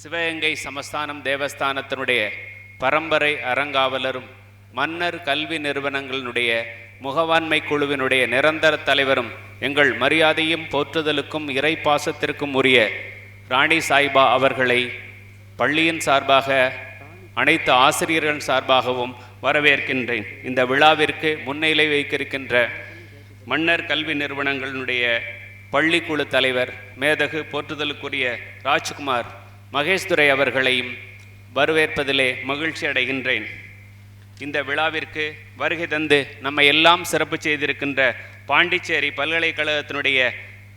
சிவகங்கை சமஸ்தானம் தேவஸ்தானத்தினுடைய பரம்பரை அறங்காவலரும் மன்னர் கல்வி நிறுவனங்களினுடைய முகவாண்மை குழுவினுடைய நிரந்தர தலைவரும் எங்கள் மரியாதையும் போற்றுதலுக்கும் இறை பாசத்திற்கும் உரிய ராணி சாய்பா அவர்களை பள்ளியின் சார்பாக அனைத்து ஆசிரியர்கள் சார்பாகவும் வரவேற்கின்றேன். இந்த விழாவிற்கு முன்னிலை வைக்கிருக்கின்ற மன்னர் கல்வி நிறுவனங்களினுடைய பள்ளிக்குழு தலைவர் மேதகு போற்றுதலுக்குரிய ராஜ்குமார் மகேஷ்துரை அவர்களையும் வரவேற்பதிலே மகிழ்ச்சி அடைகின்றேன். இந்த விழாவிற்கு வருகை தந்து நம்மை எல்லாம் சிறப்பு செய்திருக்கின்ற பாண்டிச்சேரி பல்கலைக்கழகத்தினுடைய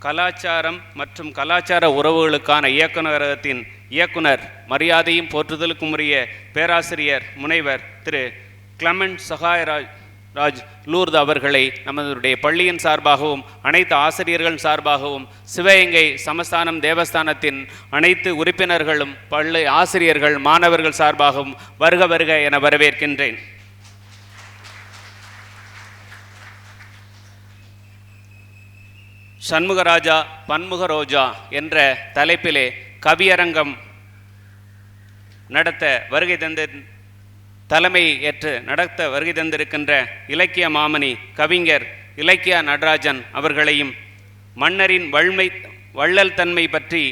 கலாச்சாரம் மற்றும் கலாச்சார உறவுகளுக்கான இயக்குநரகத்தின் இயக்குனர் மரியாதையும் போற்றுதலுக்கும் உரிய பேராசிரியர் முனைவர் திரு கிளமெண்ட் சகாயராஜ் லூர்து அவர்களை நமது பள்ளியின் சார்பாகவும் அனைத்து ஆசிரியர்கள் சார்பாகவும் சிவகங்கை சமஸ்தானம் தேவஸ்தானத்தின் அனைத்து உறுப்பினர்களும் பள்ளி ஆசிரியர்கள் மாணவர்கள் சார்பாகவும் வருக வருக என வரவேற்கின்றேன். சண்முகராஜா பன்முக ரோஜா என்ற தலைப்பிலே கவியரங்கம் நடத்த வருகை தந்த தலைமை ஏற்று நடத்த வருகை தந்திருக்கின்ற இலக்கிய மாமணி கவிஞர் இலக்கியா நடராஜன் அவர்களையும் மன்னரின் வள்ளல் தன்மை பற்றி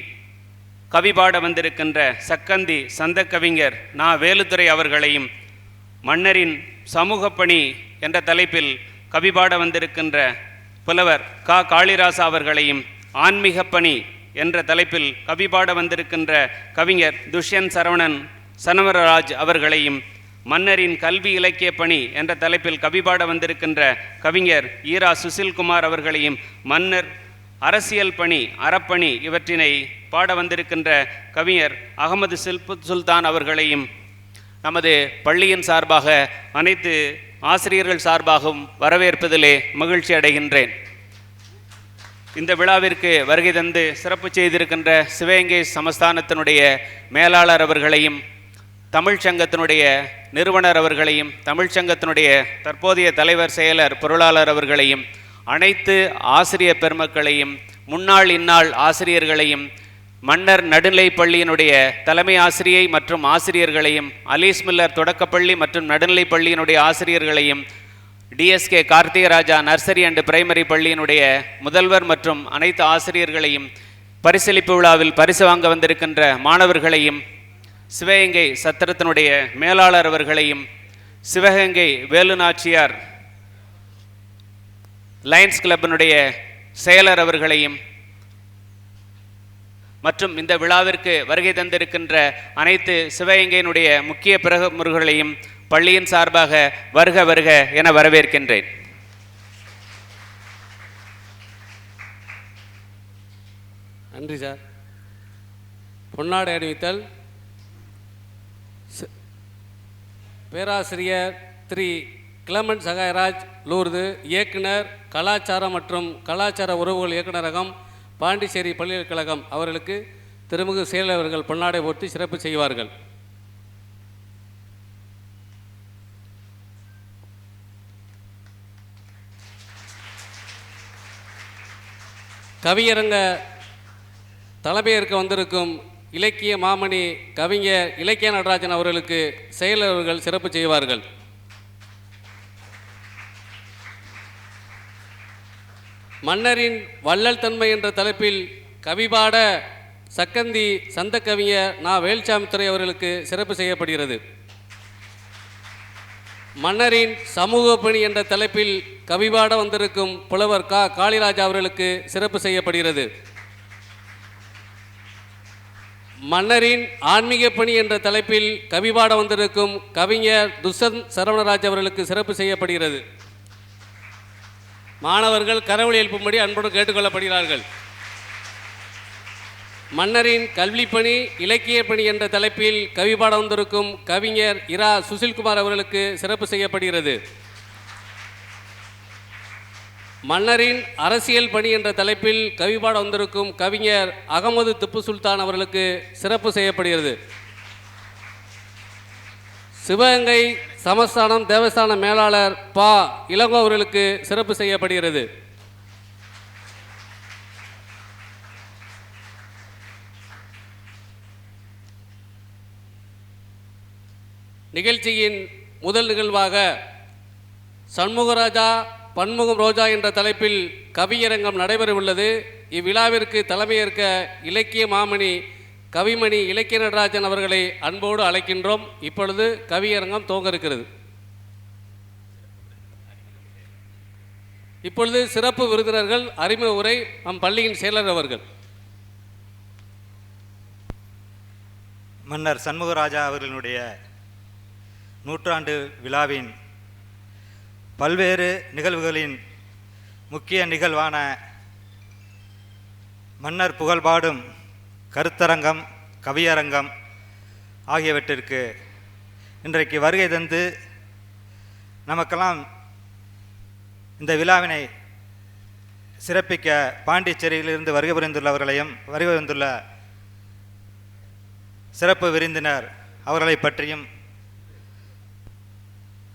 கவிபாட வந்திருக்கின்ற சக்கந்தி சந்த கவிஞர் நா வேலுத்துறை அவர்களையும் மன்னரின் சமூக பணி என்ற தலைப்பில் கவிபாட வந்திருக்கின்ற புலவர் கா காளிராசா அவர்களையும் ஆன்மீக பணி என்ற தலைப்பில் கவிபாட வந்திருக்கின்ற கவிஞர் துஷ்யன் சனவரராஜ் அவர்களையும் மன்னரின் கல்வி இலக்கிய பணி என்ற தலைப்பில் கவிபாட வந்திருக்கின்ற கவிஞர் ஈரா சுசில்குமார் அவர்களையும் மன்னர் அரசியல் பணி அறப்பணி இவற்றினை பாட வந்திருக்கின்ற கவிஞர் அகமது சுல்தான் அவர்களையும் நமது பள்ளியின் சார்பாக அனைத்து ஆசிரியர்கள் சார்பாகவும் வரவேற்பதிலே மகிழ்ச்சி அடைகின்றேன். இந்த விழாவிற்கு வருகை தந்து சிறப்பு செய்திருக்கின்ற சிவகங்கை சமஸ்தானத்தினுடைய மேலாளர் அவர்களையும் தமிழ்ச்சங்கத்தினுடைய நிறுவனர் அவர்களையும் தமிழ்ச்சங்கத்தினுடைய தற்போதைய தலைவர் செயலர் பொருளாளர் அவர்களையும் அனைத்து ஆசிரியர் பெருமக்களையும் முன்னாள் இந்நாள் ஆசிரியர்களையும் மன்னர் நடுநிலைப் பள்ளியினுடைய தலைமை ஆசிரியை மற்றும் ஆசிரியர்களையும் அலீஸ் மில்லர் தொடக்கப்பள்ளி மற்றும் நடுநிலைப் பள்ளியினுடைய ஆசிரியர்களையும் TSK Karthikaraja nursery and primary பள்ளியினுடைய முதல்வர் மற்றும் அனைத்து ஆசிரியர்களையும் பரிசளிப்பு விழாவில் பரிசு வாங்க வந்திருக்கின்ற மாணவர்களையும் சிவகங்கை சத்திரத்தினுடைய மேலாளர் அவர்களையும் சிவகங்கை வேலுநாச்சியார் லயன்ஸ் கிளப்பினுடைய செயலர் அவர்களையும் மற்றும் இந்த விழாவிற்கு வருகை தந்திருக்கின்ற அனைத்து சிவகங்கையினுடைய முக்கிய பிரமுகர்களையும் பள்ளியின் சார்பாக வருக வருக என வரவேற்கின்றேன். நன்றி சார். பொன்னாடை அணிவித்தல் பேராசிரியர் திரு கிளமெண்ட் சகாயராஜ் லூர்து, இயக்குனர் கலாச்சாரம் மற்றும் கலாச்சார உறவுகள் இயக்குநரகம் பாண்டிச்சேரி பல்கலைக்கழகம் அவர்களுக்கு திருமுக செயலர் அவர்கள் பொன்னாடை போர்த்தி சிறப்பு செய்வார்கள். கவியரங்க தலைமையேற்க வந்திருக்கும் இலக்கிய மாமணி கவிஞர் இலக்கிய நடராஜன் அவர்களுக்கு செயலர் அவர்கள் சிறப்பு செய்வார்கள். மன்னரின் வள்ளல் தன்மை என்ற தலைப்பில் கவிபாட சக்கந்தி சந்த கவிஞர் நா வேல்சாமித்துறை அவர்களுக்கு சிறப்பு செய்யப்படுகிறது. மன்னரின் சமூக பணி என்ற தலைப்பில் கவிபாட வந்திருக்கும் புலவர் கா காளிராஜா அவர்களுக்கு சிறப்பு செய்யப்படுகிறது. மன்னரின் ஆன்மீக பணி என்ற தலைப்பில் கவிபாட வந்திருக்கும் கவிஞர் துஷ்யன் சரவணராஜ் அவர்களுக்கு சிறப்பு செய்யப்படுகிறது. மாணவர்கள் கரவொலி எழுப்பும்படி அன்புடன் கேட்டுக்கொள்ளப்படுகிறார்கள். மன்னரின் கல்விப்பணி இலக்கிய பணி என்ற தலைப்பில் கவிபாட வந்திருக்கும் கவிஞர் இரா சுசில்குமார் அவர்களுக்கு சிறப்பு செய்யப்படுகிறது. மன்னரின் அரசியல் பணி என்ற தலைப்பில் கவிபாட வந்திருக்கும் கவிஞர் அகமது திப்பு சுல்தான் அவர்களுக்கு சிறப்பு செய்யப்படுகிறது. சிவகங்கை சமஸ்தானம் தேவஸ்தான மேலாளர் பா இளங்கோ அவர்களுக்கு சிறப்பு செய்யப்படுகிறது. நிகழ்ச்சியின் முதல் நிகழ்வாக சண்முகராஜா பன்முகம் ரோஜா என்ற தலைப்பில் கவியரங்கம் நடைபெறவுள்ளது. இவ்விழாவிற்கு தலைமையேற்க இலக்கிய மாமணி கவிமணி இலக்கிய நடராஜன் அவர்களை அன்போடு அழைக்கின்றோம். இப்பொழுது கவியரங்கம் துவங்க இருக்கிறது. இப்பொழுது சிறப்பு விருந்தினர்கள் அறிமுக உரை நம் பள்ளியின் செயலர் அவர்கள். மன்னர் சண்முகராஜா அவர்களுடைய நூற்றாண்டு விழாவின் பல்வேறு நிகழ்வுகளின் முக்கிய நிகழ்வான மன்னர் புகழ்பாடும் கருத்தரங்கம், கவியரங்கம் ஆகியவற்றிற்கு இன்றைக்கு வருகை தந்து நமக்கெல்லாம் இந்த விழாவினை சிறப்பிக்க பாண்டிச்சேரியிலிருந்து வருகை புரிந்துள்ளவர்களையும் வருகை வந்துள்ள சிறப்பு விருந்தினர் அவர்களை பற்றியும்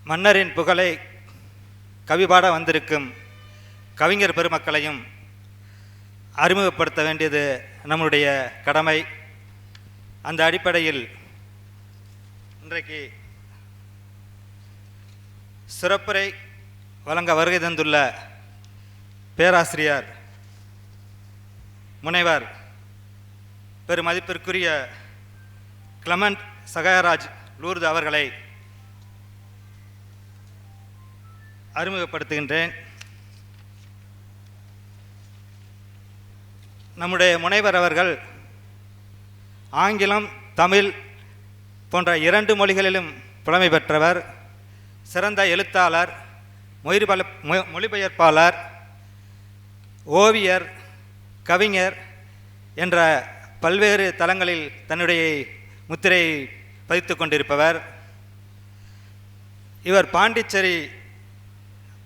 மன்னரின் புகழை கவிபாட வந்திருக்கும் கவிஞர் பெருமக்களையும் அறிமுகப்படுத்த வேண்டியது நம்முடைய கடமை. அந்த அடிப்படையில் இன்றைக்கு சிறப்புரை வழங்க வருகை தந்துள்ள பேராசிரியர் முனைவர் பெருமதிப்பிற்குரிய கிளமண்ட் சகாயராஜ் லூர்து அவர்களை அறிமுகப்படுத்துகின்றேன். நம்முடைய முனைவர் அவர்கள் ஆங்கிலம், தமிழ் போன்ற 2 மொழிகளிலும் புலமை பெற்றவர். சிறந்த எழுத்தாளர், மொழிபெயர்ப்பாளர், ஓவியர், கவிஞர் என்ற பல்வேறு தளங்களில் தன்னுடைய முத்திரை பதித்து கொண்டிருப்பவர். இவர் பாண்டிச்சேரி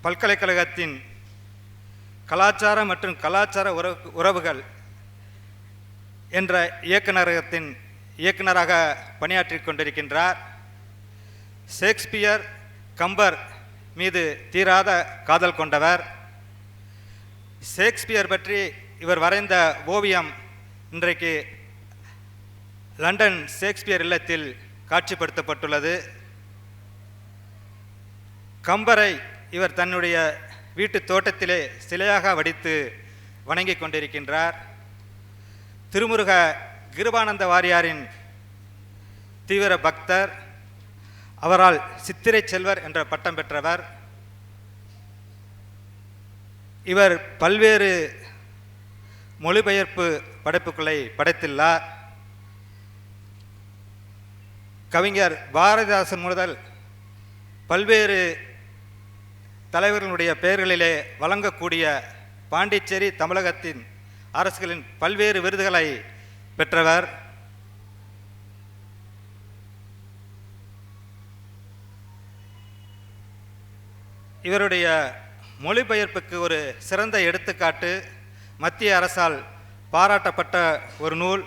பல்கலைக்கழகத்தின் கலாச்சார மற்றும் கலாச்சார உறவுகள் என்ற இயக்குநரகத்தின் இயக்குநராக பணியாற்றி கொண்டிருக்கின்றார். ஷேக்ஸ்பியர், கம்பர் மீது தீராத காதல் கொண்டவர். ஷேக்ஸ்பியர் பற்றி இவர் வரைந்த ஓவியம் இன்றைக்கு லண்டன் ஷேக்ஸ்பியர் இல்லத்தில் காட்சிப்படுத்தப்பட்டுள்ளது. கம்பரை இவர் தன்னுடைய வீட்டு தோட்டத்திலே சிலையாக வடித்து வணங்கி கொண்டிருக்கின்றார். திருமுருக கிருபானந்த வாரியாரின் தீவிர பக்தர். அவரால் சித்திரை செல்வர் என்ற பட்டம் பெற்றவர். இவர் பல்வேறு மொழிபெயர்ப்பு படைப்புகளை படைத்துள்ளார். கவிஞர் பாரதிதாசன் முதல் பல்வேறு தலைவர்களுடைய பெயர்களிலே வழங்கக்கூடிய பாண்டிச்சேரி தமிழகத்தின் அரசுகளின் பல்வேறு விருதுகளை பெற்றவர். இவருடைய மொழிபெயர்ப்புக்கு ஒரு சிறந்த எடுத்துக்காட்டு மத்திய அரசால் பாராட்டப்பட்ட ஒரு நூல்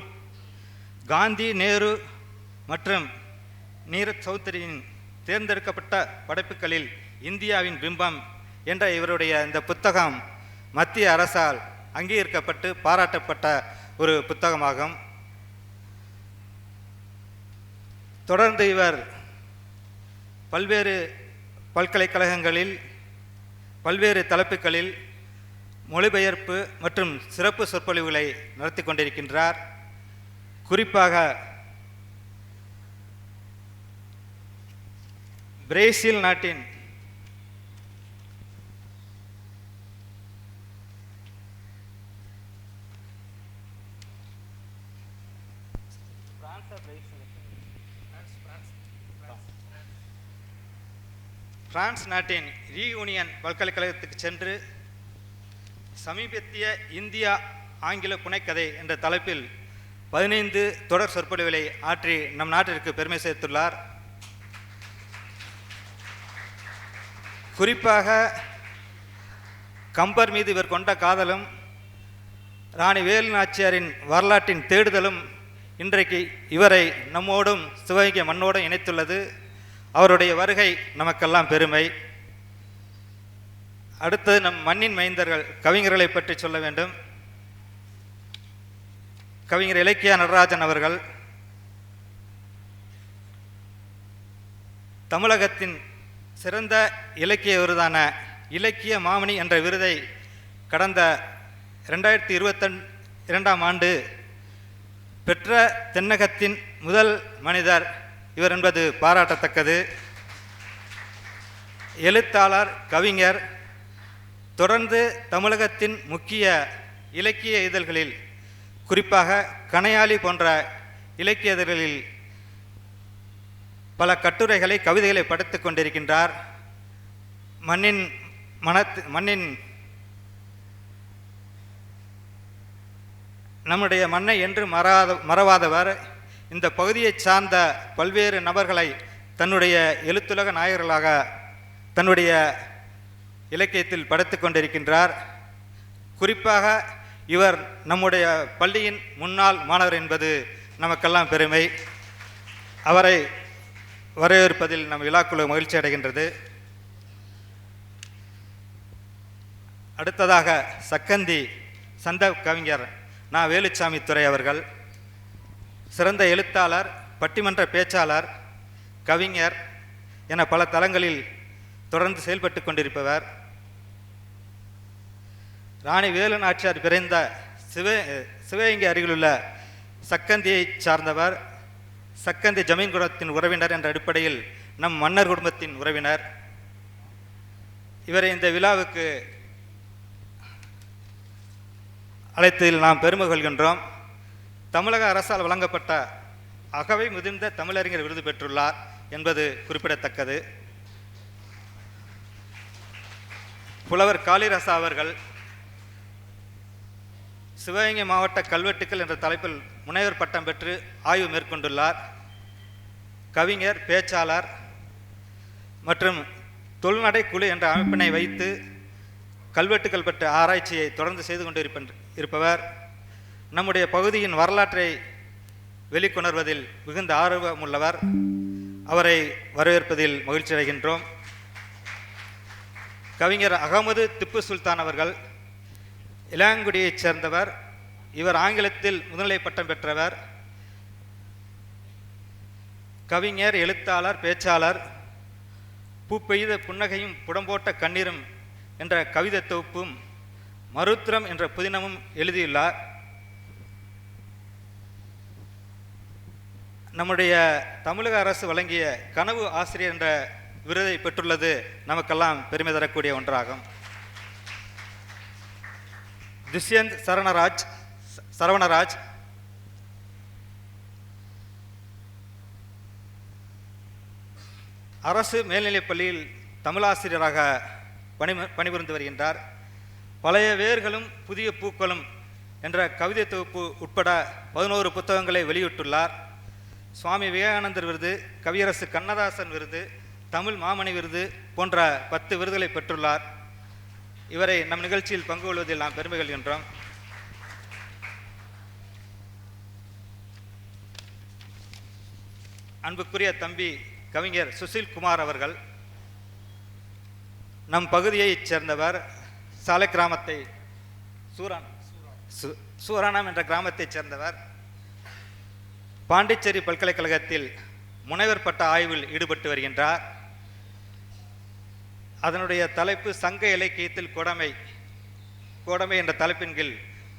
காந்தி, நேரு மற்றும் நீரஜ் சௌத்ரியின் தேர்ந்தெடுக்கப்பட்ட படைப்புகளில் இந்தியாவின் பிம்பம் என்ற இவருடைய இந்த புத்தகம் மத்திய அரசால் அங்கீகரிக்கப்பட்டு பாராட்டப்பட்ட ஒரு புத்தகமாகும். தொடர்ந்து இவர் பல்வேறு பல்கலைக்கழகங்களில் பல்வேறு தலைப்புகளில் மொழிபெயர்ப்பு மற்றும் சிறப்பு சொற்பொழிவுகளை நடத்தி கொண்டிருக்கின்றார். குறிப்பாக பிரேசில் நாட்டின் பிரான்ஸ் நாட்டின் ரீயூனியன் பல்கலைக்கழகத்துக்கு சென்று சமீபத்திய இந்தியா ஆங்கில புனைக்கதை என்ற தலைப்பில் 15 தொடர் சொற்பொழிவுகளை ஆற்றி நம் நாட்டிற்கு பெருமை சேர்த்துள்ளார். குறிப்பாக கம்பர் மீது இவர் கொண்ட காதலும் ராணி வேலு நாச்சியாரின் வரலாற்றின் தேடுதலும் இன்றைக்கு இவரை நம்மோடும் சிவகங்கை மண்ணோடும் இணைத்துள்ளது. அவருடைய வருகை நமக்கெல்லாம் பெருமை. அடுத்து நம் மண்ணின் மைந்தர்கள் கவிஞர்களை பற்றி சொல்ல வேண்டும். கவிஞர் இலக்கிய நடராஜன் அவர்கள் தமிழகத்தின் சிறந்த இலக்கிய விருதான இலக்கிய மாமணி என்ற விருதை கடந்த 2022ஆம் ஆண்டு பெற்ற தென்னகத்தின் முதல் மனிதர் இவர் என்பது பாராட்டத்தக்கது. எழுத்தாளர், கவிஞர், தொடர்ந்து தமிழகத்தின் முக்கிய இலக்கிய இதழ்களில், குறிப்பாக கணையாளி போன்ற இலக்கிய இதழ்களில் பல கட்டுரைகளை, கவிதைகளை படைத்துக் கொண்டிருக்கின்றார். நம்முடைய மண்ணை என்று மறவாதவர். இந்த பகுதியை சார்ந்த பல்வேறு நபர்களை தன்னுடைய எழுத்துலக நாயகர்களாக தன்னுடைய இலக்கியத்தில் படைத்துக் கொண்டிருக்கின்றார். குறிப்பாக இவர் நம்முடைய பள்ளியின் முன்னாள் மாணவர் என்பது நமக்கெல்லாம் பெருமை. அவரை வரவேற்பதில் நம் விழாக்குழு மகிழ்ச்சி அடைகின்றது. அடுத்ததாக சக்கந்தி சந்த கவிஞர் நா. வேலுச்சாமி துரை அவர்கள் சிறந்த எழுத்தாளர், பட்டிமன்ற பேச்சாளர், கவிஞர் என பல தளங்களில் தொடர்ந்து செயல்பட்டு கொண்டிருப்பவர். ராணி வேலு நாச்சியார் பிறந்த சிவகங்கை அருகிலுள்ள சக்கந்தியை சார்ந்தவர். சக்கந்தி ஜமீன் குலத்தின் உறவினர் என்ற அடிப்படையில் நம் மன்னர் குடும்பத்தின் உறவினர். இவரை இந்த விழாவுக்கு அழைத்ததில் நாம் பெருமை கொள்கின்றோம். தமிழக அரசால் வழங்கப்பட்ட அகவை முதிர்ந்த தமிழறிஞர் விருது பெற்றுள்ளார் என்பது குறிப்பிடத்தக்கது. புலவர் காளிராசா அவர்கள் சிவகங்கை மாவட்ட கல்வெட்டுக்கள் என்ற தலைப்பில் முனைவர் பட்டம் பெற்று ஆய்வு மேற்கொண்டுள்ளார். கவிஞர், பேச்சாளர் மற்றும் தொல்நடை குழு என்ற அமைப்பினை வைத்து கல்வெட்டுக்கள் பற்றிய ஆராய்ச்சியை தொடர்ந்து செய்து கொண்டிருப்பவர். நம்முடைய பகுதியின் வரலாற்றை வெளிக்கொணர்வதில் மிகுந்த ஆர்வமுள்ளவர். அவரை வரவேற்பதில் மகிழ்ச்சி அடைகின்றோம். கவிஞர் அகமது திப்பு சுல்தான் அவர்கள் இளங்குடியைச் சேர்ந்தவர். இவர் ஆங்கிலத்தில் முதுநிலை பட்டம் பெற்றவர். கவிஞர், எழுத்தாளர், பேச்சாளர். பூ பெய்த புன்னகையும் புடம்போட்ட கண்ணீரும் என்ற கவிதை தொகுப்பும் மருத்திரம் என்ற புதினமும் எழுதியுள்ளார். நம்முடைய தமிழக அரசு வழங்கிய கனவு ஆசிரியர் என்ற விருதை பெற்றுள்ளது நமக்கெல்லாம் பெருமை தரக்கூடிய ஒன்றாகும். துஷ்யந்த் சரவணராஜ் அரசு மேல்நிலைப்பள்ளியில் தமிழாசிரியராக பணிபுரிந்து வருகின்றார். பழைய வேர்களும் புதிய பூக்களும் என்ற கவிதை தொகுப்பு உட்பட 11 புத்தகங்களை வெளியிட்டுள்ளார். சுவாமி விவேகானந்தர் விருது, கவியரசு கண்ணதாசன் விருது, தமிழ் மாமணி விருது போன்ற 10 விருதுகளை பெற்றுள்ளார். இவரை நம் நிகழ்ச்சியில் பங்கு கொள்வதில் நாம் பெருமை கொள்கின்றோம். அன்புக்குரிய தம்பி கவிஞர் சுசில் குமார் அவர்கள் நம் பகுதியைச் சேர்ந்தவர். சாலை கிராமத்தை சூரானம் என்ற கிராமத்தைச் சேர்ந்தவர். பாண்டிச்சேரி பல்கலைக்கழகத்தில் முனைவர் பட்ட ஆய்வில் ஈடுபட்டு வருகின்றார். அதனுடைய தலைப்பு சங்க இலக்கியத்தில் கோடமை என்ற தலைப்பின் கீழ்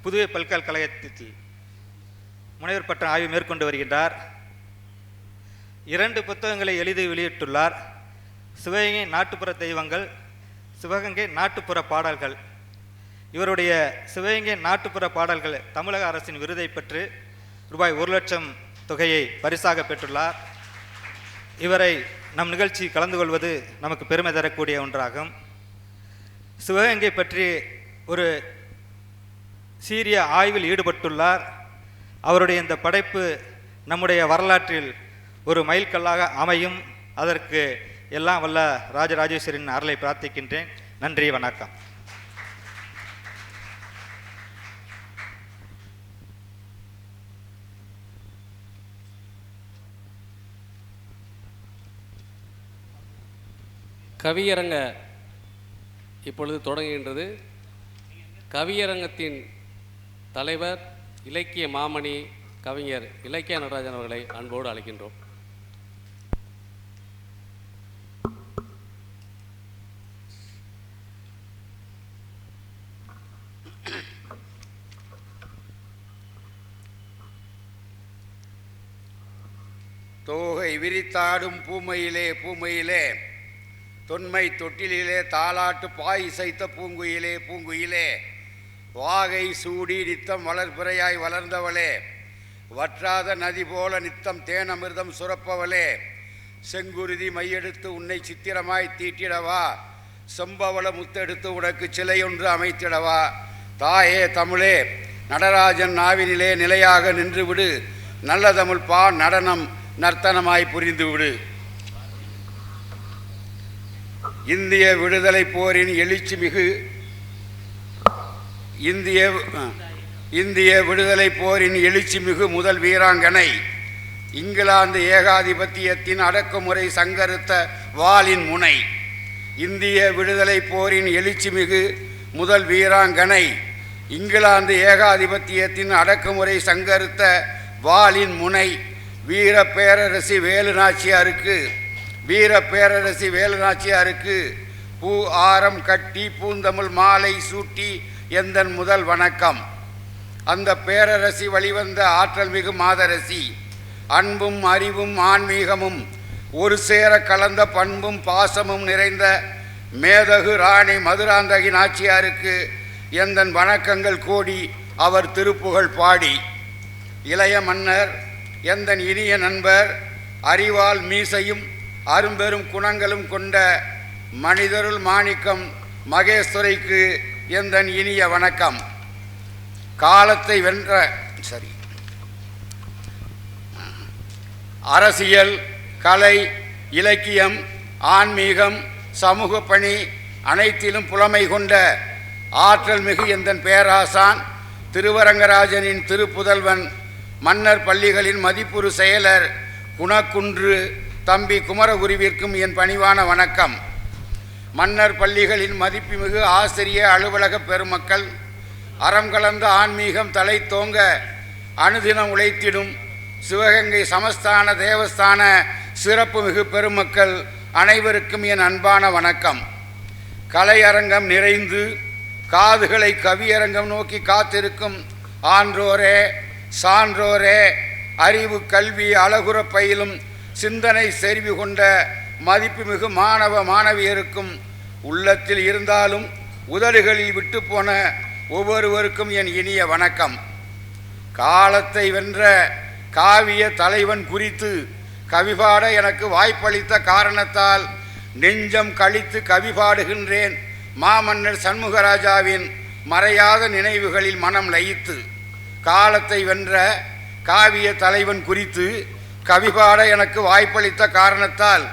புதுவை பல்கலைக்கழகத்தில் முனைவர் பட்ட ஆய்வு மேற்கொண்டு வருகின்றார். 2 புத்தகங்களை எழுதி வெளியிட்டுள்ளார். சிவகங்கை நாட்டுப்புற தெய்வங்கள், சிவகங்கை நாட்டுப்புற பாடல்கள். இவருடைய சிவகங்கை நாட்டுப்புற பாடல்கள் தமிழக அரசின் விருதை பெற்று ரூபாய் 1,00,000 தொகையை பரிசாக பெற்றுள்ளார். இவரை நம் நிகழ்ச்சி கலந்து கொள்வது நமக்கு பெருமை தரக்கூடிய ஒன்றாகும். சிவகங்கை பற்றி ஒரு சீரிய ஆய்வில் ஈடுபட்டுள்ளார். அவருடைய இந்த படைப்பு நம்முடைய வரலாற்றில் ஒரு மைல்கல்லாக அமையும். அதற்கு எல்லாம் வல்ல ராஜராஜேஸ்வரின் அருளை பிரார்த்திக்கின்றேன். நன்றி, வணக்கம். கவியரங்க இப்பொழுது தொடங்குகின்றது. கவியரங்கத்தின் தலைவர், இலக்கிய மாமணி கவிஞர் இலக்கிய நடராஜன் அவர்களை அன்போடு அழைக்கின்றோம். தோகை விரித்தாடும் பூமையிலே பூமையிலே தொன்மை தொட்டிலே தாலாட்டு பாய் இசைத்த பூங்குயிலே பூங்குயிலே வாகை சூடி நித்தம் வளர்பிறையாய் வளர்ந்தவளே வற்றாத நதி போல நித்தம் தேனமிர்தம் சுரப்பவளே செங்குருதி மையெடுத்து உன்னை சித்திரமாய் தீட்டிடவா செம்பவள முத்தெடுத்து உனக்கு சிலையொன்று அமைத்திடவா தாயே தமிழே நடராஜன் நாவினிலே நிலையாக நின்றுவிடு நல்ல தமிழ் பா நடனம் நர்த்தனமாய் புரிந்துவிடு. இந்திய விடுதலை போரின் எழுச்சி மிகு இந்திய விடுதலை போரின் எழுச்சி மிகு முதல் வீராங்கனை இங்கிலாந்து ஏகாதிபத்தியத்தின் அடக்குமுறை சங்கரித்த வாளின் முனை. இந்திய விடுதலை போரின் எழுச்சி மிகு முதல் வீராங்கனை இங்கிலாந்து ஏகாதிபத்தியத்தின் அடக்குமுறை சங்கரித்த வாளின் முனை. வீர பேரரசி வேலுநாச்சியாருக்கு பூ ஆரம் கட்டி பூந்தமிழ் மாலை சூட்டி எந்தன் முதல் வணக்கம். அந்த பேரரசி வழிவந்த ஆற்றல் மிகு மாதரசி அன்பும் அறிவும் ஆன்மீகமும் ஒரு சேர கலந்த பண்பும் பாசமும் நிறைந்த மேதகு ராணி மதுராந்தகி நாச்சியாருக்கு எந்தன் வணக்கங்கள் கோடி அவர் திருப்புகழ் பாடி. இளைய மன்னர் எந்தன் இனிய நண்பர் அறிவால் மீசையும் அரும்பெரும் குணங்களும் கொண்ட மனிதருள் மாணிக்கம் மகேஸ்வரிக்கு எந்தன் இனிய வணக்கம். காலத்தை வென்ற அரசியல் கலை இலக்கியம் ஆன்மீகம் சமூக பணி அனைத்திலும் புலமை கொண்ட ஆற்றல் மிகு எந்தன் பேராசான் திருவரங்கராஜனின் திருப்புதல்வன் மன்னர் பள்ளிகளின் மதிப்புறு செயலர் குணக்குன்று தம்பி குமரகுருவிற்கும் என் பணிவான வணக்கம். மன்னர் பள்ளிகளின் மதிப்புமிகு ஆசிரிய அலுவலக பெருமக்கள் அறம் கலந்த ஆன்மீகம் தலை தோங்க அனுதினம் உழைத்திடும் சிவகங்கை சமஸ்தான தேவஸ்தான சிறப்பு மிகு பெருமக்கள் அனைவருக்கும் என் அன்பான வணக்கம். கலையரங்கம் நிறைந்து காதுகளை கவியரங்கம் நோக்கி காத்திருக்கும் ஆன்றோரே சான்றோரே அறிவு கல்வி அழகுற பயிலும் சிந்தனை செறிவு கொண்ட மதிப்புமிகு மாணவ மாணவியருக்கும் உள்ளத்தில் இருந்தாலும் உதடுகளில் விட்டு போன ஒவ்வொருவருக்கும் என் இனிய வணக்கம். காலத்தை வென்ற காவிய தலைவன் குறித்து கவிபாட எனக்கு வாய்ப்பளித்த காரணத்தால் நெஞ்சம் கழித்து கவி பாடுகின்றேன். மாமன்னர் சண்முகராஜாவின் மறையாத நினைவுகளில் மனம் லயித்து. காலத்தை வென்ற காவிய தலைவன் குறித்து கவிபாட எனக்கு வாய்ப்பளித்த காரணத்தால்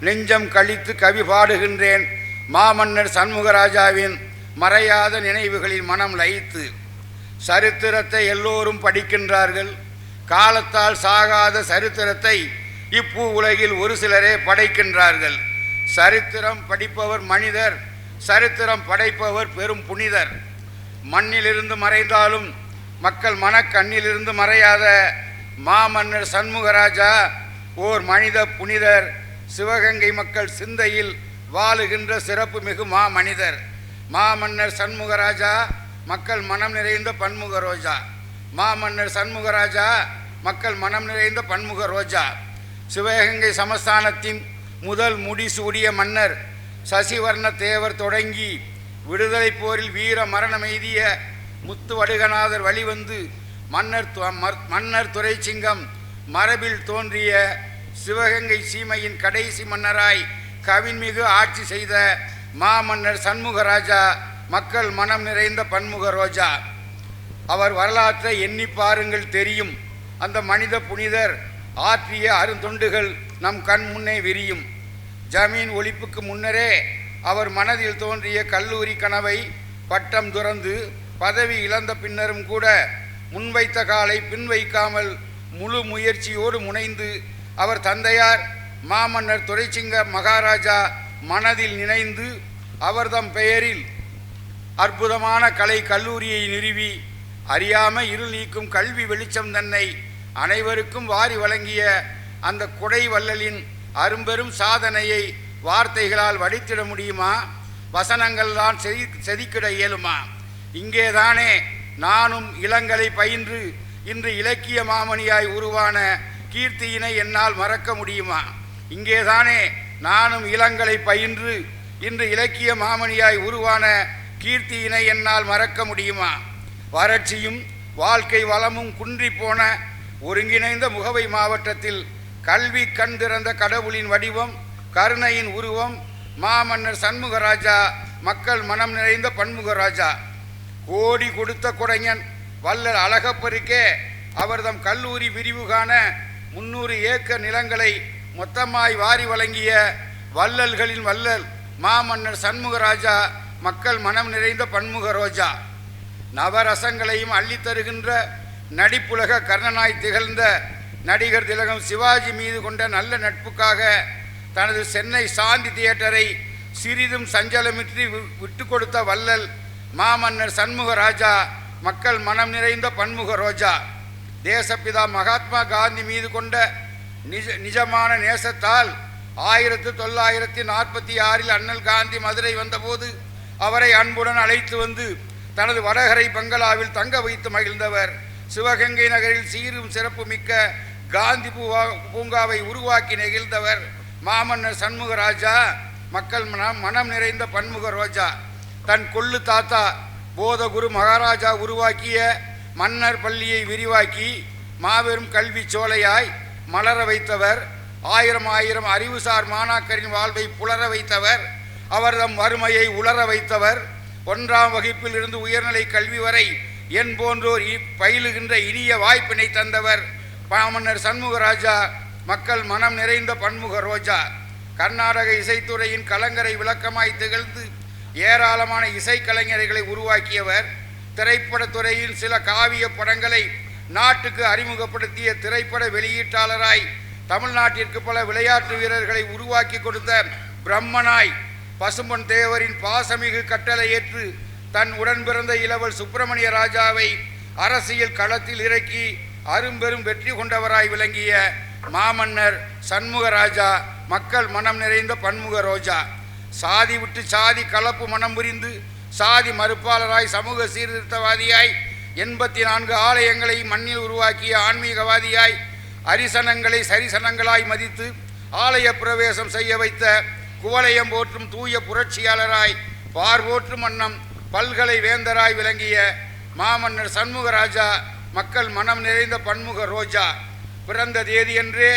நெஞ்சம் கழித்து கவி பாடுகின்றேன். மாமன்னர் சண்முகராஜாவின் மறையாத நினைவுகளில் மனம் லயித்து. சரித்திரத்தை எல்லோரும் படிக்கின்றார்கள். காலத்தால் சாகாத சரித்திரத்தை இப்பூ உலகில் ஒரு சிலரே படைக்கின்றார்கள். சரித்திரம் படிப்பவர் மனிதர், சரித்திரம் படைப்பவர் பெரும் புனிதர். மண்ணிலிருந்து மறைந்தாலும் மக்கள் மனக்கண்ணிலிருந்து மறையாத மாமன்னர் சண்முகராஜா ஓர் மனித புனிதர். சிவகங்கை மக்கள் சிந்தையில் வாழுகின்ற சிறப்பு மிகு மாமனிதர். மாமன்னர் சண்முகராஜா மக்கள் மனம் நிறைந்த பன்முக ரோஜா. மாமன்னர் சண்முகராஜா மக்கள் மனம் நிறைந்த பன்முக ரோஜா. சிவகங்கை சமஸ்தானத்தின் முதல் முடிசூடிய மன்னர் சசிவர்ண தேவர் தொடங்கி விடுதலை போரில் வீர மரணம் எய்திய முத்து வடுகநாதர் வழிவந்து மன்னர் துரைசிங்கம் மரபில் தோன்றிய சிவகங்கை சீமையின் கடைசி மன்னராய் கவின்மிகு ஆட்சி செய்த மாமன்னர் சண்முகராஜா மக்கள் மனம் நிறைந்த பன்முக ரோஜா. அவர் வரலாற்றை எண்ணி பாருங்கள் தெரியும். அந்த மனித புனிதர் ஆற்றிய அருந்தொண்டுகள் நம் கண் முன்னே விரியும். ஜமீன் ஒழிப்புக்கு முன்னரே அவர் மனதில் தோன்றிய கல்லூரி கனவை பட்டம் துறந்து பதவி இழந்த பின்னரும் கூட முன்வைத்த காலை பின்வைக்காமல் முழு முயற்சியோடு முனைந்து அவர் தந்தையார் மாமன்னர் துரைசிங்க மகாராஜா மனதில் நினைந்து அவர்தம் பெயரில் அற்புதமான கலை கல்லூரியை நிறுவி அறியாமல் இருள் நீக்கும் கல்வி வெளிச்சம் தன்னை அனைவருக்கும் வாரி வழங்கிய அந்த கொடை வள்ளலின் அரும்பெரும் சாதனையை வார்த்தைகளால் வடித்திட முடியுமா? வசனங்கள் தான் செதுக்கிட இயலுமா? இங்கேதானே நானும் இளங்கலை பயின்று இன்று இலக்கிய மாமணியாய் உருவான கீர்த்தியினை என்னால் மறக்க முடியுமா? இங்கேதானே நானும் இளங்கலை பயின்று இன்று இலக்கிய மாமணியாய் உருவான கீர்த்தியினை என்னால் மறக்க முடியுமா? வறட்சியும் வாழ்க்கை வளமும் குன்றி போன ஒருங்கிணைந்த முகவை மாவட்டத்தில் கல்வி கண் திறந்த கடவுளின் வடிவம், கருணையின் உருவம் மாமன்னர் சண்முகராஜா, மக்கள் மனம் நிறைந்த பன்முகராஜா. கோடி கொடுத்த கொடைஞன் வள்ளல் அழகப்பருக்கே அவர்தம் கல்லூரி விரிவு காண 300 ஏக்கர் நிலங்களை மொத்தமாய் வாரி வழங்கிய வள்ளல்களின் வள்ளல் மாமன்னர் சண்முகராஜா, மக்கள் மனம் நிறைந்த பன்முக ரோஜா. நவரசங்களையும் அள்ளித்தருகின்ற நடிப்புலக கர்ணனாய் திகழ்ந்த நடிகர் திலகம் சிவாஜி மீது கொண்ட நல்ல நட்புக்காக தனது சென்னை சாந்தி தியேட்டரை சிறிதும் சஞ்சலமின்றி விட்டு கொடுத்த வள்ளல் மாமன்னர் சண்முகராஜா, மக்கள் மனம் நிறைந்த பன்முக ரோஜா. தேசப்பிதா மகாத்மா காந்தி மீது கொண்ட நிஜமான நேசத்தால் 1946 அண்ணல் காந்தி மதுரை வந்தபோது அவரை அன்புடன் அழைத்து வந்து தனது வடகரை பங்களாவில் தங்க வைத்து மகிழ்ந்தவர். சிவகங்கை நகரில் சீரும் சிறப்பு மிக்க காந்தி பூங்காவை உருவாக்கி நெகிழ்ந்தவர் மாமன்னர் சண்முகராஜா, மக்கள் மனம் நிறைந்த பன்முக ரோஜா. தன் கொள்ளு தாத்தா போதகுரு மகாராஜா உருவாக்கிய மன்னர் பள்ளியை விரிவாக்கி மாபெரும் கல்வி சோலையாய் மலர வைத்தவர். 1000 அறிவுசார் மாணாக்கரின் வாழ்வை புலர வைத்தவர். அவர்தம் வறுமையை உலர வைத்தவர். 1ஆம் வகுப்பில் இருந்து உயர்நிலை கல்வி வரை என் போன்றோர் பயிலுகின்ற இனிய வாய்ப்பினை தந்தவர் மாமன்னர் சண்முகராஜா, மக்கள் மனம் நிறைந்த பன்முக ரோஜா. கர்நாடக இசைத்துறையின் கலங்கரை விளக்கமாய் திகழ்ந்து ஏராளமான இசைக்கலைஞர்களை உருவாக்கியவர். திரைப்படத்துறையில் சில காவிய படங்களை நாட்டுக்கு அறிமுகப்படுத்திய திரைப்பட வெளியீட்டாளராய் தமிழ்நாட்டிற்கு பல விளையாட்டு வீரர்களை உருவாக்கி கொடுத்த பிரம்மனாய் பசும்பொன் தேவரின் பாசமிகு கட்டளை ஏற்று தன் உடன் பிறந்த இளவல் சுப்பிரமணிய ராஜாவை அரசியல் களத்தில் இறக்கி அரும்பெரும் வெற்றி கொண்டவராய் விளங்கிய மாமன்னர் சண்முகராஜா, மக்கள் மனம் நிறைந்த பன்முக ரோஜா. சாதி விட்டு சாதி கலப்பு மனம் புரிந்து சாதி மறுப்பாளராய் சமூக சீர்திருத்தவாதியாய் 84 ஆலயங்களை மண்ணில் உருவாக்கிய ஆன்மீகவாதியாய் அரிசனங்களை சரிசனங்களாய் மதித்து ஆலய பிரவேசம் செய்ய வைத்த குவலயம் போற்றும் தூய புரட்சியாளராய் பார்வோற்றும் வண்ணம் பல்கலை வேந்தராய் விளங்கிய மாமன்னர் சண்முகராஜா, மக்கள் மனம் நிறைந்த பன்முக ரோஜா. பிறந்த தேதியன்றே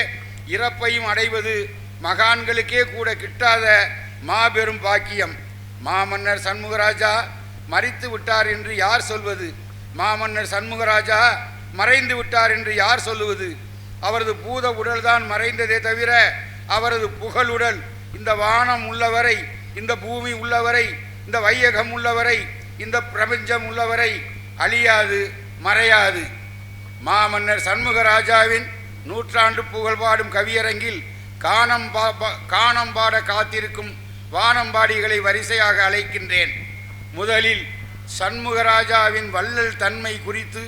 இறப்பையும் அடைவது மகான்களுக்கே கூட கிட்டாத மாபெரும் பாக்கியம். மாமன்னர் சண்முகராஜா மரித்து விட்டார் என்று யார் சொல்வது? மாமன்னர் சண்முகராஜா மறைந்து விட்டார் என்று யார் சொல்லுவது? அவரது பூத உடல்தான் மறைந்ததே தவிர அவரது புகழுடல் இந்த வானம் உள்ளவரை, இந்த பூமி உள்ளவரை, இந்த வையகம் உள்ளவரை, இந்த பிரபஞ்சம் உள்ளவரை அழியாது, மறையாது. மாமன்னர் சண்முகராஜாவின் 100 ஆண்டு புகழ் பாடும் கவியரங்கில் கானம் பாட காத்திருக்கும் வானம்பாடிகளை வரிசையாக அழைக்கின்றேன். முதலில் சண்முகராஜாவின் வள்ளல் தன்மை குறித்து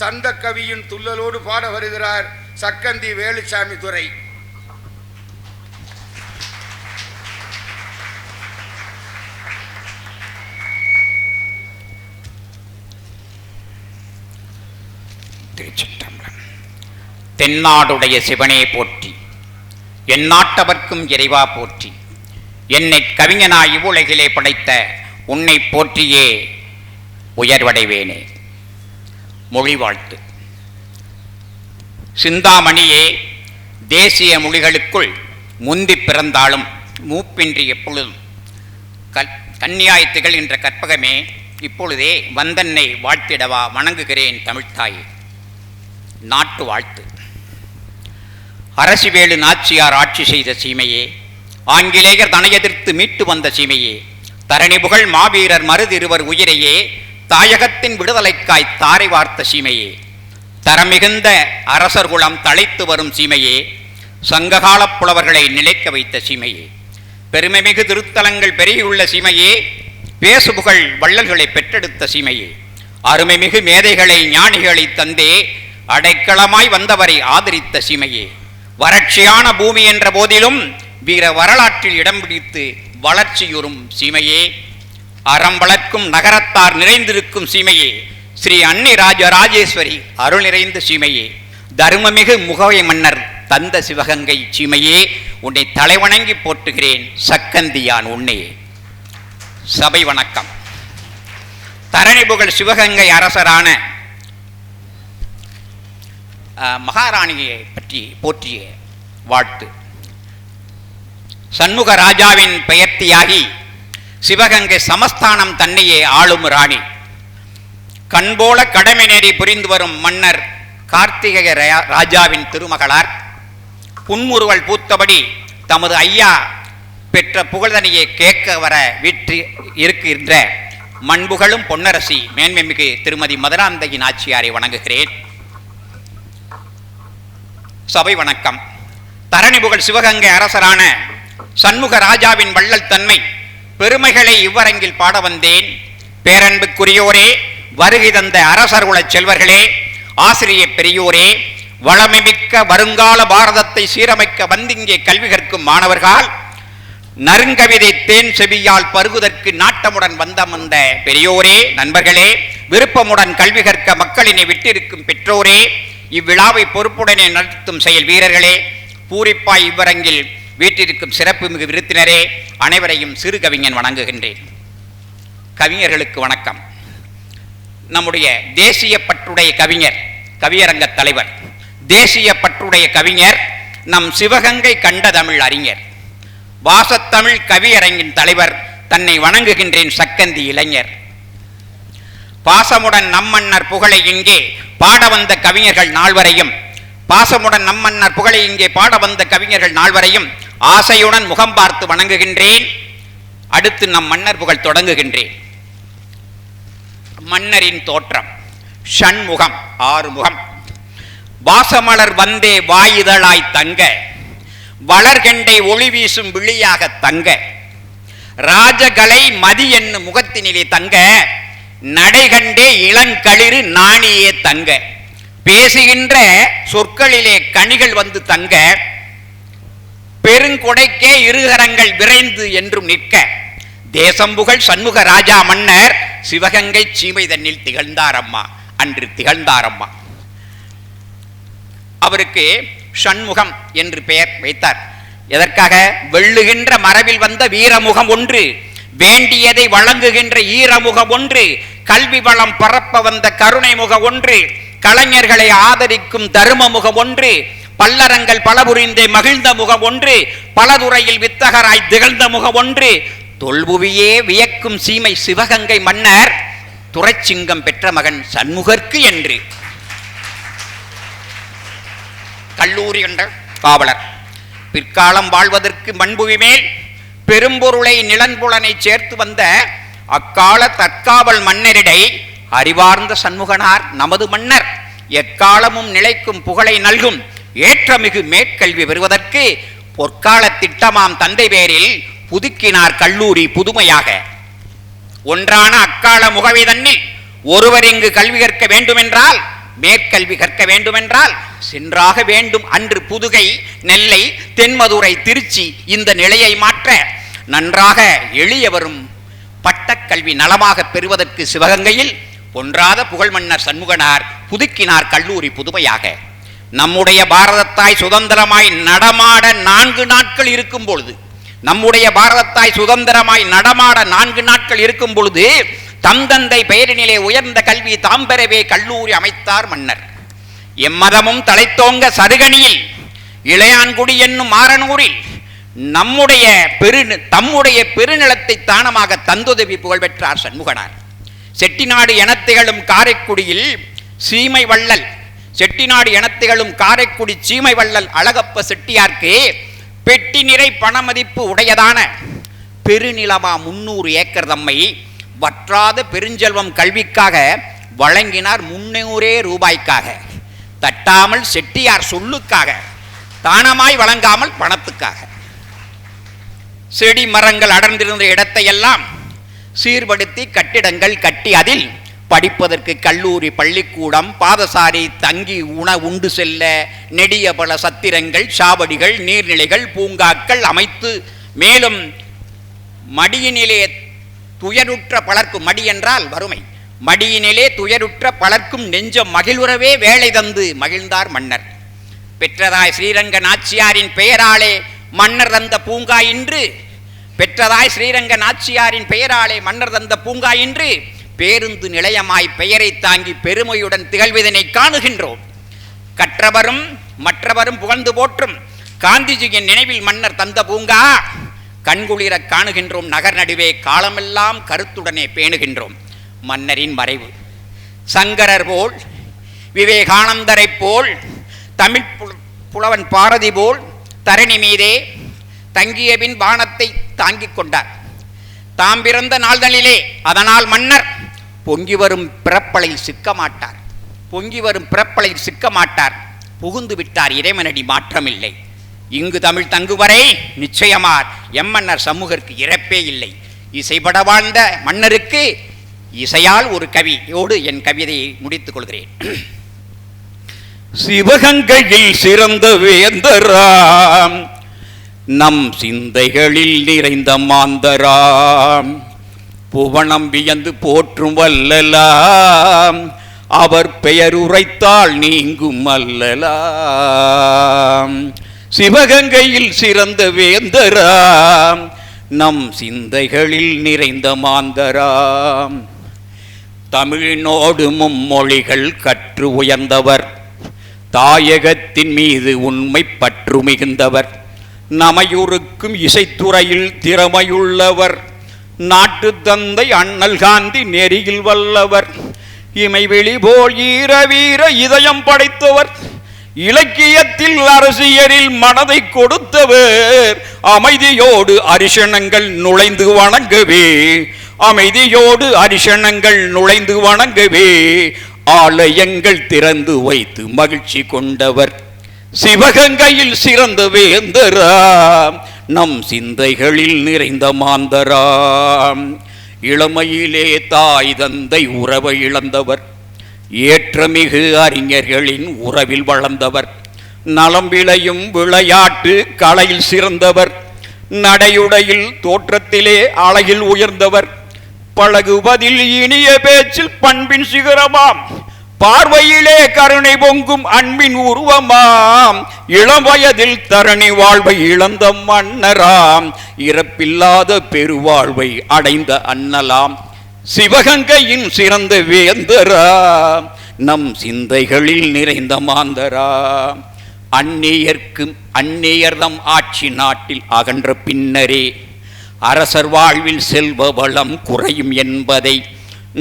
சந்த கவியின் துள்ளலோடு பாட வருகிறார் சக்கந்தி வேலுச்சாமி துரை. தென்னாடுடைய சிவனே போற்றி, எந்நாட்டவர்க்கும் இறைவா போற்றி. என்னை கவிஞனாய் இவ்வுலகிலே படைத்த உன்னை போற்றியே உயர்வடைவேனே. மொழி வாழ்த்து. சிந்தாமணியே, தேசிய மொழிகளுக்குள் முந்தி பிறந்தாலும் மூப்பின்றி எப்பொழுதும் கன்னியாய் திகழ்கின்ற கற்பகமே, இப்பொழுதே வந்தன்னை வாழ்த்திடவா வணங்குகிறேன் தமிழ்த்தாயே. நாட்டு வாழ்த்து. அரசிவேலு நாச்சியார் ஆட்சி செய்த சீமையே, ஆங்கிலேயர் தனையெதிர்த்து மீட்டு வந்த சீமையே, தரணி புகழ் மாவீரர் மருதிருவர் உயிரையே தாயகத்தின் விடுதலைக்காய் தாரை வார்த்த சீமையே, தரமிகுந்த அரசர் குலம் தழைத்து வரும் சீமையே, சங்ககாலப் புலவர்களை நிலைக்க வைத்த சீமையே, பெருமைமிகு திருத்தலங்கள் பெருகியுள்ள சீமையே, பேசுபுகழ் வள்ளல்களை பெற்றெடுத்த சீமையே, அருமைமிகு மேதைகளை ஞானிகளை தந்தே அடைக்கலமாய் வந்தவரை ஆதரித்த சீமையே, வறட்சியான பூமி என்ற போதிலும் வீர வரலாற்றில் இடம் பிடித்து வளர்ச்சியுறும் சீமையே, அறம் வளர்க்கும் நகரத்தார் நிறைந்திருக்கும் சீமையே, ஸ்ரீ அன்னி ராஜராஜேஸ்வரி அருள் நிறைந்த சீமையே, தருமமிகு முகவை மன்னர் தந்த சிவகங்கை சீமையே, உன்னை தலைவணங்கி போற்றுகிறேன் சக்கந்தியான் உன்னே. சபை வணக்கம். தரணி புகழ் சிவகங்கை அரசரான மகாராணியை பற்றி போற்றிய வாழ்த்து. சண்முக ராஜாவின் பெயர்த்தியாகி சிவகங்கை சமஸ்தானம் தன்னையே ஆளும் ராணி, கண்போல கடமை நெறி புரிந்து வரும் மன்னர் கார்த்திகேய ராஜாவின் திருமகளார், புன்முறுவல் பூத்தபடி தமது ஐயா பெற்ற புகழ்தனையை கேட்க வர வீற்று இருக்கின்ற மண்புகழும் பொன்னரசி மேன்மைமிகு திருமதி மதுராந்தகி நாச்சியாரை வணங்குகிறேன். சபை வணக்கம். தரணி புகழ் சிவகங்கை அரசரான சண்முக ராஜாவின் வள்ளல் தன்மை பெருமைகளை இவ்வரங்கில் பாட வந்தேன். பேரன்புக்குரியோரே, வருகை தந்த அரசர் குலச் செல்வர்களே, ஆசிரிய பெரியோரே, வளமைமிக்க வருங்கால பாரதத்தை சீரமைக்க வந்திங்கே கல்வி கற்கும் மாணவர்கள், நறுங்கவிதை தேன் செவியால் பருகுதற்கு நாட்டமுடன் வந்த பெரியோரே, நண்பர்களே, விருப்பமுடன் கல்வி கற்க மக்களினை விட்டிருக்கும் பெற்றோரே, இவ்விழாவை பொறுப்புடனே நடத்தும் செயல் வீரர்களே, பூரிப்பாய் இவ்வரங்கில் வீட்டிற்கும் சிறப்பு மிகு விருந்தினரே, அனைவரையும் சிறு கவிஞன் வணங்குகின்றேன். கவிஞர்களுக்கு வணக்கம். நம்முடைய தேசிய பற்றுடைய கவிஞர், கவியரங்க தலைவர், தேசிய பற்றுடைய கவிஞர், நம் சிவகங்கை கண்ட தமிழ் அறிஞர், வாசத்தமிழ் கவியரங்கின் தலைவர், தன்னை வணங்குகின்றேன் சக்கந்தி இளைஞர். பாசமுடன் நம்மன்னர் புகழை இங்கே பாட வந்த கவிஞர்கள் நால்வரையும், பாசமுடன் நம்மன்னர் புகழை இங்கே பாட வந்த கவிஞர்கள் நால்வரையும் ஆசையுடன் முகம் பார்த்து வணங்குகின்றேன். அடுத்து நம் மன்னர் புகழ் தொடங்குகின்றேன். மன்னரின் தோற்றம் ஷண்முகம், ஆறுமுகம், வாசமலர் வந்தே வாயுதளாய் தங்க, வளர்கெண்டை ஒளி வீசும் விழியாக தங்க, ராஜகலை மதி என்னும் முகத்தினிலே தங்க, நடைகண்டே இளங்களிறு நாணியே தங்க, பேசுகின்ற சொற்களிலே கனிகள் வந்து தங்க, பெருங்கொடைக்கே இருகரங்கள் விரைந்து என்றும் நிற்க, தேசம்புகழ் சண்முக ராஜா மன்னர் சிவகங்கை சீமை தன்னில் திகழ்ந்தாரம்மா, அன்று திகழ்ந்தாரம்மா. அவருக்கு ஷண்முகம் என்று பெயர் வைத்தார். எதற்காக? வெள்ளுகின்ற மரபில் வந்த வீரமுகம் ஒன்று, வேண்டியதை வழங்குகின்ற ஈரமுகம் ஒன்று, கல்வி வளம் பரப்ப வந்த கருணை முகம் ஒன்று, கலைஞர்களை ஆதரிக்கும் தரும முகம் ஒன்று, பல்லரங்கள் பலபுரிந்தே மகிழ்ந்த முகம் ஒன்று, பலதுறையில் வித்தகராய் திகழ்ந்த முகம் ஒன்று, தொல்புவியே வியக்கும் சீமை சிவகங்கை மன்னர் துரைச்சிங்கம் பெற்ற மகன் சண்முகர்க்கு என்று. கல்லூரி என்ற காவலர், பிற்காலம் வாழ்வதற்கு மண்புவி மேல் பெரும்பொருளை நிலன்புலனை சேர்த்து வந்த அக்கால தற்காவல் மன்னரிடை அறிவார்ந்த சண்முகனார் நமது மன்னர் எக்காலமும் நிலைக்கும் புகழை நல்கும் ஏற்றமிகு மேற்கல்வி பெறுவதற்கு பொற்கால திட்டமாம் தந்தை பேரில் புதுக்கினார் கல்லூரி புதுமையாக. ஒன்றான அக்கால முகவை தன்னில் ஒருவர் இங்கு கல்வி கற்க வேண்டுமென்றால், மேற்கல்வி கற்க வேண்டுமென்றால் சென்றாக வேண்டும். அன்று புதுகை, நெல்லை, தென்மதுரை, திருச்சி இந்த நிலையை மாற்ற நன்றாக எளியவரும் பட்டக்கல்வி நலமாக பெறுவதற்கு சிவகங்கையில் ஒன்றாத புகழ் மன்னர் சண்முகனார் புதுக்கினார் கல்லூரி புதுமையாக. நம்முடைய பாரதத்தாய் சுதந்திரமாய் நடமாட 4 நாட்கள் இருக்கும் பொழுது, நம்முடைய பாரதத்தாய் சுதந்திரமாய் நடமாட 4 நாட்கள் இருக்கும் பொழுது தம் தந்தை பெயரினிலே உயர்ந்த கல்வி தாம் பெறவே கல்லூரி அமைத்தார் மன்னர். எம்மதமும் தலைத்தோங்க சருகணியில் இளையான்குடி என்னும் மாரனூரில் தம்முடைய பெருநிலத்தை தானமாக தந்துதவி புகழ்பெற்றார் சண்முகனார். செட்டிநாடு எனத்திகளும் காரைக்குடியில் சீமை வள்ளல், செட்டிநாடு எனத்திகளும் காரைக்குடி சீமை வள்ளல் அழகப்ப செட்டியார்க்கு பெட்டி நிறை பணமதிப்பு உடையதான பெருநிலமா 300 ஏக்கர் தம்மை வற்றாத பெருஞ்செல்வம் கல்விக்காக வழங்கினார் 300 ரூபாய்க்காக. தட்டாமல் செட்டியார் சொல்லுக்காக, தானமாய் வழங்காமல் பணத்துக்காக. செடி மரங்கள் அடர்ந்திருந்த இடத்தையெல்லாம் சீர்படுத்தி கட்டிடங்கள் கட்டி அதில் படிப்பதற்கு கல்லூரி, பள்ளிக்கூடம், பாதசாரி, தங்கி உண்டு செல்ல நெடிய பல சத்திரங்கள், சாவடிகள், நீர்நிலைகள், பூங்காக்கள் அமைத்து, மேலும் மடியினிலே துயருற்ற பலர்க்கு, மடி என்றால் வறுமை, மடியினிலே துயருற்ற பலர்க்கும் நெஞ்சம் மகிழ்வுறவே வேலை தந்து மகிழ்ந்தார் மன்னர். பெற்றதாய் ஸ்ரீரங்க நாச்சியாரின் பெயராலே மன்னர் தந்த பூங்கா இன்று, பெற்றதாய் ஸ்ரீரங்க நாச்சியாரின் பெயராலே மன்னர் தந்த பூங்கா இன்று பேருந்து நிலையமாய் பெயரை தாங்கி பெருமையுடன் திகழ்வதனை காணுகின்றோம். கற்றவரும் மற்றவரும் புகழ்ந்து போற்றும் காந்திஜியின் நினைவில் மன்னர் தந்த பூங்கா கண்குளிர காணுகின்றோம். நகர் நடுவே காலமெல்லாம் கருத்துடனே பேணுகின்றோம். மன்னரின் மறைவு சங்கரர் போல், விவேகானந்தரை போல், தமிழ் புலவன் பாரதி போல் தரணி மீதே தங்கியபின் வானத்தை தாங்கிக் கொண்டார். தாம் பிறந்த நாள்களிலே அதனால் மன்னர் பொங்கி வரும் பிறப்பலையில் சிக்க மாட்டார், பொங்கி வரும் பிறப்பலையில் சிக்க மாட்டார். புகுந்து விட்டார், இறைவனடி மாற்றமில்லை. இங்கு தமிழ் தங்குவரை நிச்சயமார் எம்மன்னர் சமூகருக்கு இறப்பே இல்லை. இசைப்பட வாழ்ந்த மன்னருக்கு இசையால் ஒரு கவியோடு என் கவிதையை முடித்துக் கொள்கிறேன். சிவகங்கையில் சிறந்த வேந்தராம், நம் சிந்தைகளில் நிறைந்த மாந்தராம், புவனம் வியந்து போற்றும் வல்லலாம், அவர் பெயர் உரைத்தால் நீங்கும் அல்லலாம். சிவகங்கையில் சிறந்த வேந்தராம், நம் சிந்தைகளில் நிறைந்த மாந்தராம், தமிழினோடு மும்மொழிகள் கற்று உயர்ந்தவர், தாயகத்தின் மீது உண்மை பற்று மிகுந்தவர், நமையுறுக்கும் இசைத்துறையில் திறமையுள்ளவர், நாட்டு தந்தை அண்ணல் காந்தி நெறியில் வல்லவர், இமைவெளி போல் ஈர வீர இதயம் படைத்தவர், இலக்கியத்தில் அரசியலில் மனதை கொடுத்தவர், அமைதியோடு அரிசனங்கள் நுழைந்து வணங்கவே, அமைதியோடு அரிசனங்கள் நுழைந்து வணங்கவே ஆலயங்கள் திறந்து வைத்து மகிழ்ச்சி கொண்டவர். சிவகங்கையில் சிறந்த வேந்தராம், நம் சிந்தைகளில் நிறைந்த மாந்தராம், இளமையிலே தாய் தந்தை உறவை இழந்தவர், ஏற்றமிகு அறிஞர்களின் உறவில் வளர்ந்தவர், நலம் விளையும் விளையாட்டு கலையில் சிறந்தவர், நடையுடையில் தோற்றத்திலே அழகில் உயர்ந்தவர், பழகுவதில் இனிய பேச்சில் பண்பின் சிகரமாம், பார்வையிலே கருணை பொங்கும் அன்பின் உருவமாம், இளம் வயதில் தரணி வாழ்வை இழந்த மன்னராம், இறப்பில்லாத பெருவாழ்வை அடைந்த அண்ணலாம். சிவகங்கையின் சிறந்த வேந்தராம், நம் சிந்தைகளில் நிறைந்த மாந்தராம், அந்நியர்தம் ஆட்சி நாட்டில் அகன்ற பின்னரே அரசர் வாழ்வில் செல்வ வளம் குறையும் என்பதை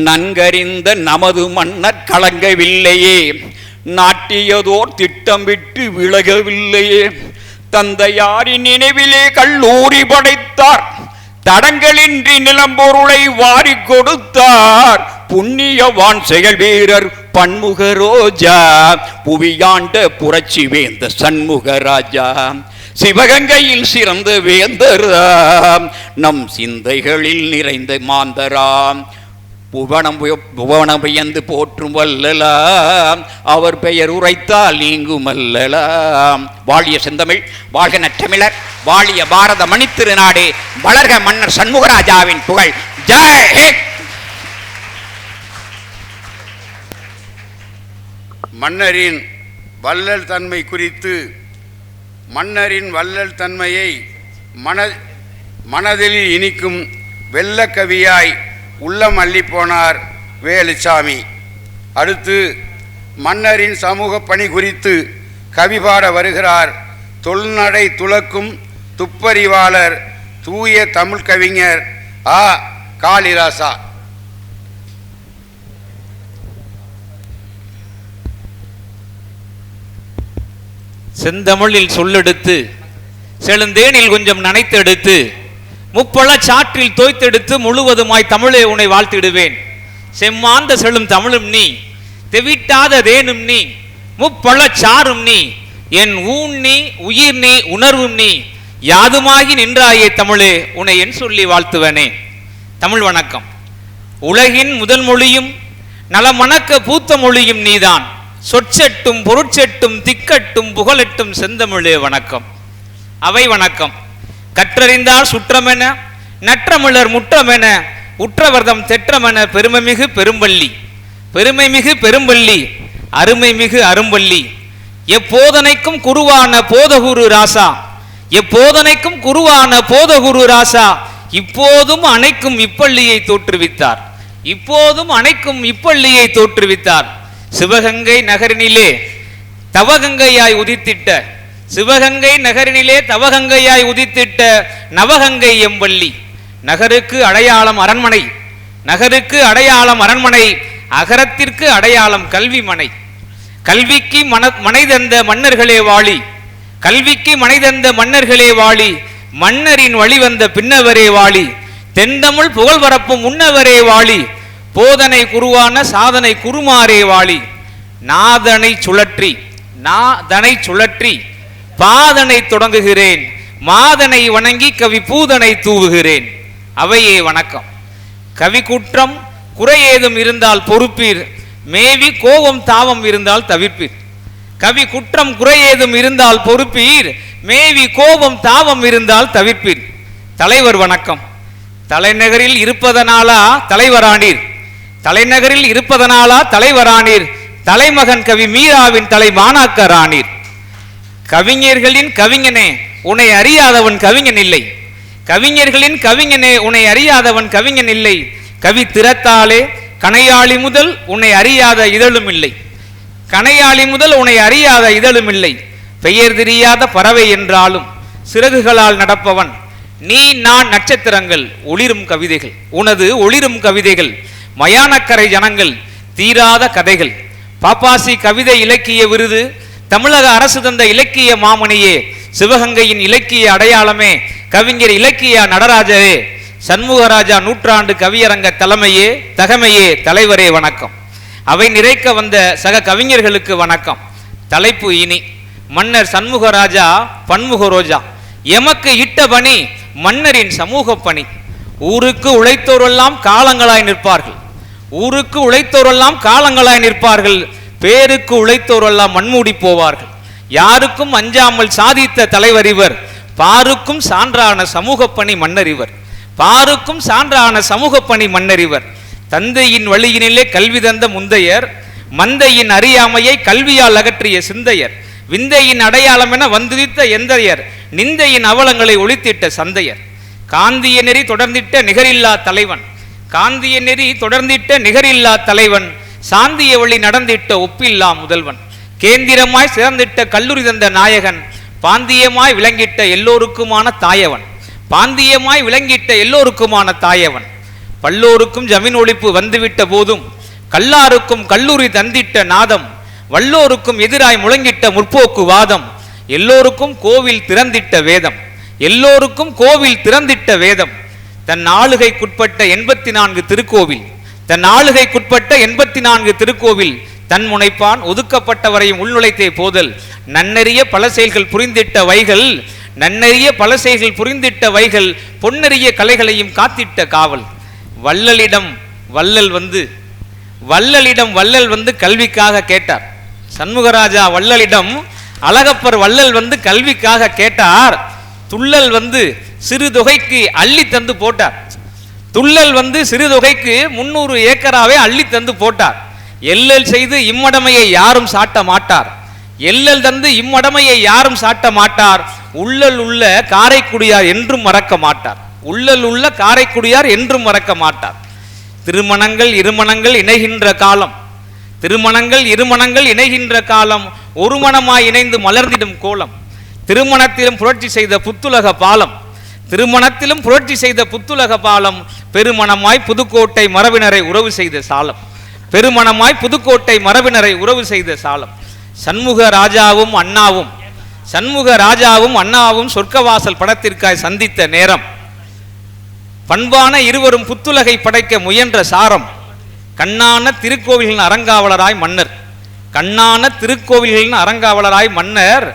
நன்கறிந்த நமது மன்னர் கலங்கவில்லையே, நாட்டியதோர் திட்டம் விட்டு விலகவில்லையே, தந்தையாரின் நினைவிலே கல்லூரி படைத்தார், தடங்களின்றி நிலம்பொருளை வாரி கொடுத்தார், புண்ணியவான் செயல் வீரர் பன்முக ரோஜா, புவியாண்ட புரட்சி வேந்த சண்முகராஜா. சிவகங்கையில் சிறந்த வேந்தராம், நம் சிந்தைகளில் நிறைந்த மாந்தராம், புவனம் வியந்து போற்றும் வல்லலாம், அவர் பெயர் உரைத்தால் நீங்கும் அல்லலாம். வாழிய செந்தமிழ், வாழ்க நற்றமிழர், வாழிய பாரத மணித்திருநாடு, வளர்க மன்னர் சண்முகராஜாவின் புகழ். ஜெய் ஹிந்த். மன்னரின் வள்ளல் தன்மை குறித்து, மன்னரின் வள்ளல் தன்மையை மனதில் இனிக்கும் வெள்ளக்கவியாய் உள்ளம் அள்ளிப்போனார் வேலுச்சாமி. அடுத்து மன்னரின் சமூக பணி குறித்து கவி பாட வருகிறார் தொல்நடை துலக்கும் துப்பறிவாளர் தூய தமிழ் கவிஞர் ஆ. காளிராசா. செந்தமிழில் சொல்லெடுத்து செழுந்தேனில் கொஞ்சம் நனைத்தெடுத்து முப்பழ சாற்றில் தோய்த்தெடுத்து முழுவதுமாய் தமிழே உன்னை வாழ்த்திடுவேன். செம்மாந்த செழும் தமிழும் நீ, தெவிட்டாத தேனும் நீ, முப்பழ சாரும் நீ, என் ஊன் நீ, உயிர் நீ, உணர்வும் நீ, யாதுமாகி நின்றாயே தமிழே உன்னை என் சொல்லி வாழ்த்துவனே. தமிழ் வணக்கம். உலகின் முதல் மொழியும் நலமணக்க பூத்த மொழியும் நீதான், சொற்செட்டும் பொருட்செட்டும் திக்கட்டும் புகழெட்டும் செந்தமிழே வணக்கம். அவை வணக்கம். கற்றறிந்தால் சுற்றமென நற்றமிழர் முற்றமென உற்றவர்தம் தெற்றமென பெருமைமிகு பெரும்பள்ளி, பெருமைமிகு பெரும்பள்ளி, அருமைமிகு அரும்பள்ளி, எப்போதனைக்கும் குருவான போதகுரு ராசா, எப்போதனைக்கும் குருவான போதகுரு ராசா, இப்போதும் அணைக்கும் இப்பள்ளியை தோற்றுவித்தார், இப்போதும் அணைக்கும் இப்பள்ளியை தோற்றுவித்தார். சிவகங்கை நகரினிலே தவகங்கையாய் உதித்திட்ட, சிவகங்கை நகரினிலே தவகங்கையாய் உதித்திட்ட நவகங்கை எம்பள்ளி. நகருக்கு அடையாளம் அரண்மனை, நகருக்கு அடையாளம் அரண்மனை, அகரத்திற்கு அடையாளம் கல்விமனை. கல்விக்கு மனை தந்த மன்னர்களே வாழி, கல்விக்கு மனை தந்த மன்னர்களே வாழி, மன்னரின் வழிவந்த பின்னவரே வாழி, தென்தமிழ் புகழ் பரப்பும் முன்னவரே வாழி, போதனை குருவான சாதனை குருமாரே வாழி. நாதனை சுழற்றி, நாதனை சுழற்றி பாதனை தொடங்குகிறேன், மாதனை வணங்கி கவி பூதனை தூவுகிறேன். அவையே வணக்கம். கவி குற்றம் குறை ஏதும் இருந்தால் பொறுப்பீர், மேவி கோபம் தாவம் இருந்தால் தவிர்ப்பீர். கவி குற்றம் குறை ஏதும் இருந்தால் பொறுப்பீர், மேவி கோபம் தாவம் இருந்தால் தவிர்ப்பீர். தலைவர் வணக்கம். தலைநகரில் இருப்பதனாலா தலைவரானீர், தலைநகரில் இருப்பதனாலா தலைவரானீர், தலைமகன் கவி மீராவின் தலை மாணாக்கரானீர். கவிஞர்களின் கவிஞனே உன்னை அறியாதவன் கவிஞன் இல்லை, கவிஞர்களின் கவிஞனே உன்னை அறியாதவன் கவிஞன் இல்லை. கவி திறத்தாலே கணையாளி முதல் உன்னை அறியாத இதழும் இல்லை, கணையாளி முதல் உன்னை அறியாத இதழும் இல்லை. பெயர் தெரியாத பறவை என்றாலும் சிறகுகளால் நடப்பவன் நீ, நான் நட்சத்திரங்கள் ஒளிரும் கவிதைகள், உனது ஒளிரும் கவிதைகள், மயானக்கரை ஜனங்கள் தீராத கதைகள். பாப்பாசி கவிதை இலக்கிய விருது தமிழக அரசு தந்த இலக்கிய மாமணியே, சிவகங்கையின் இலக்கிய அடையாளமே, கவிஞர் இலக்கிய நடராஜரே, சண்முகராஜா நூற்றாண்டு கவியரங்க தலைமையே, தகமையே, தலைவரே வணக்கம். அவை நிறைக்க வந்த சக கவிஞர்களுக்கு வணக்கம். தலைப்பு இனி மன்னர் சண்முகராஜா பன்முக ரோஜா, எமக்கு இட்ட பணி மன்னரின் சமூக பணி. ஊருக்கு உழைத்தோரெல்லாம் காலங்களாய் நிற்பார்கள், ஊருக்கு உழைத்தோரெல்லாம் காலங்களாய் நிற்பார்கள், பேருக்கு உழைத்தோரெல்லாம் மண்மூடி போவார்கள். யாருக்கும் அஞ்சாமல் சாதித்த தலைவர் இவர், பாருக்கும் சான்றான சமூக பணி மன்னர் இவர், பாருக்கும் சான்றான சமூக பணி மன்னர் இவர். தந்தையின் வழியினிலே கல்வி தந்த முந்தையர், மந்தையின் அறியாமையை கல்வியால் அகற்றிய சிந்தையர், விந்தையின் அடையாளம் என வந்துதித்த எந்தையர், நிந்தையின் அவலங்களை ஒழித்திட்ட சந்தையர். காந்திய நெறி தொடர்ந்திட்ட நிகரில்லா தலைவன், காந்திய நெறி தொடர்ந்திட்ட நிகரில்லா தலைவன், சாந்திய வழி நடந்திட்ட ஒப்பில்லா முதல்வன். கேந்திரமாய் சிறந்திட்ட கல்லூரி தந்த நாயகன், பாந்தியமாய் விளங்கிட்ட எல்லோருக்குமான தாயவன், பாந்தியமாய் விளங்கிட்ட எல்லோருக்குமான தாயவன். பல்லோருக்கும் ஜமீன் ஒழிப்பு வந்துவிட்ட போதும் கல்லாருக்கும் கல்லூரி தந்திட்ட நாதம், வல்லோருக்கும் எதிராய் முழங்கிட்ட முற்போக்கு வாதம், எல்லோருக்கும் கோவில் திறந்திட்ட வேதம், எல்லோருக்கும் கோவில் திறந்திட்ட வேதம். தன் ஆளுகைக்குட்பட்ட 84 திருக்கோவில், தன் ஆளுகைக்குட்பட்ட 84 திருக்கோவில், தன் முனைப்பான் ஒதுக்கப்பட்டவரையும் உள்நுழைத்தே போதல், நன்னறிய பல செயல்கள் புரிந்திட்ட வைகள், நன்னறிய பல செயல்கள் புரிந்திட்ட வைகள், பொன்னறிய கலைகளையும் காத்திட்ட காவல். வள்ளலிடம் வள்ளல் வந்து, வள்ளலிடம் வள்ளல் வந்து கல்விக்காக கேட்டார். சண்முகராஜா வள்ளலிடம் அழகப்பர் வள்ளல் வந்து கல்விக்காக கேட்டார். துள்ளல் வந்து சிறு தொகைக்கு அள்ளி தந்து போட்டார், துள்ளல் வந்து சிறு தொகைக்கு 300 ஏக்கராவே அள்ளி தந்து போட்டார். எல்லல் செய்து இம்மடமையை யாரும் சாட்ட மாட்டார், எல்லல் தந்து இம்மடமையை யாரும் சாட்ட மாட்டார். உள்ளல் உள்ள காரைக்குடியார் என்றும் மறக்க மாட்டார், உள்ளல் உள்ள காரைக்குடியார் என்றும் மறக்க மாட்டார். திருமணங்கள் இருமணங்கள் இணைகின்ற காலம், திருமணங்கள் இருமணங்கள் இணைகின்ற காலம், ஒரு மனமாய் இணைந்து மலர்ந்திடும் கோலம். திருமணத்திலும் புரட்சி செய்த புத்துலக பாலம், திருமணத்திலும் புரட்சி செய்த புத்துலக பாலம். பெருமணமாய் புதுக்கோட்டை மரபினரை உறவு செய்த சாலம், பெருமணமாய் புதுக்கோட்டை மரபினரை உறவு செய்த சாலம். சண்முக ராஜாவும் அண்ணாவும், சண்முக ராஜாவும் அண்ணாவும் சொர்க்கவாசல் படத்திற்காய் சந்தித்த நேரம், பண்பான இருவரும் புத்துலகை படைக்க முயன்ற சாரம். கண்ணான திருக்கோவில்களின் அறங்காவலராய் மன்னர், கண்ணான திருக்கோவில்களின் அறங்காவலராய் மன்னர்.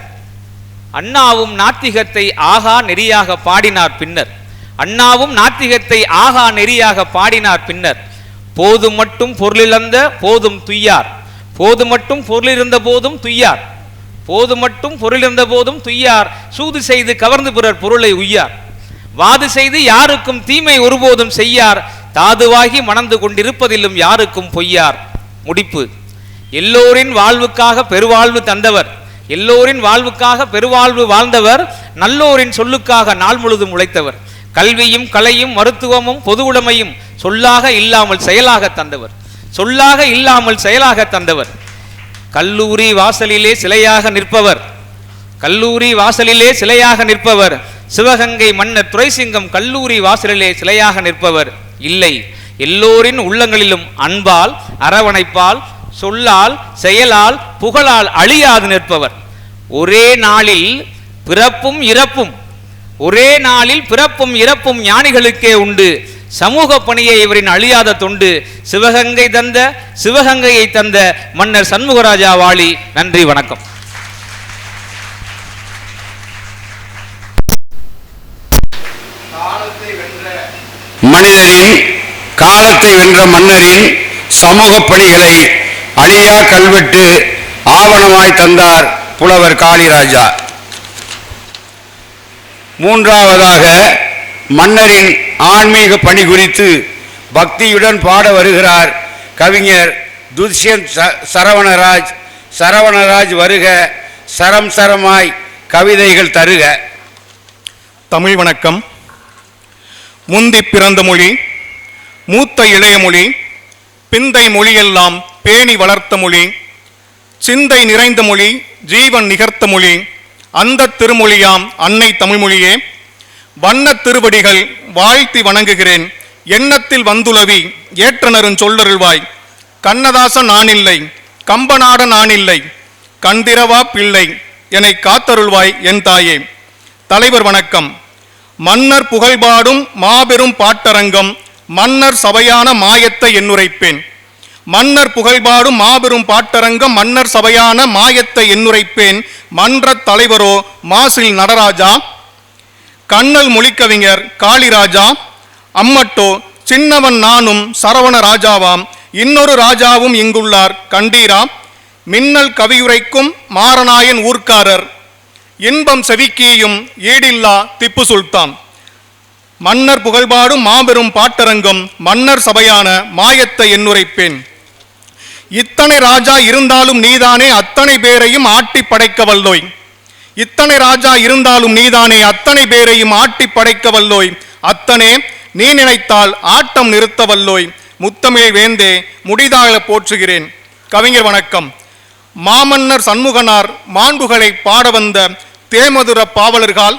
அண்ணாவும் நாத்திகத்தை ஆகா நெறியாக பாடினார் பின்னர், அண்ணாவும் நாத்திகத்தை ஆகா நெறியாக பாடினார் பின்னர். போது மட்டும் பொருளிழந்த போதும் துய்யார், போது மட்டும் பொருளிருந்த போதும் துய்யார், போது மட்டும் பொருளிருந்த போதும் துய்யார். சூது செய்து கவர்ந்து பிறர் பொருளை உய்யார், வாது செய்து யாருக்கும் தீமை ஒருபோதும் செய்யார். தாதுவாகி மணந்து கொண்டிருப்பதிலும் யாருக்கும் பொய்யார். முடிப்பு. எல்லோரின் வாழ்வுக்காக பெருவாழ்வு தந்தவர், எல்லோரின் வாழ்வுக்காக பெருவாழ்வு வாழ்ந்தவர், நல்லோரின் சொல்லுக்காக நாள் முழுதும் உழைத்தவர், கல்வியும் கலையும் மருத்துவமும் பொது உடைமையும் சொல்லாக இல்லாமல் செயலாக தந்தவர், சொல்லாக இல்லாமல் செயலாக தந்தவர். கல்லூரி வாசலிலே சிலையாக நிற்பவர், கல்லூரி வாசலிலே சிலையாக நிற்பவர், சிவகங்கை மன்னர் துரைசிங்கம் கல்லூரி வாசலிலே சிலையாக நிற்பவர் இல்லை. எல்லோரின் உள்ளங்களிலும் அன்பால் அரவணைப்பால் சொல்லால் செயலால் புகழால் அழியாது நிற்பவர். ஒரே நாளில் பிறப்பும் இறப்பும், ஒரே நாளில் பிறப்பும் இறப்பும் ஞானிகளுக்கே உண்டு. சமூக பணியை இவரின் அழியாத தொண்டு. சிவகங்கையை தந்த மன்னர் சண்முகராஜா வாழி. நன்றி, வணக்கம். மனிதரின் காலத்தை வென்ற மன்னரின் சமூக பணிகளை அழியா கல்வெட்டு ஆவணமாய் தந்தார் புலவர் காளிராஜா. மூன்றாவதாக மன்னரின் ஆன்மீக பணி குறித்து பக்தியுடன் பாட வருகிறார் கவிஞர் துஷ்யந்த் சரவணராஜ். சரவணராஜ் வருக, சரம் சரமாய் கவிதைகள் தருக. தமிழ் வணக்கம். முந்தி பிறந்த மொழி, மூத்த இளைய மொழி, பிந்தை மொழியெல்லாம் பேணி வளர்த்த மொழி, சிந்தை நிறைந்த மொழி, ஜீவன் நிகர்த்த மொழி, அந்த திருமொழியாம் அன்னை தமிழ்மொழியே, வண்ண திருவடிகள் வாழ்த்தி வணங்குகிறேன். எண்ணத்தில் வந்துலவி ஏற்றனரும் சொல்லருள்வாய். கண்ணதாசன் நான் இல்லை, கம்பநாட நான் இல்லை, கண்டிரவா பிள்ளை என்னை காத்தருள்வாய் என் தாயே. தலைவர் வணக்கம். மன்னர் புகழ்பாடும் மாபெரும் பாட்டரங்கம், மன்னர் சபையான மாயத்தை எண்ணுரைப்பேன். மன்னர் புகழ்பாடும் மாபெரும் பாட்டரங்கம், மன்னர் சபையான மாயத்தை எண்ணுரைப்பேன். மன்ற தலைவரோ மாசில் நடராஜா, கண்ணல் மொழிக்கவிஞர் காளிராஜா, அம்மட்டோ சின்னவன் நானும் சரவண ராஜாவாம், இன்னொரு ராஜாவும் இங்குள்ளார் கண்டீரா. மின்னல் கவியுரைக்கும் மாரநாயன் ஊர்க்காரர், இன்பம் செவிக்கியும் ஈடில்லா திப்பு சுல்தான். மன்னர் புகழ்பாடும் மாபெரும் பாட்டரங்கம், மன்னர் சபையான மாயத்தை எண்ணுரைப்பேன். இத்தனை ராஜா இருந்தாலும் நீதானே அத்தனை பேரையும் ஆட்டி படைக்க வல்லோய். இத்தனை ராஜா இருந்தாலும் நீதானே அத்தனை பேரையும் ஆட்டி படைக்க வல்லோய். அத்தனே நீ நினைத்தால் ஆட்டம் நிறுத்த வல்லோய். முத்தமிழ் வேந்தே முடிதாழ போற்றுகிறேன். கவிஞர் வணக்கம். மாமன்னர் சண்முகனார் மாண்புகளை பாட வந்த தேமதுர பாவலர்கள்,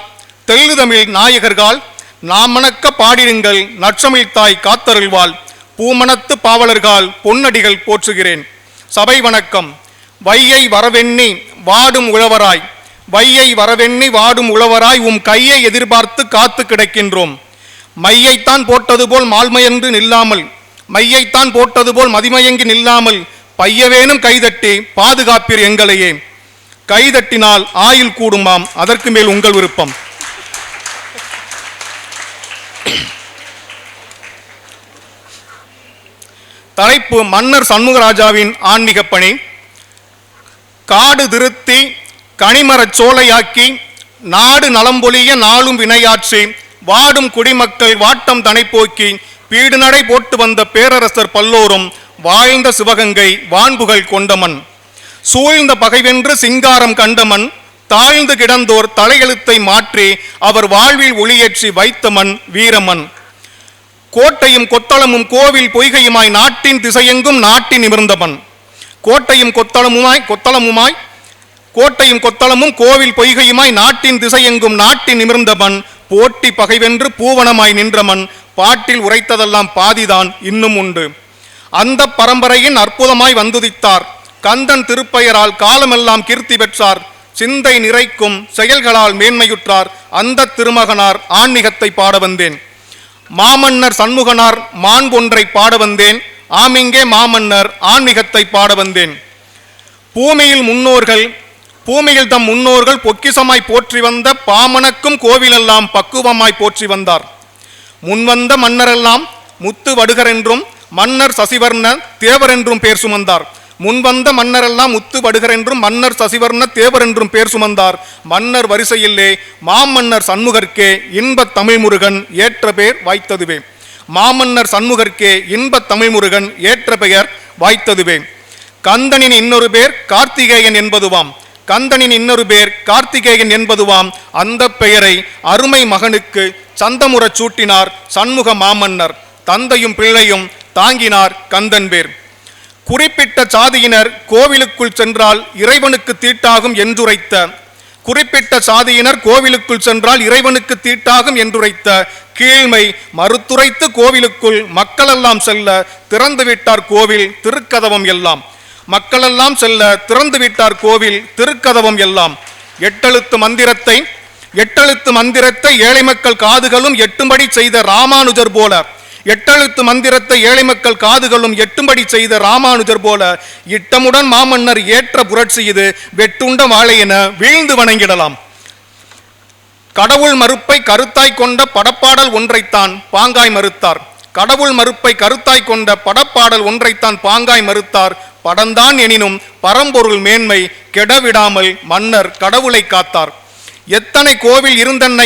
தெல்லுதமிழ் நாயகர்கள், நாமணக்க பாடிருங்கள் நற்றமிழ் தாய் காத்தருள்வாள். பூமணத்து பாவலர்கள் பொன்னடிகள் போற்றுகிறேன். சபை வணக்கம். வையை வரவெண்ணி வாடும் உழவராய், வையை வரவெண்ணி வாடும் உழவராய், உம் கையை எதிர்பார்த்து காத்து கிடக்கின்றோம். மையைத்தான் போட்டது போல் மால்மையென்று நில்லாமல், மையைத்தான் போட்டது போல் மதிமயங்கி நில்லாமல், பையவேனும் கைதட்டி பாதுகாப்பீர் எங்களையே. கைதட்டினால் ஆயுள் கூடுமாம், அதற்கு மேல் உங்கள் விருப்பம். தலைப்பு மன்னர் சண்முகராஜாவின் ஆன்மீக பணி. காடு திருத்தி கனிமரச் சோலையாக்கி, நாடு நலம்பொழிய நாளும் வினையாற்றி, வாடும் குடிமக்கள் வாட்டம் தனைப்போக்கி, பீடு நடை போட்டு வந்த பேரரசர் பல்லோரும் வாழ்ந்த சிவகங்கை வான்புகள் கொண்டமன். சூழ்ந்த பகைவென்று சிங்காரம் கண்டமன், தாழ்ந்து கிடந்தோர் தலையெழுத்தை மாற்றி அவர் வாழ்வில் ஒளியேற்றி வைத்தமன் வீரமன். கோட்டையும் கொத்தளமும் கோவில் பொய்கையுமாய் நாட்டின் திசையெங்கும் நாட்டி நிமிர்ந்தமன். கோட்டையும் கொத்தளமும் கோவில் பொய்கையுமாய் நாட்டின் திசையெங்கும் நாட்டி நிமிர்ந்தமன். போட்டி பகைவென்று பூவனமாய் நின்றமன். பாட்டில் உரைத்ததெல்லாம் பாதிதான் இன்னும் உண்டு. அந்த பரம்பரையின் அற்புதமாய் வந்துதித்தார். கந்தன் திருப்பெயரால் காலமெல்லாம் கீர்த்தி பெற்றார். சிந்தை நிறைக்கும் செயல்களால் மேன்மையுற்றார். அந்த திருமகனார் ஆன்மீகத்தை பாட வந்தேன். மாமன்னர் சண்முகனார் மாண்பொன்றை பாட வந்தேன். ஆமிங்கே மாமன்னர் ஆன்மீகத்தை பாட வந்தேன். பூமியில் தம் முன்னோர்கள் பொக்கிசமாய் போற்றி வந்த பாமணக்கும் கோவிலெல்லாம் பக்குவமாய் போற்றி வந்தார். முன்வந்த மன்னரெல்லாம் முத்து வடுகரென்றும் மன்னர் சசிவர்ண தேவர் என்றும் பேர் சுமந்தார். முன்வந்த மன்னரெல்லாம் முத்து வடுகர் என்றும் மன்னர் சசிவர்ண தேவர் என்றும் பேர் சுமந்தார். மன்னர் வரிசையிலே மாமன்னர் சண்முகர்க்கே இன்ப தமிழ் முருகன் ஏற்ற பேர் வாய்த்ததுவே. மாமன்னர் சண்முகர்க்கே இன்பத் தமிழ்முருகன் ஏற்ற பெயர் வாய்த்ததுவே. கந்தனின் இன்னொரு பேர் கார்த்திகேயன் என்பதுவாம். கந்தனின் இன்னொரு பேர் கார்த்திகேயன் என்பதுவாம். அந்த பெயரை அருமை மகனுக்கு சந்தமுறச் சூட்டினார் சண்முக மாமன்னர். தந்தையும் பிள்ளையும் தாங்கினார் கந்தன் பேர். குறிப்பிட்ட சாதியினர் கோவிலுக்குள் சென்றால் இறைவனுக்கு தீட்டாகும் என்றுரைத்த குறிப்பிட்ட சாதியினர் கோவிலுக்குள் சென்றால் இறைவனுக்கு தீட்டாகும் என்றுரைத்த கீழ்மை மறுத்துரைத்து கோவிலுக்குள் மக்களெல்லாம் செல்ல திறந்து விட்டார் கோவில் திருக்கதவம் எல்லாம். மக்களெல்லாம் செல்ல திறந்து விட்டார் கோவில் திருக்கதவம் எல்லாம். எட்டெழுத்து மந்திரத்தை ஏழை மக்கள் காதுகளும் எட்டும்படி செய்த ராமானுஜர் போல எட்டெழுத்து மந்திரத்தை ஏழை மக்கள் காதுகளும் எட்டும்படி செய்த ராமானுஜர் போல இட்டமுடன் மாமன்னர் ஏற்ற புரட்சி இது வெட்டுண்ட வாழை என வீழ்ந்து வணங்கிடலாம். கடவுள் மறுப்பை கருத்தாய் கொண்ட படப்பாடல் ஒன்றைத்தான் பாங்காய் மறுத்தார். கடவுள் மறுப்பை கருத்தாய் கொண்ட படப்பாடல் ஒன்றைத்தான் பாங்காய் மறுத்தார். படந்தான் எனினும் பரம்பொருள் மேன்மை கெடவிடாமல் மன்னர் கடவுளை காத்தார். எத்தனை கோவில் இருந்தன்ன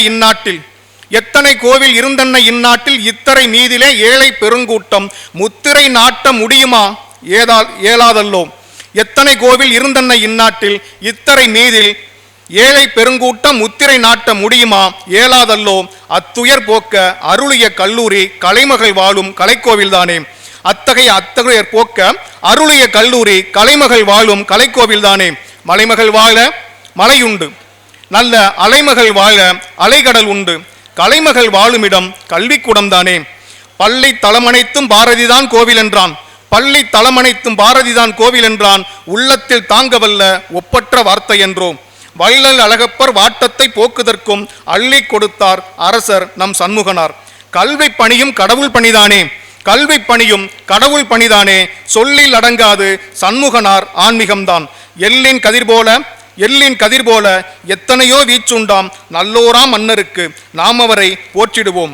இந்நாட்டில் இத்தரை மீதிலே ஏழை பெருங்கூட்டம் முத்திரை நாட்ட முடியுமா ஏலாதல்லோ. எத்தனை கோவில் இருந்தன்ன இந்நாட்டில் இத்தரை மீதில் ஏழை பெருங்கூட்டம் முத்திரை நாட்ட முடியுமா ஏலாதல்லோ. அத்துயர் போக்க அருளிய கல்லூரி கலைமகள் வாழும் கலைக்கோவில்தானே. அத்தகைய போக்க அருளிய கல்லூரி கலைமகள் வாழும் கலைக்கோவில்தானே. மலைமகள் வாழ மலையுண்டு, நல்ல அலைமகள் வாழ அலைகடல் உண்டு. கலைமகள் வாழுமிடம் கல்விக்கூடம் தானே. பள்ளி தளமனைத்தும் பாரதிதான் கோவில் என்றான். பள்ளி தளமனைத்தும் பாரதிதான் கோவில் என்றான். உள்ளத்தில் தாங்கவல்ல ஒப்பற்ற வார்த்தை என்றோ. வள்ளல் அழகப்பர் வாட்டத்தை போக்குதற்கும் அள்ளி கொடுத்தார் அரசர் நம் சண்முகனார். கல்வி பணியும் கடவுள் பணிதானே. கல்வி பணியும் கடவுள் பணிதானே. சொல்லில் அடங்காது சண்முகனார் ஆன்மீகம்தான். எல்லின் கதிர் போல எத்தனையோ வீச்சுண்டாம் நல்லோராம் மன்னருக்கு நாம் அவரை போற்றிடுவோம்.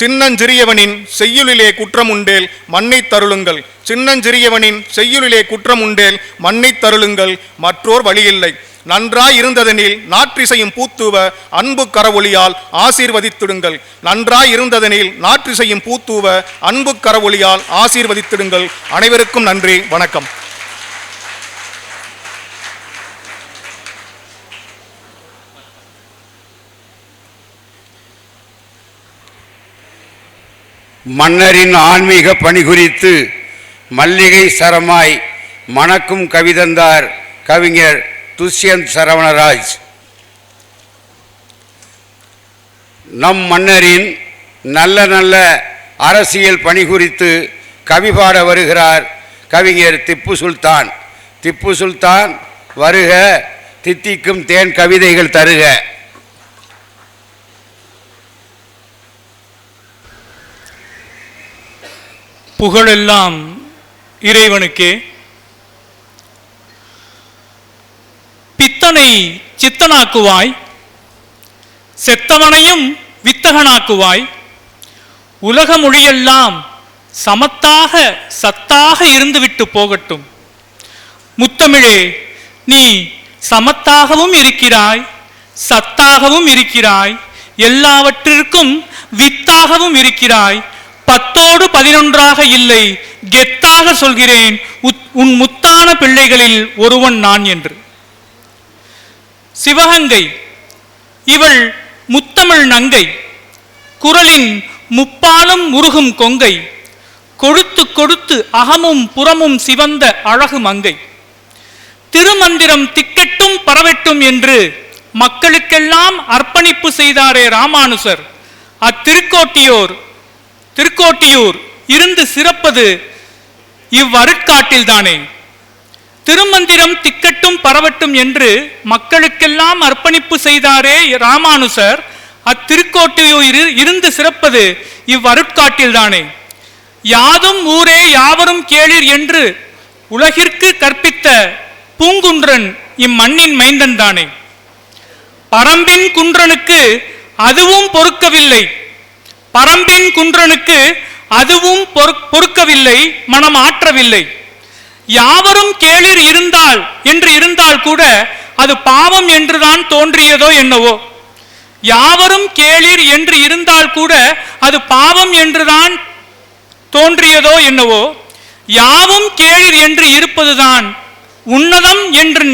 சின்னஞ்சிறியவனின் செய்யுளிலே குற்றமுண்டேல் மன்னித் தருளுங்கள். சின்னஞ்சிறியவனின் செய்யுளிலே குற்றமுண்டேல் மன்னித் தருளுங்கள். மற்றோர் வழியில்லை. நன்றாய் இருந்ததெனில் நாற்றிசையும் பூத்துவ அன்பு கரவொளியால் ஆசீர்வதித்திடுங்கள். நன்றாய் இருந்ததெனில் நாற்றிசையும் பூத்துவ அன்பு கரவொளியால் ஆசீர்வதித்திடுங்கள். அனைவருக்கும் நன்றி, வணக்கம். மன்னரின் ஆன்மீக பணி குறித்து மல்லிகை சரமாய் மணக்கும் கவிதந்தார் கவிஞர் துஷ்யந்த் சரவணராஜ். நம் மன்னரின் நல்ல நல்ல அரசியல் பணி குறித்து கவி பாட வருகிறார் கவிஞர் திப்பு சுல்தான். திப்பு சுல்தான் வருக, தித்திக்கும் தேன் கவிதைகள் தருக. புகழெல்லாம் இறைவனுக்கே. பித்தனை சித்தனாக்குவாய், செத்தவனையும் வித்தகனாக்குவாய். உலக மொழியெல்லாம் சமத்தாக சத்தாக இருந்துவிட்டு போகட்டும். முத்தமிழே, நீ சமத்தாகவும் இருக்கிறாய், சத்தாகவும் இருக்கிறாய், எல்லாவற்றிற்கும் வித்தாகவும் இருக்கிறாய். 10ஓடு 11ஆக இல்லை, கெத்தாக சொல்கிறேன், உன் முத்தான பிள்ளைகளில் ஒருவன் நான் என்று. சிவகங்கை இவள் முத்தமிழ் நங்கை, குரலின் முப்பாலும் உருகும் கொங்கை, கொடுத்து கொடுத்து அகமும் புறமும் சிவந்த அழகு மங்கை. திருமந்திரம் திக்கட்டும் பரவட்டும் என்று மக்களுக்கெல்லாம் அர்ப்பணிப்பு செய்தாரே ராமானுசர். திருக்கோட்டியூர் இருந்து சிறப்பது இவ்வருட்காட்டில்தானே. திருமந்திரம் திக்கட்டும் பரவட்டும் என்று மக்களுக்கெல்லாம் அர்ப்பணிப்பு செய்தாரே ராமானுசர். அத்திருக்கோட்டியூர் இருந்து சிறப்பது இவ்வருட்காட்டில்தானே. யாதும் ஊரே யாவரும் கேளிர் என்று உலகிற்கு கற்பித்த பூங்குன்றன் இம்மண்ணின் மைந்தன் தானே. பரம்பின் குன்றனுக்கு அதுவும் பொறுக்கவில்லை, பரம்பின் குன்றனுக்கு அதுவும் பொறுக்கவில்லை, மனம் ஆற்றவில்லை. யாவரும் கேளிர் இருந்தால் கூட அது பாவம் என்றுதான் தோன்றியதோ என்னவோ. யாவரும் கேளிர் என்று இருந்தால் கூட அது பாவம் என்றுதான் தோன்றியதோ என்னவோ, யாவும் கேளிர் என்று இருப்பதுதான் உன்னதம் என்று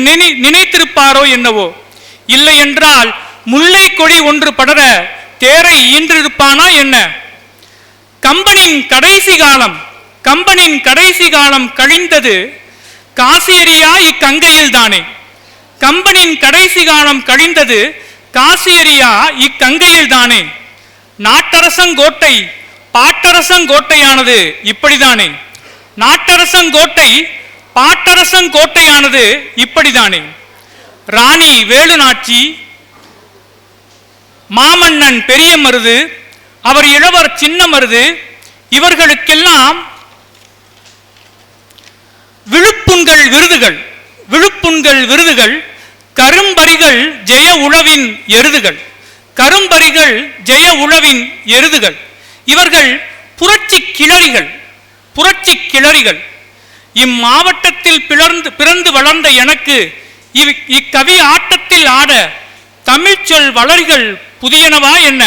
நினைத்திருப்பாரோ என்னவோ. இல்லை என்றால் முல்லை கொடி ஒன்று படர தேரை ஈன்றிருப்பானா என்ன? கம்பனின் கடைசி காலம் கழிந்தது காசியரியா இக்கங்கையில் தானே. கம்பனின் கடைசி காலம் கழிந்தது காசியரியா இக்கங்கையில் தானே. நாட்டரசங்கோட்டை பாட்டரசங்கோட்டையானது இப்படிதானே. நாட்டரசங்கோட்டை பாட்டரசங்கோட்டையானது இப்படிதானே. ராணி வேலுநாச்சி, மாமன்னன் பெரிய மருது, அவர் இளவர் சின்ன மருது, இவர்களுக்கெல்லாம் விழுப்புண்கள் விருதுகள், கரும்பரிகள் ஜெய உழவின் எருதுகள். இவர்கள் புரட்சி கிளறிகள். இம்மாவட்டத்தில் பிறந்து வளர்ந்த எனக்கு இக்கவி ஆட்டத்தில் ஆட தமிழ்ச்சொல் வளரிகள் புதியனவா என்ன?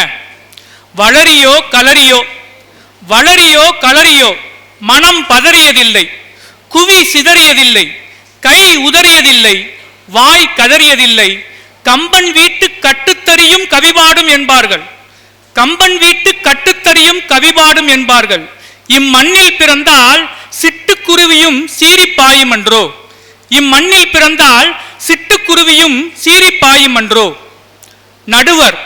வளரியோ கலரியோ மனம் பதறியதில்லை, குவி சிதறியதில்லை, கை உதறியதில்லை, வாய் கதறியதில்லை. கம்பன் வீட்டு கட்டுத்தறியும் கவிபாடும் என்பார்கள். இம்மண்ணில் பிறந்தால் சிட்டுக்குருவியும் சீரிப்பாயுமன்றோ. நடுவர்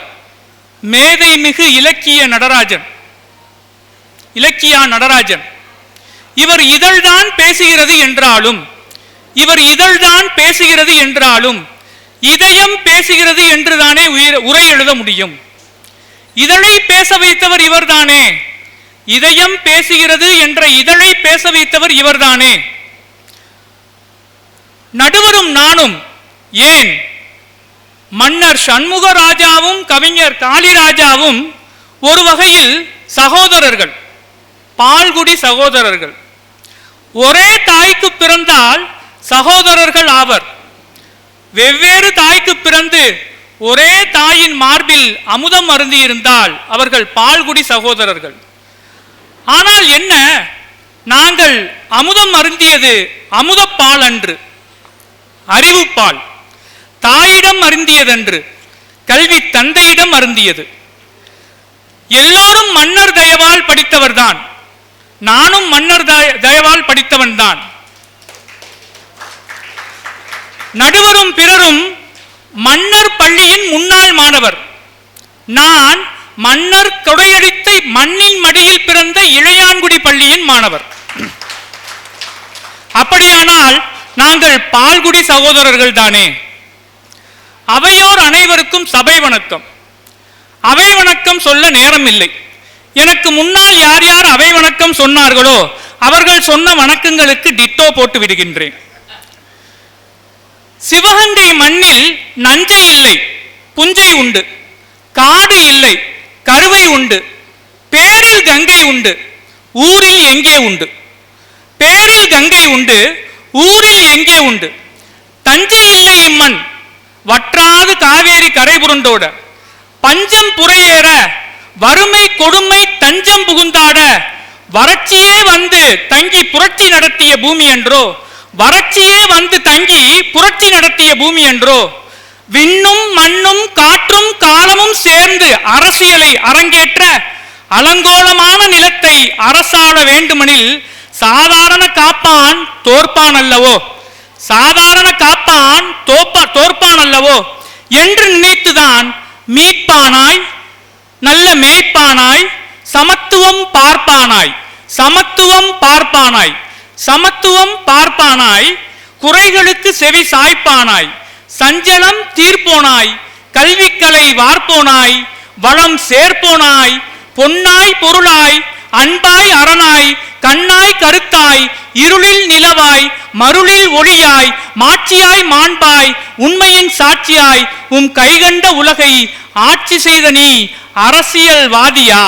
மேதை மிகு இலக்கியா நடராஜன். இவர் இதழ்தான் பேசுகிறது என்றாலும் இதயம் பேசுகிறது என்றுதானே உரை எழுத முடியும். இதழை பேச வைத்தவர் இவர்தானே. இதயம் பேசுகிறது என்ற இதழை பேச வைத்தவர் இவர்தானே. நடுவரும் நானும் ஏன் மன்னர் சண்முகராஜாவும் கவிஞர் காளிராஜாவும் ஒரு வகையில் சகோதரர்கள், பால்குடி சகோதரர்கள். ஒரே தாய்க்கு பிறந்தால் சகோதரர்கள் ஆவர். வெவ்வேறு தாய்க்கு பிறந்து ஒரே தாயின் மார்பில் அமுதம் அருந்தி இருந்தால் அவர்கள் பால்குடி சகோதரர்கள். ஆனால் என்ன, நாங்கள் அமுதம் அருந்தியது அமுதப்பால் அன்று, அறிவுப்பால். தாயிடம் அருந்தியதன்று, கல்வி தந்தையிடம் அருந்தியது. எல்லோரும் மன்னர் தயவால் படித்தவர்தான், நானும் மன்னர் தயவால் படித்தவன்தான். நடுவரும் பிறரும் மன்னர் பள்ளியின் முன்னாள் மாணவர். நான் மன்னர் கொடையடித்த மண்ணின் மடியில் பிறந்த இளையான்குடி பள்ளியின் மாணவர். அப்படியானால் நாங்கள் பால்குடி சகோதரர்கள் தானே. அவையோர் அனைவருக்கும் சபை வணக்கம். அவை வணக்கம் சொல்ல நேரம் இல்லை. எனக்கு முன்னால் யார் யார் அவை வணக்கம் சொன்னார்களோ அவர்கள் சொன்ன வணக்கங்களுக்கு டிட்டோ போட்டு விடுகின்றேன். சிவகங்கை மண்ணில் நஞ்சை இல்லை, புஞ்சை உண்டு. காடு இல்லை, கருவை உண்டு. பேரில் கங்கை உண்டு, ஊரில் எங்கே உண்டு. பேரில் கங்கை உண்டு, ஊரில் எங்கே உண்டு. தஞ்சை இல்லை இம்மண், வற்றாது காவேரி கரை புரண்டோட. பஞ்சம் புறையேற, வறுமை கொடுமை தஞ்சம் புகுந்தாட. வறட்சியே வந்து தங்கி புரட்சி நடத்திய பூமி என்றோ. வறட்சியே வந்து தங்கி புரட்சி நடத்திய பூமி என்றோ. விண்ணும் மண்ணும் காற்றும் காலமும் சேர்ந்து அரசியலை அரங்கேற்ற அலங்கோலமான நிலத்தை அரசாள வேண்டுமெனில் சாதாரண காப்பான் தோற்பான் அல்லவோ. சாதாரண காப்பான் தோற்பான் அல்லவோ என்று நினைத்துதான் மீட்பானாய், நல்ல மேய்ப்பானாய், சமத்துவம் பார்ப்பானாய், குறைகளுக்கு செவி சாய்ப்பானாய், சஞ்சலம் தீர்ப்போனாய், கல்விக்கலை வார்ப்போனாய், வளம் சேர்ப்போனாய், பொன்னாய் பொருளாய், அன்பாய் அரணாய், கண்ணாய் கருத்தாய், இருளில் நிலவாய், மருளில் ஒளியாய், மாட்சியாய் மாண்பாய், உண்மையின் சாட்சியாய், உம் கைகண்ட உலகை ஆட்சி செய்த நீ அரசியல்வாதியா?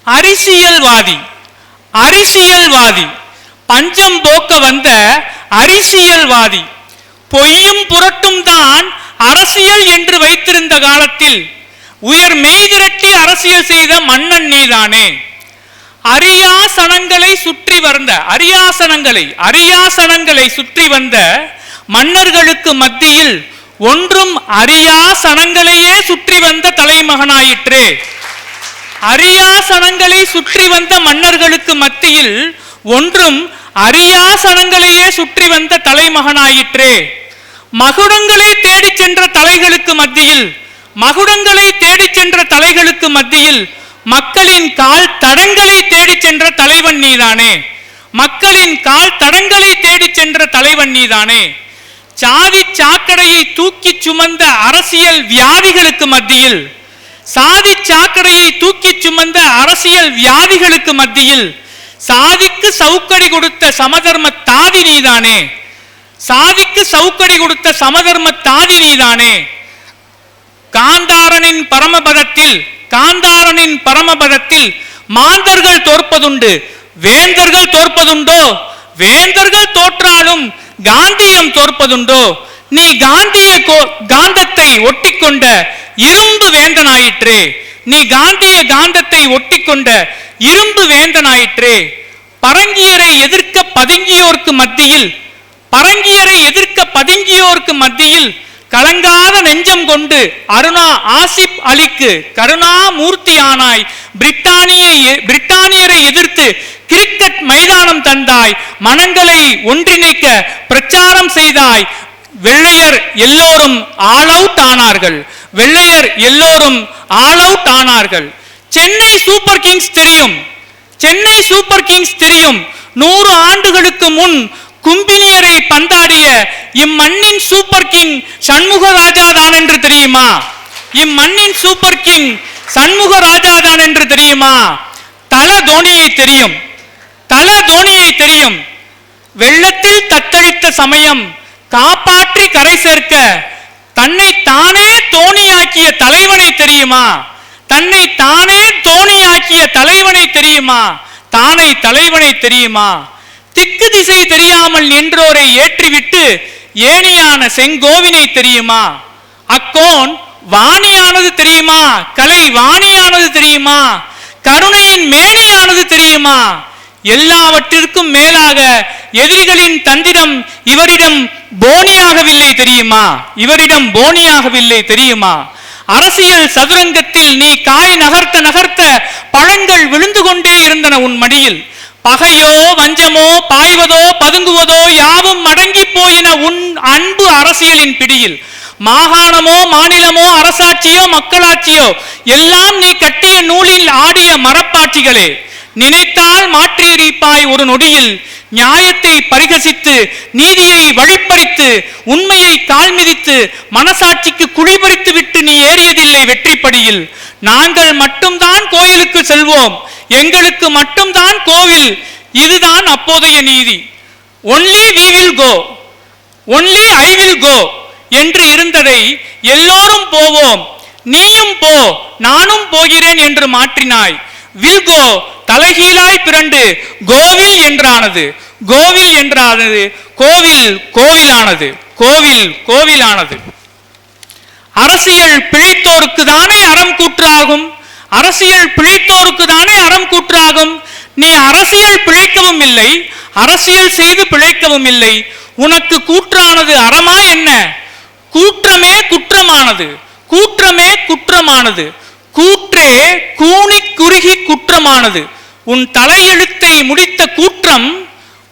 அரிசியல்வாதி, பஞ்சம் போக்க வந்த அரிசியல்வாதி. பொய்யும் புரட்டும் தான் அரசியல் என்று வைத்திருந்த காலத்தில் உயர் மெய்திரட்டி அரசியல் செய்த மன்னன் நீதானே. அரியாசனங்களை சுற்றி வந்த மன்னர்களுக்கு மத்தியில் ஒன்றும் அரியாசனங்களையே சுற்றி வந்த தலைமகனாயிற்றே. அரியாசனங்களை சுற்றி வந்த மன்னர்களுக்கு மத்தியில் ஒன்றும் அரியாசனங்களையே சுற்றி வந்த தலைமகனாயிற்றே. மகுடங்களை தேடிச் சென்ற தலைகளுக்கு மத்தியில் மக்களின் கால் தடங்களை தேடிச் சென்ற தலைவன் நீதானே. சாதி சாக்கடையை தூக்கி சுமந்த அரசியல் வியாதிகளுக்கு மத்தியில் சாதிக்கு சவுக்கடி கொடுத்த சமதர்ம தாதி நீதானே. காந்தாரனின் பரமபதத்தில் மாந்தர்கள் தோற்பதுண்டு, வேந்தர்கள் தோற்பதுண்டோ? வேந்தர்கள் தோற்றாலும் காந்தியம் தோற்பதுண்டோ? நீ காந்தத்தை ஒட்டிக்கொண்ட இரும்பு வேந்தனாயிற்றே. பரங்கியரை எதிர்க்க பதுங்கியோர்க்கு மத்தியில் கலங்காத நெஞ்சம் கொண்டு அருணா ஆசிப் அலிக்கு கருணாமூர்த்தி ஆனாய். பிரிட்டானியரை எதிர்த்து கிரிக்கெட் மைதானம் தந்தாய். மனங்களை ஒன்றிணைக்க பிரச்சாரம் செய்தாய். வெள்ளையர் எல்லோரும் ஆல் அவுட் ஆனார்கள். சென்னை சூப்பர் கிங்ஸ் தெரியும். 100 ஆண்டுகளுக்கு முன் கும்பினியரை பந்தாடிய இம்மண்ணின் சூப்பர் கிங் சண்முகராஜா தான் என்று தெரியுமா? தல தோனியை தெரியும். வெள்ளத்தில் தத்தளித்த சமயம் காப்பாற்றி கரை சேர்க்க தன்னை தானே தோணியாக்கிய தலைவனை தெரியுமா? திக்கு திசை தெரியாமல் நின்றோரை ஏற்றிவிட்டு ஏணியான செங்கோவினை தெரியுமா? அக்கோன் வாணியானது தெரியுமா? கலை வாணியானது தெரியுமா? கருணையின் மேனியானது தெரியுமா? எல்லாவற்றிற்கும் மேலாக எதிரிகளின் தந்திரம் இவரிடம் போனியாகவில்லை தெரியுமா? அரசியல் சதுரங்கத்தில் நீ காய் நகர்த்த பழங்கள் விழுந்து கொண்டே இருந்தன உன் மடியில். பகையோ வஞ்சமோ பாய்வதோ பதுங்குவதோ யாவும் அடங்கி போயின உன் அன்பு அரசியலின் பிடியில். மாகாணமோ மாநிலமோ அரசாட்சியோ மக்களாட்சியோ எல்லாம் நீ கட்டிய நூலில் ஆடிய மரப்பாட்சிகளே. நினைத்தால் மாற்றியறிப்பாய் ஒரு நொடியில். நியாயத்தை பரிகசித்து நீதியை வழிப்பறித்து உண்மையை கால் மிதித்து மனசாட்சிக்கு குழிபறித்து விட்டு நீ ஏறியதில்லை வெற்றிப்படியில். நாங்கள் மட்டும்தான் கோயிலுக்கு செல்வோம், எங்களுக்கு மட்டும்தான் கோவில், இதுதான் அப்போதைய நீதி. Only we will go, only I will go என்று இருந்ததை எல்லோரும் போவோம், நீயும் போ நானும் போகிறேன் என்று மாற்றினாய். வில் கோ தலைகீழாய் பிறண்டு கோவில் என்றானது. கோவிலானது. அரசியல் பிழைத்தோருக்கு தானே அறம் கூற்றாகும். நீ அரசியல் பிழைக்கவும் இல்லை, அரசியல் செய்து பிழைக்கவும் இல்லை. உனக்கு கூற்றானது அறமா என்ன? கூற்றமே குற்றமானது. கூற்றே கூனி குறுகி குற்றமானது. உன் தலையெழுத்தை முடித்த கூற்றம்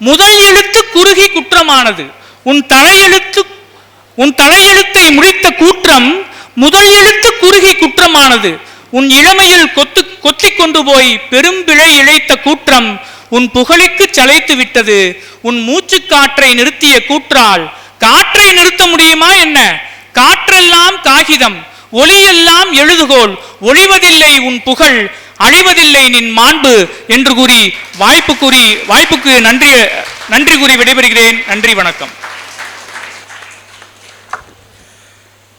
முதல் எழுத்து குறுகி குற்றமானது. உன் தலையெழுத்தை முடித்த கூற்றம் முதல் எழுத்து குறுகி குற்றமானது. உன் இளமையில் கொத்திக் கொண்டு போய் பெரும் பிழை இழைத்த கூற்றம் உன் புகழுக்கு சளைத்து விட்டது. உன் மூச்சு காற்றை நிறுத்திய கூற்றால் காற்றை நிறுத்த முடியுமா என்ன? காற்றெல்லாம் காகிதம், ஒளியெல்லாம் எழுதுகோல், ஒழிவதில்லை உன் புகழ், அழிவதில்லை நின் மாண்பு என்று கூறி வாய்ப்புக்கு நன்றி கூறி விடைபெறுகிறேன். நன்றி, வணக்கம்.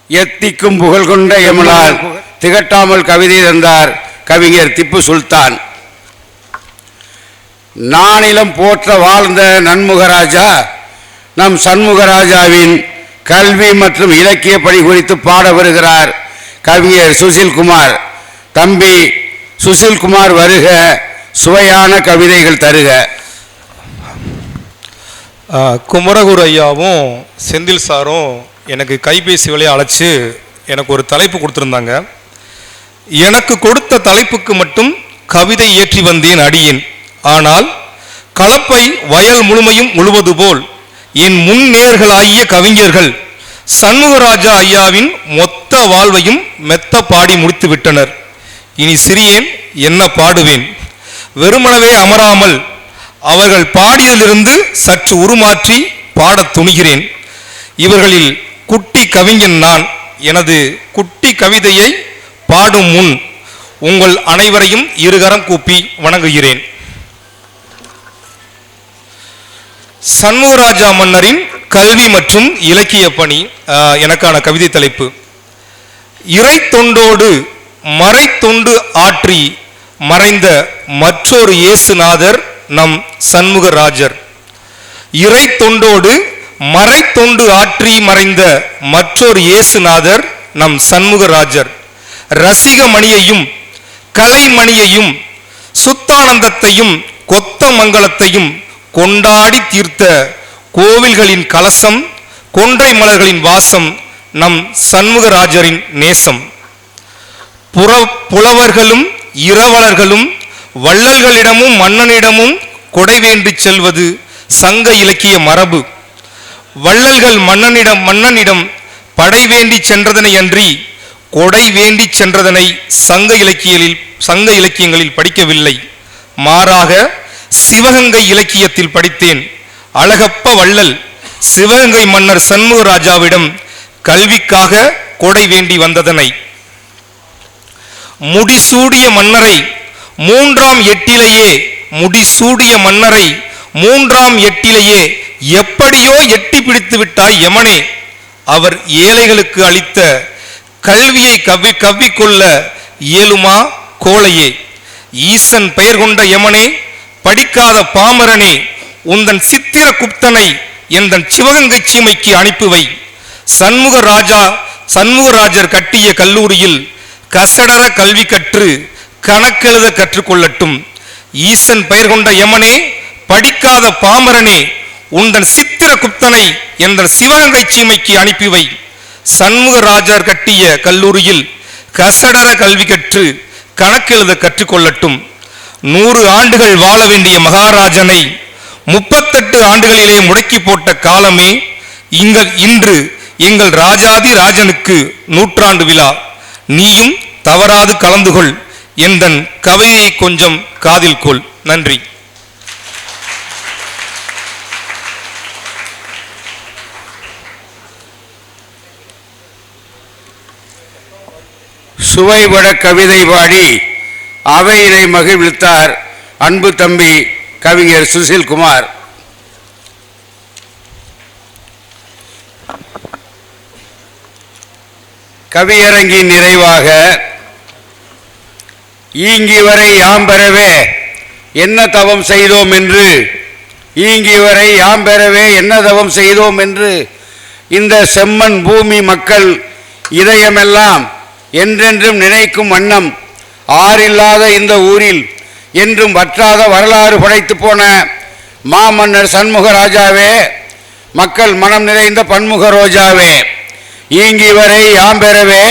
எத்திக்கும் புகழ் கொண்ட எமனால் திகட்டாமல் கவிதை தந்தார் கவிஞர் திப்பு சுல்தான். நானிலம் போற்ற வாழ்ந்த நன்முகராஜா நம் சண்முகராஜாவின் கல்வி மற்றும் இலக்கிய பணி குறித்து பாட வருகிறார் கவிஞர் சுசில்குமார். தம்பி சுசில்குமார் வருக, சுவையான கவிதைகள் தருக. குமரகுரு ஐயாவும் செந்தில் சாரும் எனக்கு கைபேசி வழியாக அழைச்சி எனக்கு ஒரு தலைப்பு கொடுத்துருந்தாங்க. எனக்கு கொடுத்த தலைப்புக்கு மட்டும் கவிதை ஏற்றி வந்தேன் அடியேன். ஆனால் கலப்பை வயல் முழுமையும் முழுவது போல் என் முன்னேர்களாகிய கவிஞர்கள் சண்முகராஜா ஐயாவின் மொத்த வாழ்வையும் மெத்த பாடி முடித்து விட்டனர். இனி சிறியேன் என்ன பாடுவேன். வெறுமனவே அமராமல் அவர்கள் பாடியதிலிருந்து சற்று உருமாற்றி பாடத் துணிகிறேன். இவர்களில் குட்டி கவிஞன் நான். எனது குட்டி கவிதையை பாடும் முன் உங்கள் அனைவரையும் இருகரம் கூப்பி வணங்குகிறேன். சண்முகராஜா மன்னரின் கல்வி மற்றும் இலக்கிய பணி எனக்கான கவிதை தலைப்பு. இறை தொண்டோடு மறை தொண்டு ஆற்றி மறைந்த மற்றொரு இயேசுநாதர் நம் சண்முகராஜர். இறை தொண்டோடு மறை தொண்டு ஆற்றி மறைந்த மற்றொரு இயேசுநாதர் நம் சண்முகராஜர். ரசிகமணியையும் கலைமணியையும் சுத்தானந்தத்தையும் கொத்த மங்களத்தையும் கொண்டாடி தீர்த்த கோவில்களின் கலசம் கொன்றை மலர்களின் வாசம் நம் சண்முகராஜரின் நேசம். புலவர்களும் இரவலர்களும் வள்ளல்களிடமும் மன்னனிடமும் கொடை வேண்டி செல்வது சங்க இலக்கிய மரபு. வள்ளல்கள் மன்னனிடம் படை வேண்டி சென்றதனை அன்றி கொடை வேண்டி சென்றதனை சங்க இலக்கியங்களில் படிக்கவில்லை. மாறாக சிவகங்கை இலக்கியத்தில் படித்தேன். அழகப்ப வள்ளல் சிவகங்கை மன்னர் சண்முகராஜாவிடம் கல்விக்காக கொடை வேண்டி வந்ததனை. முடிசூடிய மன்னரை மூன்றாம் எட்டிலேயே எப்படியோ எட்டி பிடித்து விட்டாய் யமனே. அவர் ஏழைகளுக்கு அளித்த கல்வியை கவ்விக்கொள்ள இயலுமா கோழையே. ஈசன் பெயர் கொண்ட யமனே, படிக்காத பாமரனே, உந்தன் சித்திர குப்தனை எந்தன் சிவகங்கை சீமைக்கு அனுப்பிவை. சண்முகராஜர் கட்டிய கல்லூரியில் கசடர கல்வி கற்று கணக்கெழுத கற்றுக்கொள்ளட்டும். ஈசன் பெயர் கொண்ட யமனே, படிக்காத பாமரனே, உந்தன் சித்திர குப்தனை எந்தன் சிவகங்கை சீமைக்கு அனுப்பிவை. சண்முகராஜர் கட்டிய கல்லூரியில் கசடர கல்வி கற்று கணக்கெழுத கற்றுக்கொள்ளட்டும். 100 ஆண்டுகள் வாழ வேண்டிய மகாராஜனை 38 ஆண்டுகளிலே முடக்கி போட்ட காலமே இன்று எங்கள் ராஜாதி ராஜனுக்கு 100ஆண்டு விழா. நீயும் தவறாது கலந்து கொள். எந்தன் கவிதையை கொஞ்சம் காதில் கொள். நன்றி. சுவைபட கவிதை பாடி அவையினை மகிழ்வித்தார் அன்பு தம்பி கவிஞர் சுசில்குமார். கவியரங்கின் நிறைவாக ஈங்கி வரை யாம் பெறவே என்ன தவம் செய்தோம் என்று இந்த செம்மண் பூமி மக்கள் இதயமெல்லாம் என்றென்றும் நினைக்கும் வண்ணம் ஆறில்லாத இந்த ஊரில் என்றும் வற்றாத வரலாறு படைத்து போன மாமன்னர் சண்முகராஜாவே, மக்கள் மனம் நிறைந்த பன்முக ரோஜாவே, ஈங்கி வரை யாம் பெறவே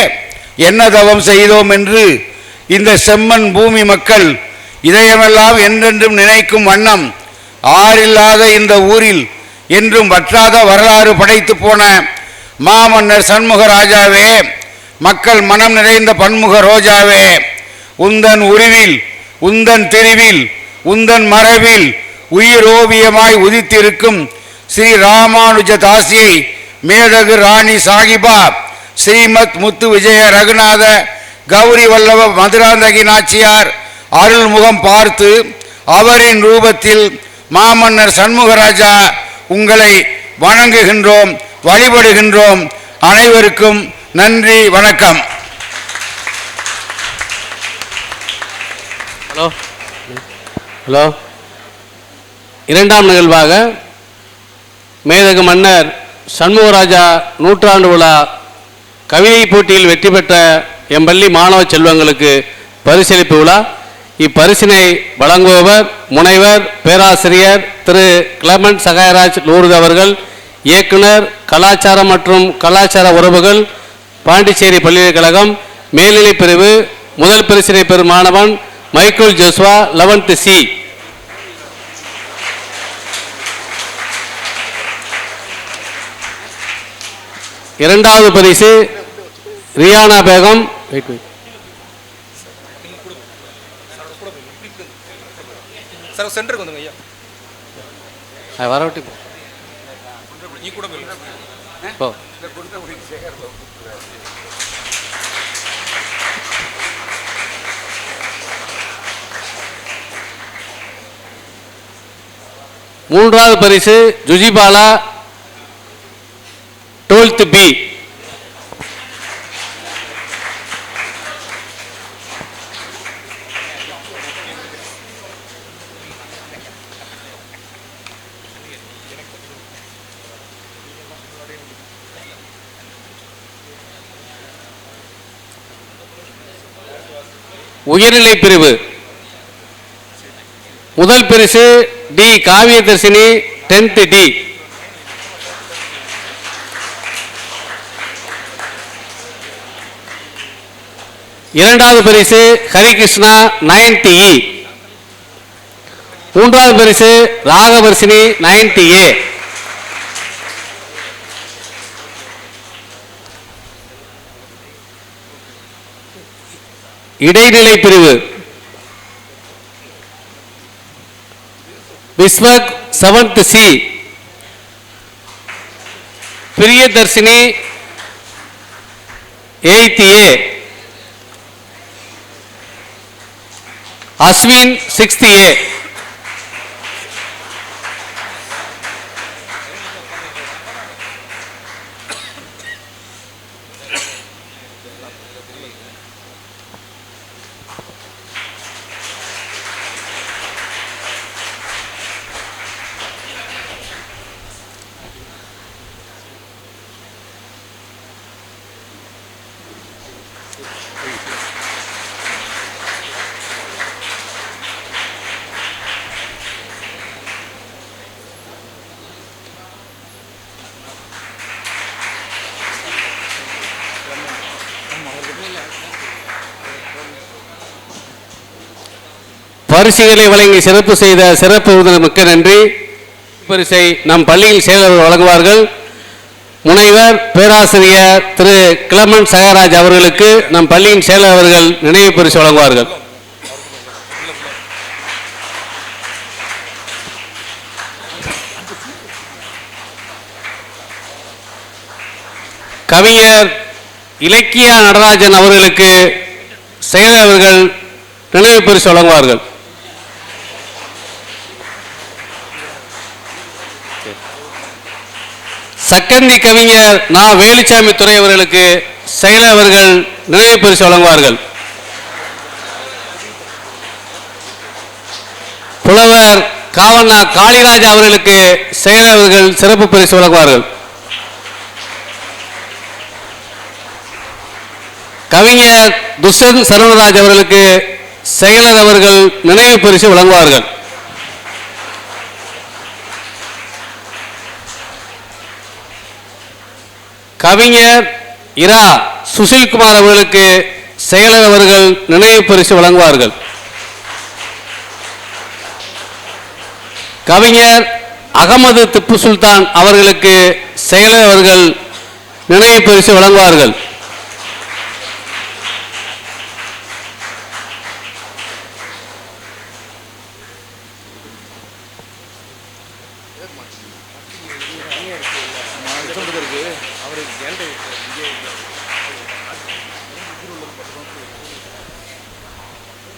என்ன தவம் செய்தோம் என்று இந்த செம்மண் பூமி மக்கள் இதயமெல்லாம் என்றென்றும் நினைக்கும் வண்ணம் ஆறில்லாத இந்த ஊரில் என்றும் வற்றாத வரலாறு படைத்து போன மாமன்னர் சண்முகராஜாவே, மக்கள் மனம் நிறைந்த பன்முக ரோஜாவே, உந்தன் உருவில் உந்தன் தெரிவில் உந்தன் மரபில் உயிரோவியமாய் உதித்திருக்கும் ஸ்ரீ ராமானுஜ தாசியை மேதகு ராணி சாகிபா ஸ்ரீமத் முத்து விஜய ரகுநாத கௌரி வல்லப மதுராந்தகி நாச்சியார் அருள்முகம் பார்த்து அவரின் ரூபத்தில் மாமன்னர் சண்முகராஜா உங்களை வணங்குகின்றோம், வழிபடுகின்றோம். அனைவருக்கும் நன்றி, வணக்கம். ஹலோ. இரண்டாம் நிகழ்வாக மேதகு மன்னர் சண்முகராஜா 100ஆண்டு விழா கவிதை போட்டியில் வெற்றி பெற்ற எம்பள்ளி மாணவ செல்வங்களுக்கு பரிசளிப்பு விழா. இப்பரிசினை வழங்குபவர் முனைவர் பேராசிரியர் திரு கிளமண்ட் சகாயராஜ் லூர்து அவர்கள், இயக்குனர் கலாச்சாரம் மற்றும் கலாச்சார உறவுகள், பாண்டிச்சேரி பல்கலைக்கழகம், மேல்நிலை பிரிவு. முதல் பரிசினை பெறும் மாணவன் மைக்கேல் ஜோஸ்வா, 11th C. இரண்டாவது பரிசு ரியானா பேகம், வரவட்டி. மூன்றாவது பரிசு ஜுஜிபாலா, 12th B. உயர்நிலை பிரிவு. முதல் பரிசு டி காவியதர்சினி, 10th D. இரண்டாவது பரிசு ஹரிகிருஷ்ணா, 9th E. மூன்றாவது பரிசு ராகவர்ஷினி, 9th A. இடைநிலை பிரிவு. Vishwak, 7th C. Priyadarshini, 8th A. Ashwin, 6th A. பரிசுகளை வழங்கி சிறப்பு செய்த சிறப்பு விருந்தினர் மிக்க நன்றி. பரிசை நம் பள்ளியில் செயலர்கள் வழங்குவார்கள். முனைவர் பேராசிரியர் திரு கிளமண்ட் சகாயராஜ் அவர்களுக்கு நம் பள்ளியின் செயலர் அவர்கள் நினைவு பரிசு வழங்குவார்கள். கவிஞர் இலக்கியா நடராஜன் அவர்களுக்கு செயலர் அவர்கள் நினைவு பரிசு வழங்குவார்கள். சக்கந்தி கவிஞர் நா வேலுச்சாமி துறை அவர்களுக்கு செயலர் அவர்கள் நினைவு பரிசு வழங்குவார்கள். புலவர் காவண்ணா காளிராஜ் அவர்களுக்கு செயலர் அவர்கள் சிறப்பு பரிசு வழங்குவார்கள். கவிஞர் துஷ்யந்த் சரவணராஜ் அவர்களுக்கு செயலர் அவர்கள் நினைவு பரிசு வழங்குவார்கள். கவிஞர் இரா சுசில்குமார் அவர்களுக்கு செயலர் அவர்கள் நினைவு பரிசு வழங்குவார்கள். கவிஞர் அகமது திப்பு சுல்தான் அவர்களுக்கு செயலர் அவர்கள் நினைவு பரிசு வழங்குவார்கள்.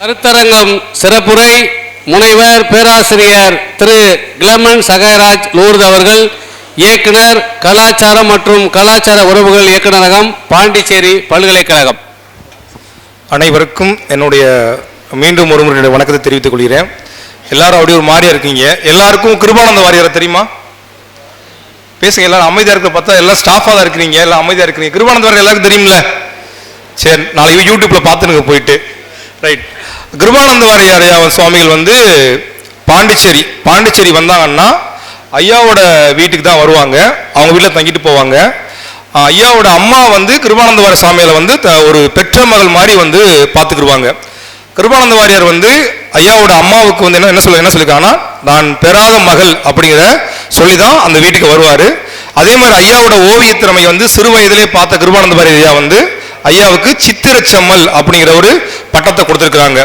கருத்தரங்கம் சிறப்புரை முனைவர் பேராசிரியர் திரு கிளமண்ட் சகாயராஜ் லூர்து அவர்கள், இயக்குனர் கலாச்சாரம் மற்றும் கலாச்சார உறவுகள் இயக்குநரகம், பாண்டிச்சேரி பல்கலைக்கழகம். அனைவருக்கும் என்னுடைய மீண்டும் ஒரு முறை வணக்கத்தை தெரிவித்துக் கொள்கிறேன். எல்லாரும் அப்படி ஒரு மாதிரியா இருக்கீங்க. எல்லாருக்கும் கிருபானந்த வாரியாரை தெரியுமா? பேசுங்க. எல்லாரும் அமைதியா இருக்க பார்த்தா எல்லாம் ஸ்டாஃபாக தான் இருக்கிறீங்க, எல்லாம் அமைதியா இருக்கிறீங்க. கிருபானந்த வாரியார் எல்லாருக்கும் தெரியும்ல? சரி, நாளைக்கு யூடியூப்பில் பார்த்துனுங்க போயிட்டு. ரைட். கிருபானந்த வாரியார் ஐயா சுவாமிகள் வந்து பாண்டிச்சேரி வந்தாங்கன்னா ஐயாவோட வீட்டுக்கு தான் வருவாங்க. அவங்க வீட்டில் தங்கிட்டு போவாங்க. ஐயாவோட அம்மா வந்து கிருபானந்த வாரியார் சாமியில் வந்து ஒரு பெற்ற மகள் மாதிரி வந்து பார்த்துக்கிடுவாங்க. கிருபானந்த வாரியார் வந்து ஐயாவோட அம்மாவுக்கு வந்து என்ன சொல்லியிருக்காங்கன்னா, நான் பெறாத மகள் அப்படிங்கிற சொல்லி தான் அந்த வீட்டுக்கு வருவார். அதே மாதிரி ஐயாவோட ஓவிய திறமை வந்து சிறு வயதிலே பார்த்த கிருபானந்த வாரியார் ஐயா வந்து ஐயாவுக்கு சித்திரச்சம்மல் அப்படிங்கிற ஒரு பட்டத்தை கொடுத்துருக்குறாங்க.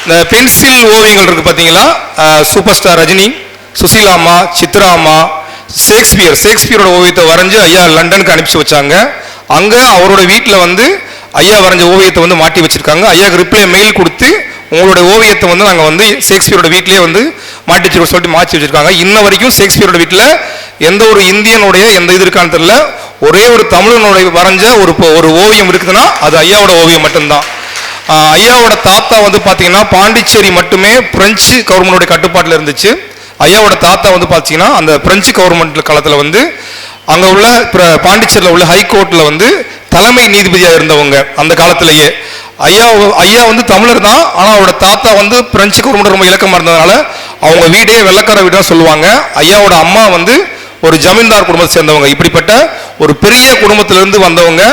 இந்த பென்சில் ஓவியங்கள் இருக்கு பார்த்தீங்களா, சூப்பர் ஸ்டார் ரஜினி, சுசீலா அம்மா, சித்ரா அம்மா, ஷேக்ஸ்பியரோட ஓவியத்தை வரைஞ்சு ஐயா லண்டனுக்கு அனுப்பிச்சு வச்சாங்க. அங்கே அவரோட வீட்டில் வந்து ஐயா வரைஞ்ச ஓவியத்தை வந்து மாட்டி வச்சிருக்காங்க. ஐயாவுக்கு ரிப்ளை மெயில் கொடுத்து உங்களோட ஓவியத்தை வந்து நாங்கள் வந்து ஷேக்ஸ்பியரோட வீட்டிலேயே வந்து மாட்டி வச்சிருக்கோம் சொல்லிட்டு மாற்றி வச்சிருக்காங்க. இன்ன வரைக்கும் ஷேக்ஸ்பியரோட வீட்டில் எந்த ஒரு இந்தியனுடைய எந்த இது இருக்கான்னு தெரியல, ஒரே ஒரு தமிழனுடைய வரைஞ்ச ஒரு ஓவியம் இருக்குதுன்னா அது ஐயாவோட ஓவியம் மட்டும்தான். ஐயாவோட தாத்தா வந்து பார்த்தீங்கன்னா பாண்டிச்சேரி மட்டுமே பிரெஞ்சு கவர்மெண்டோட கட்டுப்பாட்டில் இருந்துச்சு. ஐயாவோட தாத்தா வந்து பார்த்தீங்கன்னா அந்த பிரெஞ்சு கவர்மெண்ட் காலத்தில் வந்து அங்கே உள்ள பாண்டிச்சேரியில் உள்ள ஹைகோர்ட்டில் வந்து தலைமை நீதிபதியாக இருந்தவங்க அந்த காலத்திலேயே. ஐயா வந்து தமிழர் தான், ஆனால் அவரோட தாத்தா வந்து பிரெஞ்சு கவர்மெண்ட் ரொம்ப இலக்கமாக இருந்ததுனால அவங்க வீடே வெள்ளக்கார வீடு தான் சொல்லுவாங்க. ஐயாவோட அம்மா வந்து ஒரு ஜமீன்தார் குடும்பத்தை சேர்ந்தவங்க. இப்படிப்பட்ட ஒரு பெரிய குடும்பத்திலிருந்து வந்தவங்க,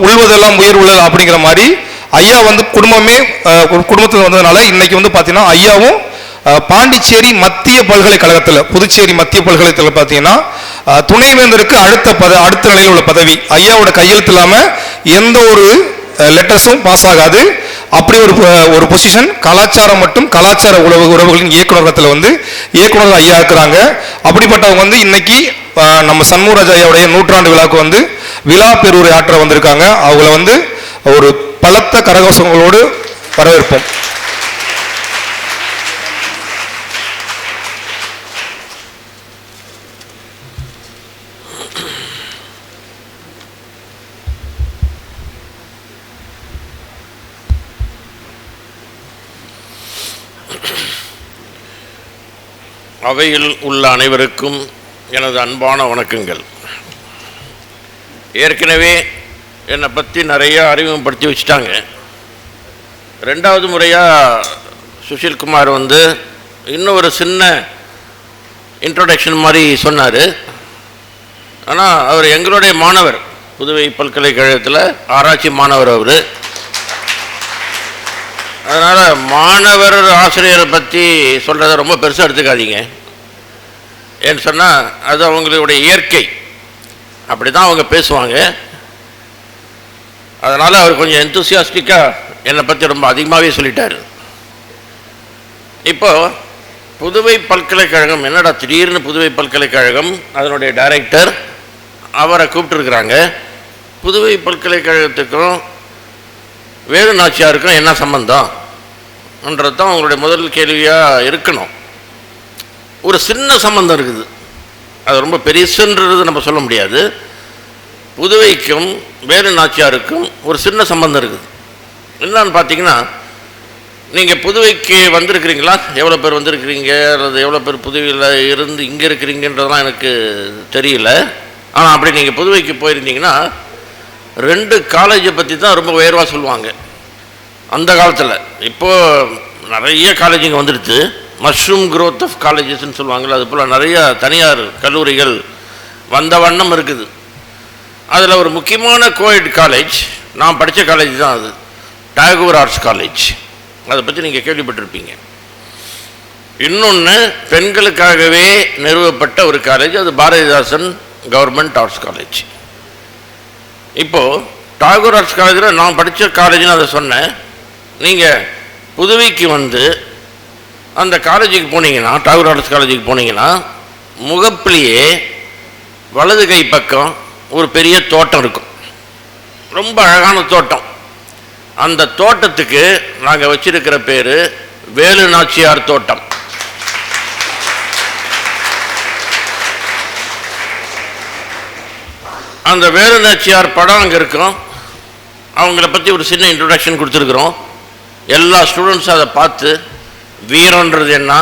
உள்வதெல்லாம் உயர் உள்ளது அப்படிங்கிற மாதிரி ஐயா வந்து குடும்பத்தில் வந்ததுனால இன்னைக்கு வந்து பார்த்தீங்கன்னா ஐயாவும் பாண்டிச்சேரி மத்திய பல்கலைக்கழகத்தில், புதுச்சேரி மத்திய பல்கலைக்கழகத்தில் பார்த்தீங்கன்னா துணைவேந்தருக்கு அடுத்த நிலையில் உள்ள பதவி. ஐயாவோட கையெழுத்து இல்லாமல் எந்த ஒரு லெட்டர்ஸும் பாஸ் ஆகாது. அப்படி ஒரு பொசிஷன் கலாச்சாரம் மற்றும் கலாச்சார உறவுகளின் இயக்குநரகத்தில் வந்து இயக்குநர்கள் ஐயா இருக்கிறாங்க. அப்படிப்பட்டவங்க வந்து இன்னைக்கு நம்ம சண்முகராஜ் ஐயாவுடைய 100ஆண்டு விழாவுக்கு வந்து விழா பெருவுரை ஆற்ற வந்திருக்காங்க. அவங்கள வந்து ஒரு பலத்த கரகோஷங்களோடு வரவேற்போம். அவையில் உள்ள அனைவருக்கும் எனது அன்பான வணக்கங்கள். ஏற்கனவே என்னை பற்றி நிறைய அறிமுகப்படுத்தி வச்சுட்டாங்க. ரெண்டாவது முறையாக சுஷில்குமார் வந்து இன்னும் ஒரு சின்ன இன்ட்ரோடக்ஷன் மாதிரி சொன்னார். ஆனால் அவர் எங்களுடைய மாணவர், புதுவை பல்கலைக்கழகத்தில் ஆராய்ச்சி மாணவர் அவர். அதனால் மாணவர் ஆசிரியரை பற்றி சொல்கிறத ரொம்ப பெருசாக எடுத்துக்காதீங்க. ஏன்னு சொன்னால் அது அவங்களுடைய இயற்கை, அப்படி தான் அவங்க பேசுவாங்க. அதனால் அவர் கொஞ்சம் எந்தூசியாஸ்டிக்காக என்னை பற்றி ரொம்ப அதிகமாகவே சொல்லிட்டார். இப்போது புதுவை பல்கலைக்கழகம், என்னடா திடீர்னு புதுவை பல்கலைக்கழகம், அதனுடைய டைரக்டர் அவரை கூப்பிட்டுருக்குறாங்க. புதுவை பல்கலைக்கழகத்துக்கும் வேலு நாச்சியாருக்கும் என்ன சம்பந்தம்ன்றது தான் அவங்களுடைய முதல் கேள்வியாக இருக்கணும். ஒரு சின்ன சம்பந்தம் இருக்குது, அது ரொம்ப பெருசுன்றது நம்ம சொல்ல முடியாது. புதுவைக்கும் வேலு நாச்சியாருக்கும் ஒரு சின்ன சம்பந்தம் இருக்குது. என்னன்னு பார்த்தீங்கன்னா, நீங்கள் புதுவைக்கு வந்திருக்கிறீங்களா, எவ்வளோ பேர் வந்திருக்கிறீங்க, அல்லது எவ்வளோ பேர் புதுவையில் இருந்து இங்கே இருக்கிறீங்கன்றதெல்லாம் எனக்கு தெரியல. ஆனால் அப்படி நீங்கள் புதுவைக்கு போயிருந்தீங்கன்னா 2 காலேஜை பற்றி தான் ரொம்ப உயர்வாக சொல்லுவாங்க அந்த காலத்தில். இப்போது நிறைய காலேஜுங்க வந்துடுது, மஷ்ரூம் க்ரோத் ஆஃப் காலேஜஸ்ன்னு சொல்லுவாங்கள்ல, அது போல் நிறைய தனியார் கல்லூரிகள் வந்த வண்ணம் இருக்குது. அதில் ஒரு முக்கியமான கோஎட் காலேஜ், நான் படித்த காலேஜ் தான் அது, டாகூர் ஆர்ட்ஸ் காலேஜ். அதை பற்றி நீங்கள் கேள்விப்பட்டிருப்பீங்க. இன்னொன்று பெண்களுக்காகவே நிறுவப்பட்ட ஒரு காலேஜ், அது பாரதிதாசன் கவர்மெண்ட் ஆர்ட்ஸ் காலேஜ். இப்போது டாகூர் ஆர்ட்ஸ் காலேஜில் நான் படித்த காலேஜ்னு அதை சொன்னேன். நீங்கள் புதுவைக்கு வந்து அந்த காலேஜுக்கு போனீங்கன்னா, டாகூர் ஆர்ட்ஸ் காலேஜுக்கு போனீங்கன்னா, முகப்பிலேயே வலது கை பக்கம் ஒரு பெரிய தோட்டம் இருக்கும், ரொம்ப அழகான தோட்டம். அந்த தோட்டத்துக்கு நாங்கள் வச்சிருக்கிற பேர் வேலு நாச்சியார் தோட்டம். அந்த வேலு நாச்சியார் படம் அங்கே இருக்கும். அவங்கள பற்றி ஒரு சின்ன இன்ட்ரொடக்ஷன் கொடுத்துருக்குறோம். எல்லா ஸ்டூடெண்ட்ஸும் அதை பார்த்து வீரன்றது என்ன,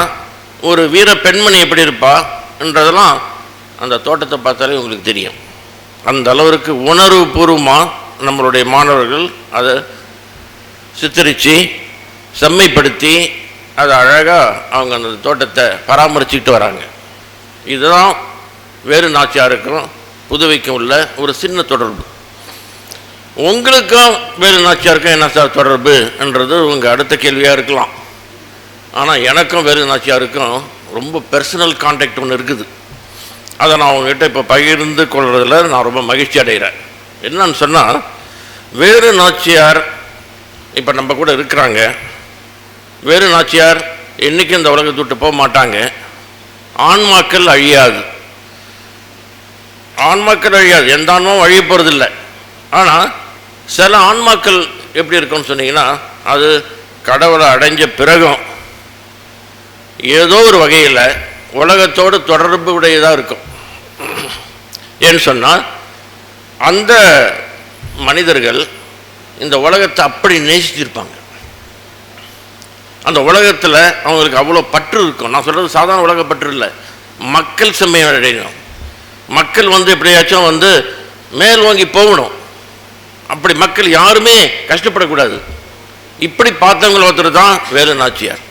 ஒரு வீர பெண்மணி எப்படி இருப்பான்றதெல்லாம் அந்த தோட்டத்தை பார்த்தாலே உங்களுக்கு தெரியும். அந்த அளவிற்கு உணர்வுபூர்வமாக நம்மளுடைய மாணவர்கள் அதை சித்தரித்து செம்மைப்படுத்தி அதை அழகாக அவங்க அந்த தோட்டத்தை பராமரிச்சுக்கிட்டு வராங்க. இதுதான் வேலு நாச்சியாருக்கும் புதுவைக்கும் உள்ள ஒரு சின்ன தொடர்பு. உங்களுக்கும் வேலு நாச்சியாருக்கும் என்ன சார் தொடர்பு என்றது உங்கள் அடுத்த கேள்வியாக இருக்கலாம். ஆனால் எனக்கும் வேலு நாச்சியாருக்கும் ரொம்ப பர்சனல் கான்டாக்ட் ஒன்று இருக்குது. அதை நான் அவங்ககிட்ட இப்போ பகிர்ந்து கொள்றதில் நான் ரொம்ப மகிழ்ச்சி அடைகிறேன். என்னன்னு சொன்னால், வேலு நாச்சியார் இப்போ நம்ம கூட இருக்கிறாங்க. வேலு நாச்சியார் என்றைக்கும் இந்த உலகத்தை விட்டு போக மாட்டாங்க. ஆன்மாக்கள் அழியாது, ஆன்மாக்கள் அழியாது, எந்த ஆன்மாவும் அழிய போகிறதில்லை. ஆனால் சில ஆன்மாக்கள் எப்படி இருக்குன்னு சொன்னீங்கன்னா, அது கடவுளை அடைஞ்ச பிறகும் ஏதோ ஒரு வகையில் உலகத்தோடு தொடர்பு உடையதாக இருக்கும். ஏன்னு சொன்னால், அந்த மனிதர்கள் இந்த உலகத்தை அப்படி நேசிச்சிருப்பாங்க. அந்த உலகத்தில் அவங்களுக்கு அவ்வளோ பற்று இருக்கும். நான் சொல்கிறது சாதாரண உலக பற்று இல்லை, மக்கள் செம்மையை அடையணும். மக்கள் எப்படியாச்சும் மேல் வாங்கி போகணும். அப்படி மக்கள் யாருமே கஷ்டப்படக்கூடாது. இப்படி பார்த்தவங்களை ஒருத்தர் தான் வேலு நாச்சியார்.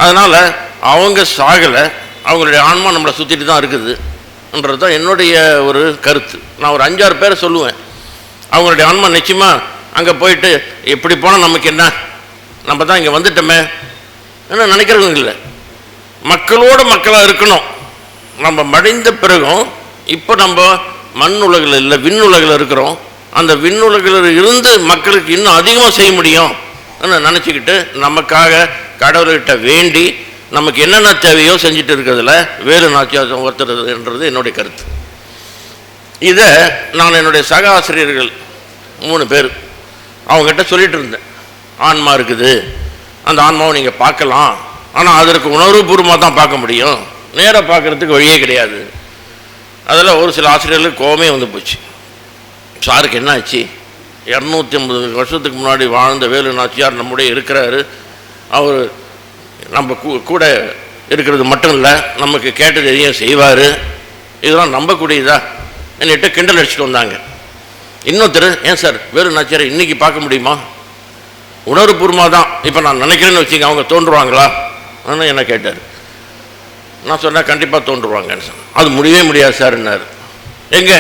அதனால் அவங்க சாகலை, அவங்களுடைய ஆன்மா நம்மளை சுற்றிட்டு தான் இருக்குதுன்றது தான் என்னுடைய ஒரு கருத்து. நான் ஒரு 5-6 பேரை சொல்லுவேன். அவங்களுடைய ஆன்மா நிச்சயமாக அங்கே போயிட்டு எப்படி போனால் நமக்கு என்ன, நம்ம தான் இங்கே வந்துட்டோமே என்ன நினைக்கிறவங்க இல்லை. மக்களோடு மக்களாக இருக்கணும். நம்ம மடிந்த பிறகும் இப்போ நம்ம மண் உலகில் இல்லை, விண்ணுலகில் இருக்கிறோம். அந்த விண்ணுலகில் இருந்து மக்களுக்கு இன்னும் அதிகமாக செய்ய முடியும் நினச்சிக்கிட்டு நமக்காக கடவுள்கிட்ட வேண்டி நமக்கு என்னென்ன தேவையோ செஞ்சுட்டு இருக்கிறதுல வேலு நாச்சியார் ஒருத்தர்ன்றது என்னுடைய கருத்து. இதை நான் என்னுடைய சக ஆசிரியர்கள் 3 பேர் அவங்ககிட்ட சொல்லிட்டு இருந்தேன். ஆன்மா இருக்குது, அந்த ஆன்மாவை நீங்கள் பார்க்கலாம், ஆனால் அதற்கு உணர்வுபூர்வமாக தான் பார்க்க முடியும், நேராக பார்க்குறதுக்கு வழியே கிடையாது. அதில் ஒரு சில ஆசிரியர்களுக்கு கோபமே போச்சு. சாருக்கு என்ன ஆச்சு? 250 வருஷத்துக்கு முன்னாடி வாழ்ந்த வேலு நாச்சியார் நம்முடைய இருக்கிறாரு. அவர் நம்ம கூட இருக்கிறது மட்டும் இல்லை, நமக்கு கேட்டது எதையும் செய்வார், இதெல்லாம் நம்பக்கூடியதா என்னிட்ட கிண்டல் அடிச்சுட்டு வந்தாங்க. இன்னொருத்தர், ஏன் சார் வேலு நாச்சியாரை இன்றைக்கி பார்க்க முடியுமா? உணர்வுபூர்வமாக தான் இப்போ நான் நினைக்கிறேன்னு வச்சுங்க, அவங்க தோன்றுவாங்களா ஆனால் என்ன கேட்டார். நான் சொன்னேன் கண்டிப்பாக தோன்றுவாங்கன்னு சொன்னேன். அது முடியவே முடியாது சார்ன்னாரு. எங்கே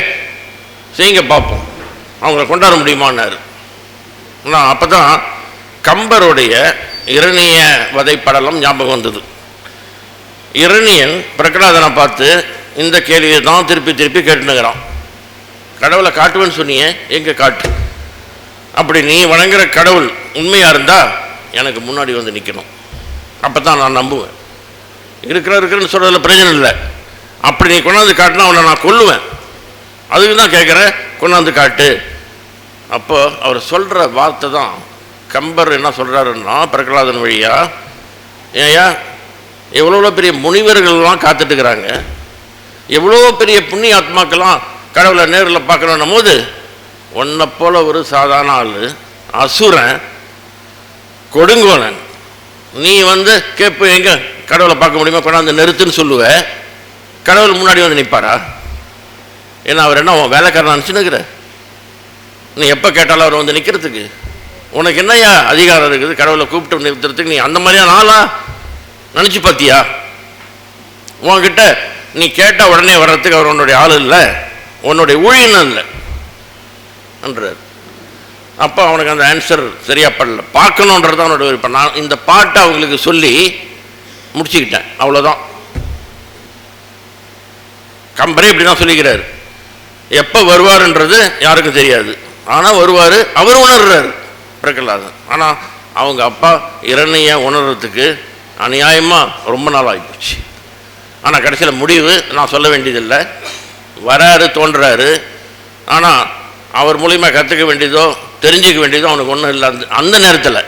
செய்யுங்க பார்ப்போம், அவங்கள கொண்டாட முடியுமான்னாரு. நான் அப்போ தான் கம்பருடைய இரணிய வதை படலம் ஞாபகம் வந்தது. இரணியன் பிரகலாதனை பார்த்து இந்த கேள்வியை தான் திருப்பி திருப்பி கேட்டுனுங்கிறான். கடவுளை காட்டுவேன்னு சொன்னியே, எங்கே காட்டு, அப்படி நீ வணங்குற கடவுள் உண்மையாக இருந்தால் எனக்கு முன்னாடி நிற்கணும், அப்போ தான் நான் நம்புவேன். இருக்கிறன்னு சொல்கிறதுல பிரயோஜனம் இல்லை. அப்படி நீ கொண்டாந்து காட்டினா அவனை நான் கொல்லுவேன், அதுக்கு தான் கேட்குறேன், கொண்டாந்து காட்டு. அப்போ அவர் சொல்கிற வார்த்தை தான் கம்பர் என்ன சொல்கிறாருன்னா, பிரகலாதன் வழியா, ஏயா எவ்வளோ பெரிய முனிவர்கள்லாம் காத்துட்டுக்கிறாங்க, எவ்வளோ பெரிய புண்ணிய ஆத்மாக்கெல்லாம் கடவுளை நேரில் பார்க்கணும் போது உன்னை போல ஒரு சாதாரண ஆள், அசுரன், கொடுங்கோலன், நீ கேட்பு எங்கே கடவுளை பார்க்க முடியுமா, கொண்டாந்து நிறுத்துன்னு சொல்லுவ, கடவுள் முன்னாடி நிற்பாரா? ஏன்னா அவர் என்ன உன் வேலைக்காரன் நினச்சுன்னுக்கிற? நீ எப்போ கேட்டாலும் அவர் நிற்கிறதுக்கு உனக்கு என்னையா அதிகாரம் இருக்குது? கடவுளை கூப்பிட்டு நிறுத்துறதுக்கு நீ அந்த மாதிரியா நாளா நினச்சி பார்த்தியா? உன்கிட்ட நீ கேட்டால் உடனே வர்றதுக்கு அவர் உன்னுடைய ஆள் இல்லை, உன்னுடைய ஊழியனும் இல்லை என்றார். அப்போ அவனுக்கு அந்த ஆன்சர் சரியா படல. பார்க்கணுன்றது அவனோட விருப்பம். நான் இந்த பாட்டை அவங்களுக்கு சொல்லி முடிச்சுக்கிட்டேன், அவ்வளோதான். கம்பரே இப்படி தான் சொல்லிக்கிறார். எப்போ வருவார்ன்றது யாருக்கும் தெரியாது, ஆனால் வருவார், அவர் உணர்றாரு பிரகலாதன். ஆனால் அவங்க அப்பா இரணைய உணர்றதுக்கு அநியாயமாக ரொம்ப நாள் ஆகிப்போச்சு. ஆனால் கடைசியில் முடிவு நான் சொல்ல வேண்டியதில்லை, வராரு, தோன்றாரு. ஆனால் அவர் மூலிமா கற்றுக்க வேண்டியதோ தெரிஞ்சிக்க வேண்டியதோ அவனுக்கு ஒன்றும் இல்லை அந்த நேரத்தில்.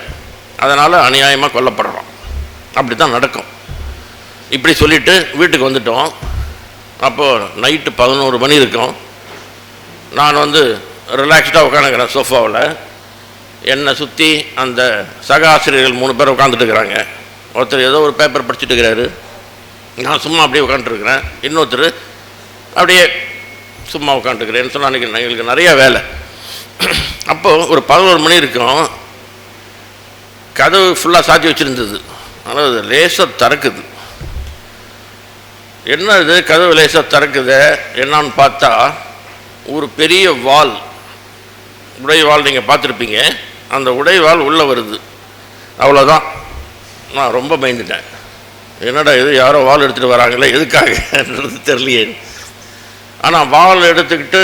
அதனால் அநியாயமாக கொல்லப்படுறான். அப்படி தான் நடக்கும். இப்படி சொல்லிவிட்டு வீட்டுக்கு வந்துட்டோம். அப்போது நைட்டு 11 மணி இருக்கும். நான் ரிலாக்ஸ்டாக உட்காந்துக்கிறேன் சோஃபாவில். என்னை சுற்றி அந்த சக ஆசிரியர்கள் 3 பேர் உட்காந்துட்டு இருக்கிறாங்க. ஒருத்தர் ஏதோ ஒரு பேப்பர் படிச்சுட்டு இருக்கிறாரு, நான் சும்மா அப்படியே உட்காந்துட்டுருக்கிறேன். இன்னொருத்தர் அப்படியே சும்மா உட்காந்துக்கிறேன்னு சொன்னால் அன்றைக்கி எங்களுக்கு நிறையா வேலை. அப்போது ஒரு 11 மணி இருக்கும், கதவு ஃபுல்லாக சாத்தி வச்சுருந்தது. ஆனால் அது லேசாக திறக்குது. என்ன இது கதவு லேசாக திறக்குது என்னான்னு பார்த்தா ஒரு பெரிய வால், உடைவாள் நீங்கள் பார்த்துருப்பீங்க, அந்த உடைவாள் உள்ளே வருது. அவ்வளோதான். நான் ரொம்ப பயந்துட்டேன். என்னடா இது, யாரோ வால் எடுத்துகிட்டு வராங்களே, எதுக்காகன்றது தெரியலையே. ஆனால் வால் எடுத்துக்கிட்டு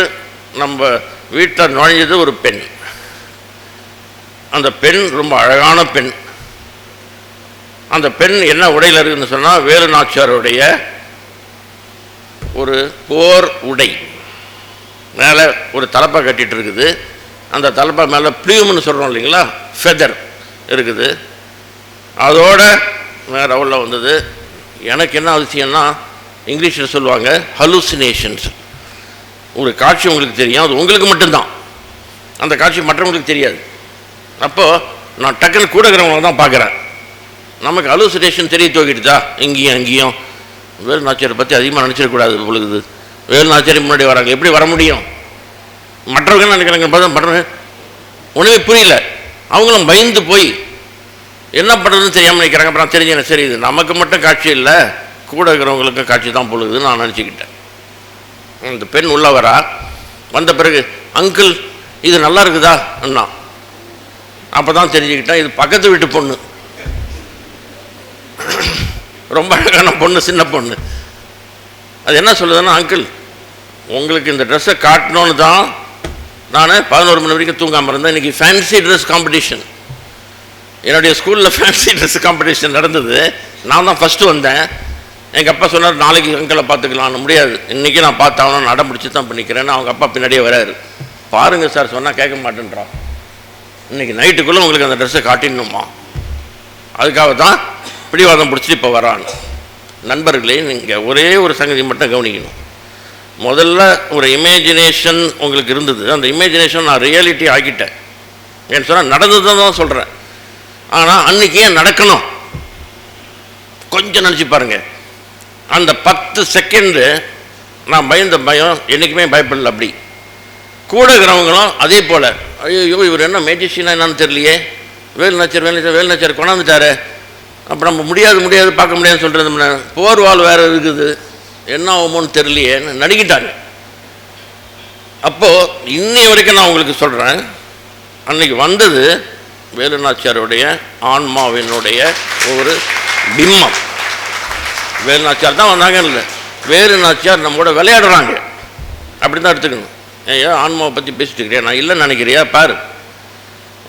நம்ம வீட்டில் நுழைஞ்சது ஒரு பெண். அந்த பெண் ரொம்ப அழகான பெண். அந்த பெண் என்ன உடையில் இருக்குதுன்னு சொன்னால் வேலு நாச்சியாருடைய ஒரு போர் உடை. மேலே ஒரு தலப்பை கட்டிகிட்டு இருக்குது. அந்த தலப்பை மேலே ப்ளூம்னு சொல்கிறோம் இல்லைங்களா, ஃபெதர் இருக்குது. அதோட வேறு உள்ள வந்தது. எனக்கு என்ன அதிசயம்னா, இங்கிலீஷில் சொல்லுவாங்க ஹலூசினேஷன்ஸ். ஒரு காட்சி உங்களுக்கு தெரியும், அது உங்களுக்கு மட்டும்தான், அந்த காட்சி மற்றவங்களுக்கு தெரியாது. அப்போது நான் டக்குன்னு கூட இருக்கிறவங்க தான் பார்க்குறேன். நமக்கு ஹலூசினேஷன் தெரிய தூக்கிட்டுதா இங்கேயும் அங்கேயும். வேலு நாச்சியாரை பற்றி அதிகமாக நினச்சிடக்கூடாது பொழுது. வேலு நாச்சியாரி முன்னாடி வராங்க, எப்படி வர முடியும்? மற்றவங்க நினைக்கிறாங்க, மற்றவங்க ஒன்றுமே புரியல. அவங்களும் பயந்து போய் என்ன பண்ணுறதுன்னு தெரியாமல் நினைக்கிறாங்க. அப்புறம் தெரிஞ்சேன், சரி இது நமக்கு மட்டும் காட்சி இல்லை, கூட இருக்கிறவங்களுக்கும் காட்சி தான் பொழுதுன்னு நான் நினச்சிக்கிட்டேன். இந்த பெண் உள்ள வரா. வந்த பிறகு அங்கிள் இது நல்லா இருக்குதா அண்ணா. அப்போ தான் தெரிஞ்சுக்கிட்டேன் இது பக்கத்து வீட்டு பொண்ணு, ரொம்ப அழகான பொண்ணு, சின்ன பொண்ணு. அது என்ன சொல்லுதுன்னா, அங்கிள் உங்களுக்கு இந்த ட்ரெஸ்ஸை காட்டணுன்னு தான் நான் 11 மணி வரைக்கும் தூங்காமல் இருந்தேன். இன்றைக்கி ஃபேன்சி ட்ரெஸ் காம்படிஷன், என்னுடைய ஸ்கூலில் ஃபேன்சி ட்ரெஸ் காம்படிஷன் நடந்தது. நான் தான் ஃபஸ்ட்டு வந்தேன். எங்கள் அப்பா சொன்னார், நாளைக்கு அங்கிளை பார்த்துக்கலான்னு. முடியாது, இன்றைக்கி நான் பார்த்தாலும் நடம் பிடிச்சி தான் பண்ணிக்கிறேன்னு அவங்க அப்பா பின்னாடியே வராரு. பாருங்கள் சார் சொன்னால் கேட்க மாட்டேன்றான். இன்றைக்கி நைட்டுக்குள்ளே உங்களுக்கு அந்த ட்ரெஸ்ஸை காட்டிடணுமா, அதுக்காக தான் பிடிவாதம் பிடிச்சிட்டு இப்போ வரான்னு. நண்பர்களே, நீங்கள் ஒரே ஒரு சங்கதி மட்டும் கவனிக்கணும். முதல்ல ஒரு இமேஜினேஷன் உங்களுக்கு இருந்தது, அந்த இமேஜினேஷன் நான் ரியாலிட்டி ஆக்கிட்டேன். ஏன்னு சொன்னால் நடந்தது தான் சொல்கிறேன். ஆனால் அன்றைக்கி ஏன் நடக்கணும் கொஞ்சம் நினச்சி பாருங்கள். அந்த 10 செகண்டு நான் பயந்த பயம் என்றைக்குமே பயப்படல. அப்படி கூட இருக்கிறவங்களும் அதே போல், ஐயோ இவர் என்ன மேஜிஷியனாக என்னான்னு தெரியலையே, வேலு நாச்சியார் கொண்டாந்துட்டாரு, அப்போ நம்ம முடியாது பார்க்க முடியாதுன்னு சொல்கிறது. போர்வால் வேறு இருக்குது, என்ன ஆகுமோன்னு தெரியலையே நடிக்கிட்டாங்க. அப்போது இன்னை வரைக்கும் நான் உங்களுக்கு சொல்கிறேன், அன்றைக்கி வந்தது வேலு நாச்சியாருடைய ஆன்மாவினுடைய ஒரு பிம்பம். வேலு நாச்சியார் தான் வந்தாங்க இல்லை, வேலு நாச்சியார் நம்மோட விளையாடுறாங்க. அப்படி தான் எடுத்துக்கணும். ஏன் ஆன்மாவை பற்றி பேசிட்டு இருக்கிறியா, நான் இல்லைன்னு நினைக்கிறியா, பாரு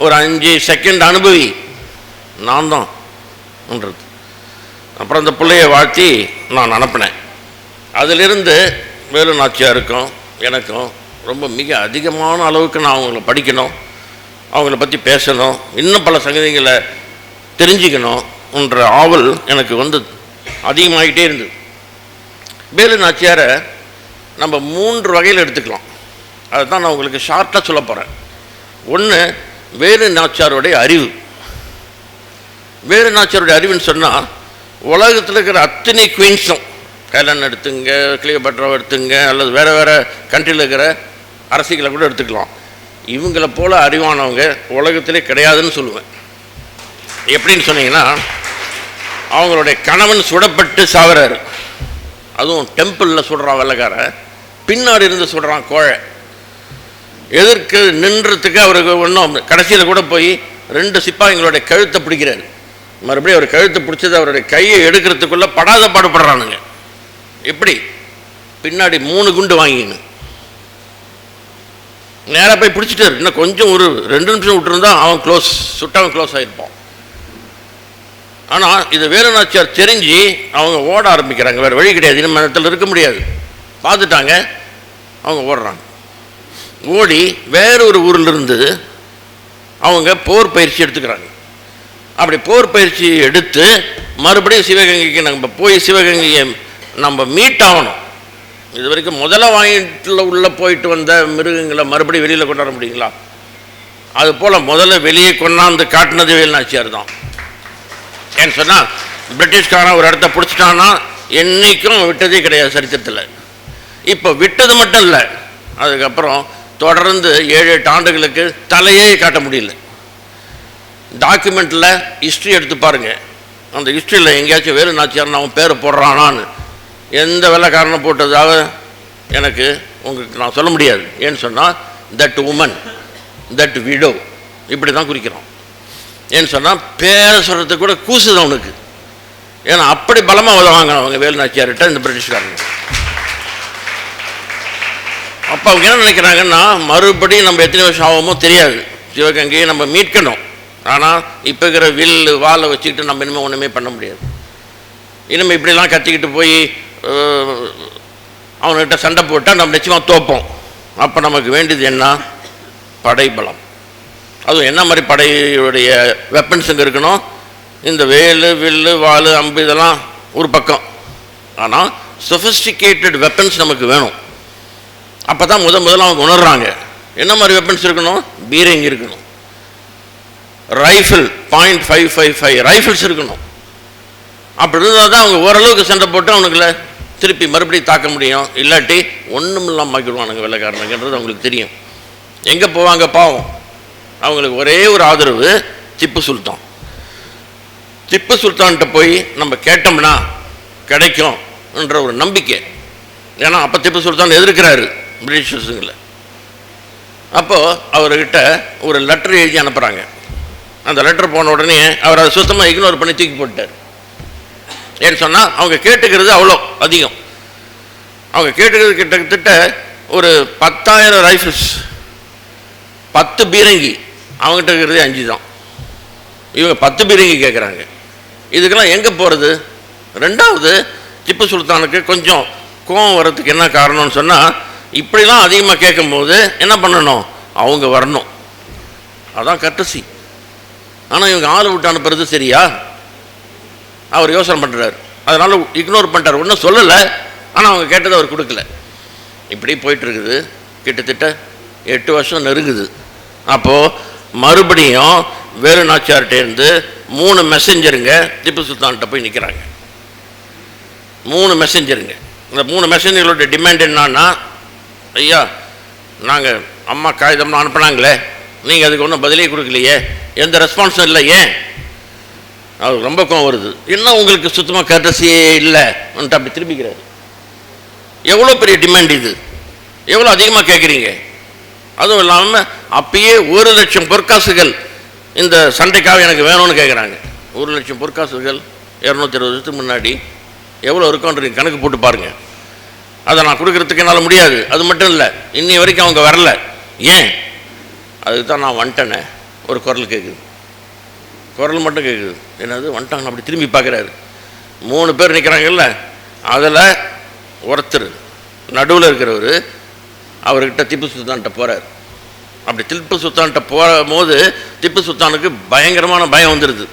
ஒரு 5 செகண்ட் அனுபவி, நான் தான்ன்றது. அப்புறம் அந்த பிள்ளையை வாழ்த்தி நான் அனுப்பினேன். அதிலிருந்து வேலு நாச்சியாருக்கும் எனக்கும் ரொம்ப மிக அதிகமான அளவுக்கு நான் அவங்கள படிக்கணும், அவங்கள பற்றி பேசணும், இன்னும் பல சங்கதிகளை தெரிஞ்சுக்கணும்ன்ற ஆவல் எனக்கு வந்து அதிகமாகிட்டே இருந்தது. வேலு நாச்சியாரை நம்ம 3 வகையில் எடுத்துக்கலாம். அதை தான் நான் உங்களுக்கு ஷார்ட்டாக சொல்ல போகிறேன். ஒன்று, வேலு நாச்சியாருடைய அறிவு. வேலு நாச்சியாருடைய அறிவுன்னு சொன்னால், உலகத்தில் இருக்கிற அத்தனை குவீன்ஸும், ஹெலன் எடுத்துங்க, கிளியோபாட்ராவை எடுத்துங்க, அல்லது வேறு வேறு கண்ட்ரியில் இருக்கிற அரசிகளை கூட எடுத்துக்கலாம், இவங்களை போல் அறிவானவங்க உலகத்திலே கிடையாதுன்னு சொல்லுவேன். எப்படின்னு சொன்னீங்கன்னா, அவங்களுடைய கணவன் சுடப்பட்டு சாகுறாரு, அதுவும் டெம்பிளில் சுடுறான் வெள்ளக்கார, பின்னாடி இருந்து சுடுறான் கோழை. எதிர்க்கு நின்றதுக்கு அவருக்கு ஒன்றும், கடைசியில் கூட போய் 2 சிப்பாய்களுடைய கழுத்தை பிடிக்கிறாரு. மறுபடியும் அவர் கழுத்தை பிடிச்சது அவருடைய கையை எடுக்கிறதுக்குள்ளே படாத பாடுபடுறானுங்க. எப்படி? பின்னாடி 3 குண்டு வாங்கின்னு நேராக போய் பிடிச்சிட்டாரு. இன்னும் கொஞ்சம் ஒரு 2 நிமிஷம் விட்டுருந்தா அவன் சுட்டவன் க்ளோஸ் ஆகிருப்பான். ஆனால் இது வேலு நாச்சியார் தெரிஞ்சு அவங்க ஓட ஆரம்பிக்கிறாங்க. வேறு வழி கிடையாது, இன்னும் இடத்துல இருக்க முடியாது. பார்த்துட்டாங்க, அவங்க ஓடுறாங்க. ஓடி வேறு ஒரு ஊரிலிருந்து அவங்க போர் பயிற்சி எடுத்துக்கிறாங்க. அப்படி போர் பயிற்சி எடுத்து மறுபடியும் சிவகங்கைக்கு நம்ம போய் சிவகங்கையை நம்ம மீட் ஆகணும். இது வரைக்கும் முதல்ல வாங்கிட்டு உள்ளே போயிட்டு வந்த மிருகங்களை மறுபடியும் வெளியில் கொண்டாட முடியுங்களா? அதுபோல் முதல்ல வெளியே கொண்டாந்து காட்டினது வேலு நாச்சியார் தான். ஏன்னு சொன்னால், பிரிட்டிஷ்காரன் ஒரு இடத்த பிடிச்சிட்டான்னா என்றைக்கும் விட்டதே கிடையாது சரித்திரத்தில். இப்போ விட்டது மட்டும் இல்லை, அதுக்கப்புறம் தொடர்ந்து 7-8 ஆண்டுகளுக்கு தலையே காட்ட முடியல. டாக்குமெண்ட்டில் ஹிஸ்ட்ரி எடுத்து பாருங்கள், அந்த ஹிஸ்ட்ரியில் எங்கேயாச்சும் வேலு நாச்சியார் அவன் பேரை போடுறானான்னு எந்த வெள்ளைக்காரனை போட்டதாக எனக்கு உங்களுக்கு நான் சொல்ல முடியாது. ஏன்னு சொன்னால் தட் உமன், தட் விடோ இப்படி தான் குறிக்கிறோம். ஏன்னு சொன்னால் பேரை சொல்கிறதுக்கு கூட கூசுது அவனுக்கு. ஏன்னா அப்படி பலமாக உதவாங்க அவங்க வேலு நாச்சியார்கிட்ட இந்த பிரிட்டிஷ்காரங்க. அப்போ அவங்க என்ன நினைக்கிறாங்கன்னா, மறுபடியும் நம்ம எத்தனை வருஷம் ஆகுமோ தெரியாது, சிவகங்கையை நம்ம மீட்கணும். ஆனால் இப்போ இருக்கிற வில்லு வாழை வச்சுக்கிட்டு நம்ம இனிமேல் ஒன்றுமே பண்ண முடியாது. இனிமேல் இப்படிலாம் கத்திக்கிட்டு போய் அவன்கிட்ட சண்டை போட்டால் நம்ம நிச்சயமாக தோப்போம். அப்போ நமக்கு வேண்டியது என்ன? படைபலம். அதுவும் என்ன மாதிரி படையுடைய வெப்பன்ஸுங்க இருக்கணும்? இந்த வேலு வில்லு வாள் அம்பு இதெல்லாம் ஒரு பக்கம், ஆனால் சொஃபிஸ்டிகேட்டட் வெப்பன்ஸ் நமக்கு வேணும். அப்போ தான் முதல்ல அவங்க உணர்றாங்க என்ன மாதிரி வெப்பன்ஸ் இருக்கணும். பீரங்கி இருக்கணும், ரைஃபிள் .555 ரைஃபிள்ஸ் இருக்கணும். அப்படி இருந்தால் தான் அவங்க ஓரளவுக்கு சண்டை போட்டு அவனுக்குள்ள திருப்பி மறுபடியும் தாக்க முடியும். இல்லாட்டி ஒன்றும் இல்லாமல் ஆக்கிடுவானுங்க வெள்ளைக்காரனுங்கன்றது அவங்களுக்கு தெரியும். எங்கே போவாங்க பாவம்? அவங்களுக்கு ஒரே ஒரு ஆதரவு திப்பு சுல்தான். திப்பு சுல்தான்கிட்ட போய் நம்ம கேட்டோம்னா கிடைக்கும் என்ற ஒரு நம்பிக்கை. ஏன்னா அப்போ திப்பு சுல்தான் எதிர்க்கிறாரு பிரிட்டிஷர்ஸுங்களை. அப்போது அவர்கிட்ட ஒரு லெட்டர் எழுதி அனுப்புகிறாங்க. அந்த லெட்டர் போன உடனே அவர் அதை சுத்தமாக இக்னோர் பண்ணி தூக்கி போட்டார். ஏன்னு சொன்னால் அவங்க கேட்டுக்கிறது அவ்வளோ அதிகம். அவங்க கேட்டுக்கிறது கிட்டத்தட்ட ஒரு 10,000 ரைஃபிள்ஸ், 10 பீரங்கி. அவங்ககிட்ட இருக்கிறதே 5 தான். இவங்க 10 பீரங்கி கேட்குறாங்க. இதுக்கெல்லாம் எங்கே போகிறது? ரெண்டாவது, திப்பு சுல்தானுக்கு கொஞ்சம் கோபம் வர்றதுக்கு என்ன காரணம்னு சொன்னால், இப்படிலாம் அதிகமாக கேட்கும்போது என்ன பண்ணணும்? அவங்க வரணும், அதான் கட்டசி. ஆனால் இவங்க ஆளை விட்டு அனுப்புறது சரியா? அவர் யோசனை பண்ணுறாரு. அதனால் இக்னோர் பண்ணிட்டார், ஒன்றும் சொல்லலை. ஆனால் அவங்க கேட்டதை அவர் கொடுக்கல. இப்படி போயிட்டுருக்குது. கிட்டத்தட்ட 8 வருஷம் நெருங்குது. அப்போது மறுபடியும் வேலு நாச்சியார்கிட்டேருந்து 3 மெசஞ்சருங்க திப்பு சுல்தான்கிட்ட போய் நிற்கிறாங்க. 3 மெசஞ்சருங்க. இந்த 3 மெசஞ்சர்களோட டிமாண்ட் என்னன்னா, ஐயா நாங்கள் அம்மா காகிதம்னு அனுப்புனாங்களே, நீங்கள் அதுக்கு ஒன்றும் பதிலே கொடுக்கலையே, எந்த ரெஸ்பான்ஸும் இல்லை, ஏன்? அவருக்கு ரொம்ப கோவம் வருது. இன்னும் உங்களுக்கு சுத்தமாக கர்டசியே இல்லைன்ட்டு அப்படி திரும்பிக்கிறாரு. எவ்வளோ பெரிய டிமாண்ட் இது, எவ்வளோ அதிகமாக கேட்குறீங்க. அதுவும் இல்லாமல் அப்பயே 1,00,000 பொற்காசுகள் இந்த சண்டைக்காக எனக்கு வேணும்னு கேட்குறாங்க. 1,00,000 பொற்காசுகள் 260 வருஷத்துக்கு முன்னாடி எவ்வளோ இருக்கும்ன்ற கணக்கு போட்டு பாருங்கள். அதை நான் கொடுக்குறதுக்கு என்னால் முடியாது. அது மட்டும் இல்லை, இன்னி வரைக்கும் அவங்க வரல. ஏன்? அதுக்கு தான் நான் வந்துட்டேனே. ஒரு குரல் கேட்குது, குரல் மட்டும் கேட்குது. என்னது வந்துட்டாங்க? அப்படி திரும்பி பார்க்குறாரு. 3 பேர் நிற்கிறாங்கல்ல, அதில் ஒருத்தர் நடுவில் இருக்கிறவர் அவர்கிட்ட திப்பு சுல்தான்கிட்ட போகிறார். அப்படி திப்பு சுல்தான்கிட்ட போகும்போது திப்பு சுல்தானுக்கு பயங்கரமான பயம் வந்துடுது.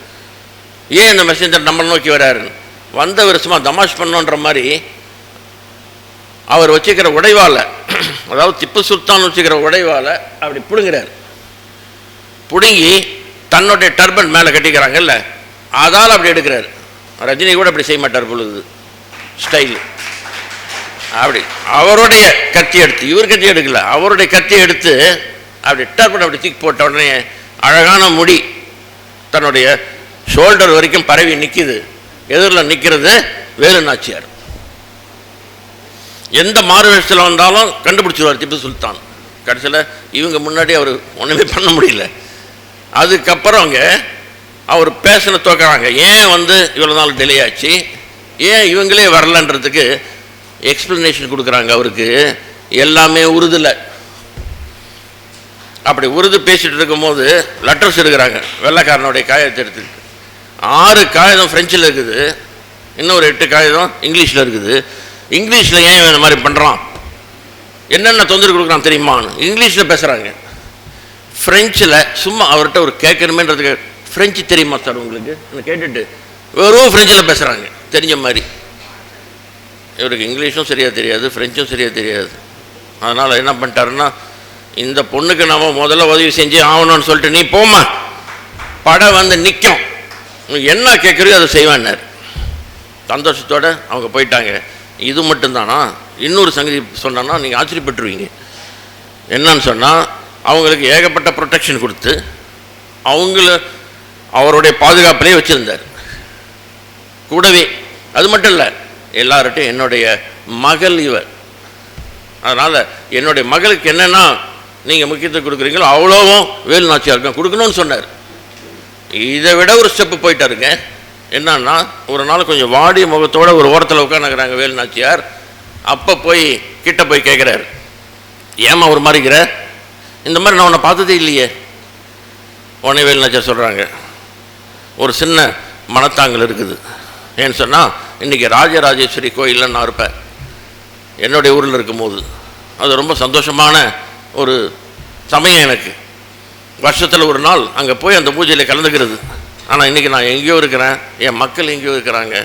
ஏன் இந்த மெசேஞ்சர் நம்மளை நோக்கி வராருன்னு. வந்த வருஷமாக தமாஷ் பண்ணோன்ற மாதிரி அவர் வச்சுக்கிற உடைவாளை, அதாவது திப்பு சுல்தான் வச்சுக்கிற உடைவாளை அப்படி பிடுங்கிறார். பிடுங்கி தன்னுடைய டர்பன் மேலே கட்டிக்கிறாங்கல்ல, அதால் அப்படி எடுக்கிறார். ரஜினி கூட அப்படி செய்ய மாட்டார் பொழுது ஸ்டைல். அப்படி அவருடைய கத்தி எடுத்து, இவர் கத்தி எடுக்கல, அவருடைய கத்தி எடுத்து அப்படி டர்பன் அப்படி தூக்கி போட்ட உடனே அழகான முடி தன்னுடைய ஷோல்டர் வரைக்கும் பரவி நிற்கிது. எதிரில் நிற்கிறது வேலு நாச்சியார். எந்த மாறுவேஷத்தில் வந்தாலும் கண்டுபிடிச்சிருவார் திப்பு சுல்தான். கடைசியில் இவங்க முன்னாடி அவர் ஒன்றுமே பண்ண முடியல. அதுக்கப்புறம் அவங்க அவர் பேசின தோக்குறாங்க. ஏன் இவ்வளோ நாள் டிலே ஆச்சு, ஏன் இவங்களே வரலன்றதுக்கு எக்ஸ்பிளனேஷன் கொடுக்குறாங்க. அவருக்கு எல்லாமே உருதில்லை. அப்படி உருது பேசிகிட்டு இருக்கும்போது லெட்டர்ஸ் எடுக்கிறாங்க. வெள்ளைக்காரனுடைய காகிதத்தை எடுத்து 6 காகிதம் ஃப்ரெஞ்சில் இருக்குது, இன்னொரு 8 காகிதம் இங்கிலீஷில் இருக்குது. இங்கிலீஷில் ஏன் இந்த மாதிரி பண்ணுறான், என்னென்ன தொந்தரவு கொடுக்குறான் தெரியுமான்னு இங்கிலீஷில் பேசுகிறாங்க. ஃப்ரெஞ்சில் சும்மா அவர்கிட்ட ஒரு கேட்கணுமேன்றதுக்கு, ஃப்ரெஞ்சு தெரியுமா சார் உங்களுக்கு கேட்டுட்டு வெறும் ஃப்ரெஞ்சில் பேசுகிறாங்க தெரிஞ்ச மாதிரி. இவருக்கு இங்கிலீஷும் சரியாக தெரியாது, ஃப்ரெஞ்சும் சரியாக தெரியாது. அதனால் என்ன பண்ணிட்டாருன்னா, இந்த பொண்ணுக்கு நம்ம முதல்ல உதவி செஞ்சு ஆகணும்னு சொல்லிட்டு, நீ போமா, படம் நிற்கும், என்ன கேட்குறியோ அதை செய்வேன்னார். சந்தோஷத்தோடு அவங்க போயிட்டாங்க. இது மட்டும்தானா? இன்னொரு சங்கதி சொன்னோன்னா நீங்கள் ஆச்சரியப்பட்டுருவீங்க. என்னன்னு சொன்னால் அவங்களுக்கு ஏகப்பட்ட ப்ரொடெக்ஷன் கொடுத்து அவருடைய பாதுகாப்பிலே வச்சுருந்தார் கூடவே. அது மட்டும் இல்லை, எல்லார்ட்டையும் என்னுடைய மகள் இவர், அதனால் என்னுடைய மகளுக்கு என்னென்னா நீங்கள் முக்கியத்துவம் கொடுக்குறீங்களோ அவ்வளோவும் வேலு நாச்சியாருக்கும் கொடுக்கணும்னு சொன்னார். இதை விட ஒரு ஸ்டெப்பு போயிட்டாருங்க. என்னன்னா, ஒரு நாள் கொஞ்சம் வாடிய முகத்தோடு ஒரு ஓரத்தில் உட்காந்துக்கிறாங்க வேலு நாச்சியார். அப்போ போய் கிட்ட போய் கேட்குறாரு, ஏமா ஒரு மாதிரிங்கிற, இந்த மாதிரி நான் உன்னை பார்த்ததே இல்லையே. உடனே வேலு நாச்சியார் சொல்கிறாங்க, ஒரு சின்ன மனத்தாங்கல் இருக்குது. ஏன்னு சொன்னால், இன்றைக்கி ராஜராஜேஸ்வரி கோயிலில் நான் இருப்பேன் என்னுடைய ஊரில் இருக்கும்போது. அது ரொம்ப சந்தோஷமான ஒரு சமயம் எனக்கு. வருஷத்தில் ஒரு நாள் அங்கே போய் அந்த பூஜையில் கலந்துக்கிறது. ஆனால் இன்றைக்கி நான் எங்கேயோ இருக்கிறேன், என் மக்கள் எங்கேயோ இருக்கிறாங்க,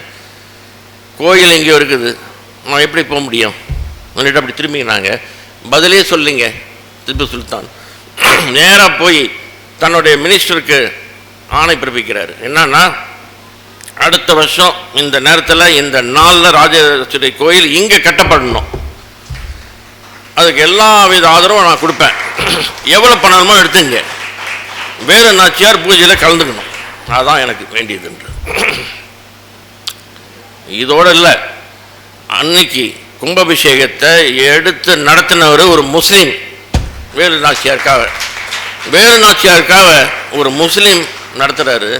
கோயில் எங்கேயோ இருக்குது, நான் எப்படி போக முடியும் வந்துட்டு அப்படி திரும்பினாங்க. பதிலே சொல்லிங்க திப்பு சுல்தான். நேராக போய் தன்னுடைய மினிஸ்டருக்கு ஆணை பிறப்பிக்கிறார். என்னன்னா, அடுத்த வருஷம் இந்த நேரத்தில் இந்த நாளில் ராஜேஸ்வரி கோயில் இங்கே கட்டப்படணும், அதுக்கு எல்லா வித ஆதரவும் நான் கொடுப்பேன், எவ்வளோ பணமோ எடுத்துங்க, வேலு நாச்சியார் பூஜையில் கலந்துக்கணும், அதுதான் எனக்கு வேண்டியதுன்று. இதோடு இல்லை, அன்னைக்கு கும்பாபிஷேகத்தை எடுத்து நடத்தினவர் ஒரு முஸ்லீம். வேலு நாச்சியாருக்காக ஒரு முஸ்லீம் நடத்துகிறாரு.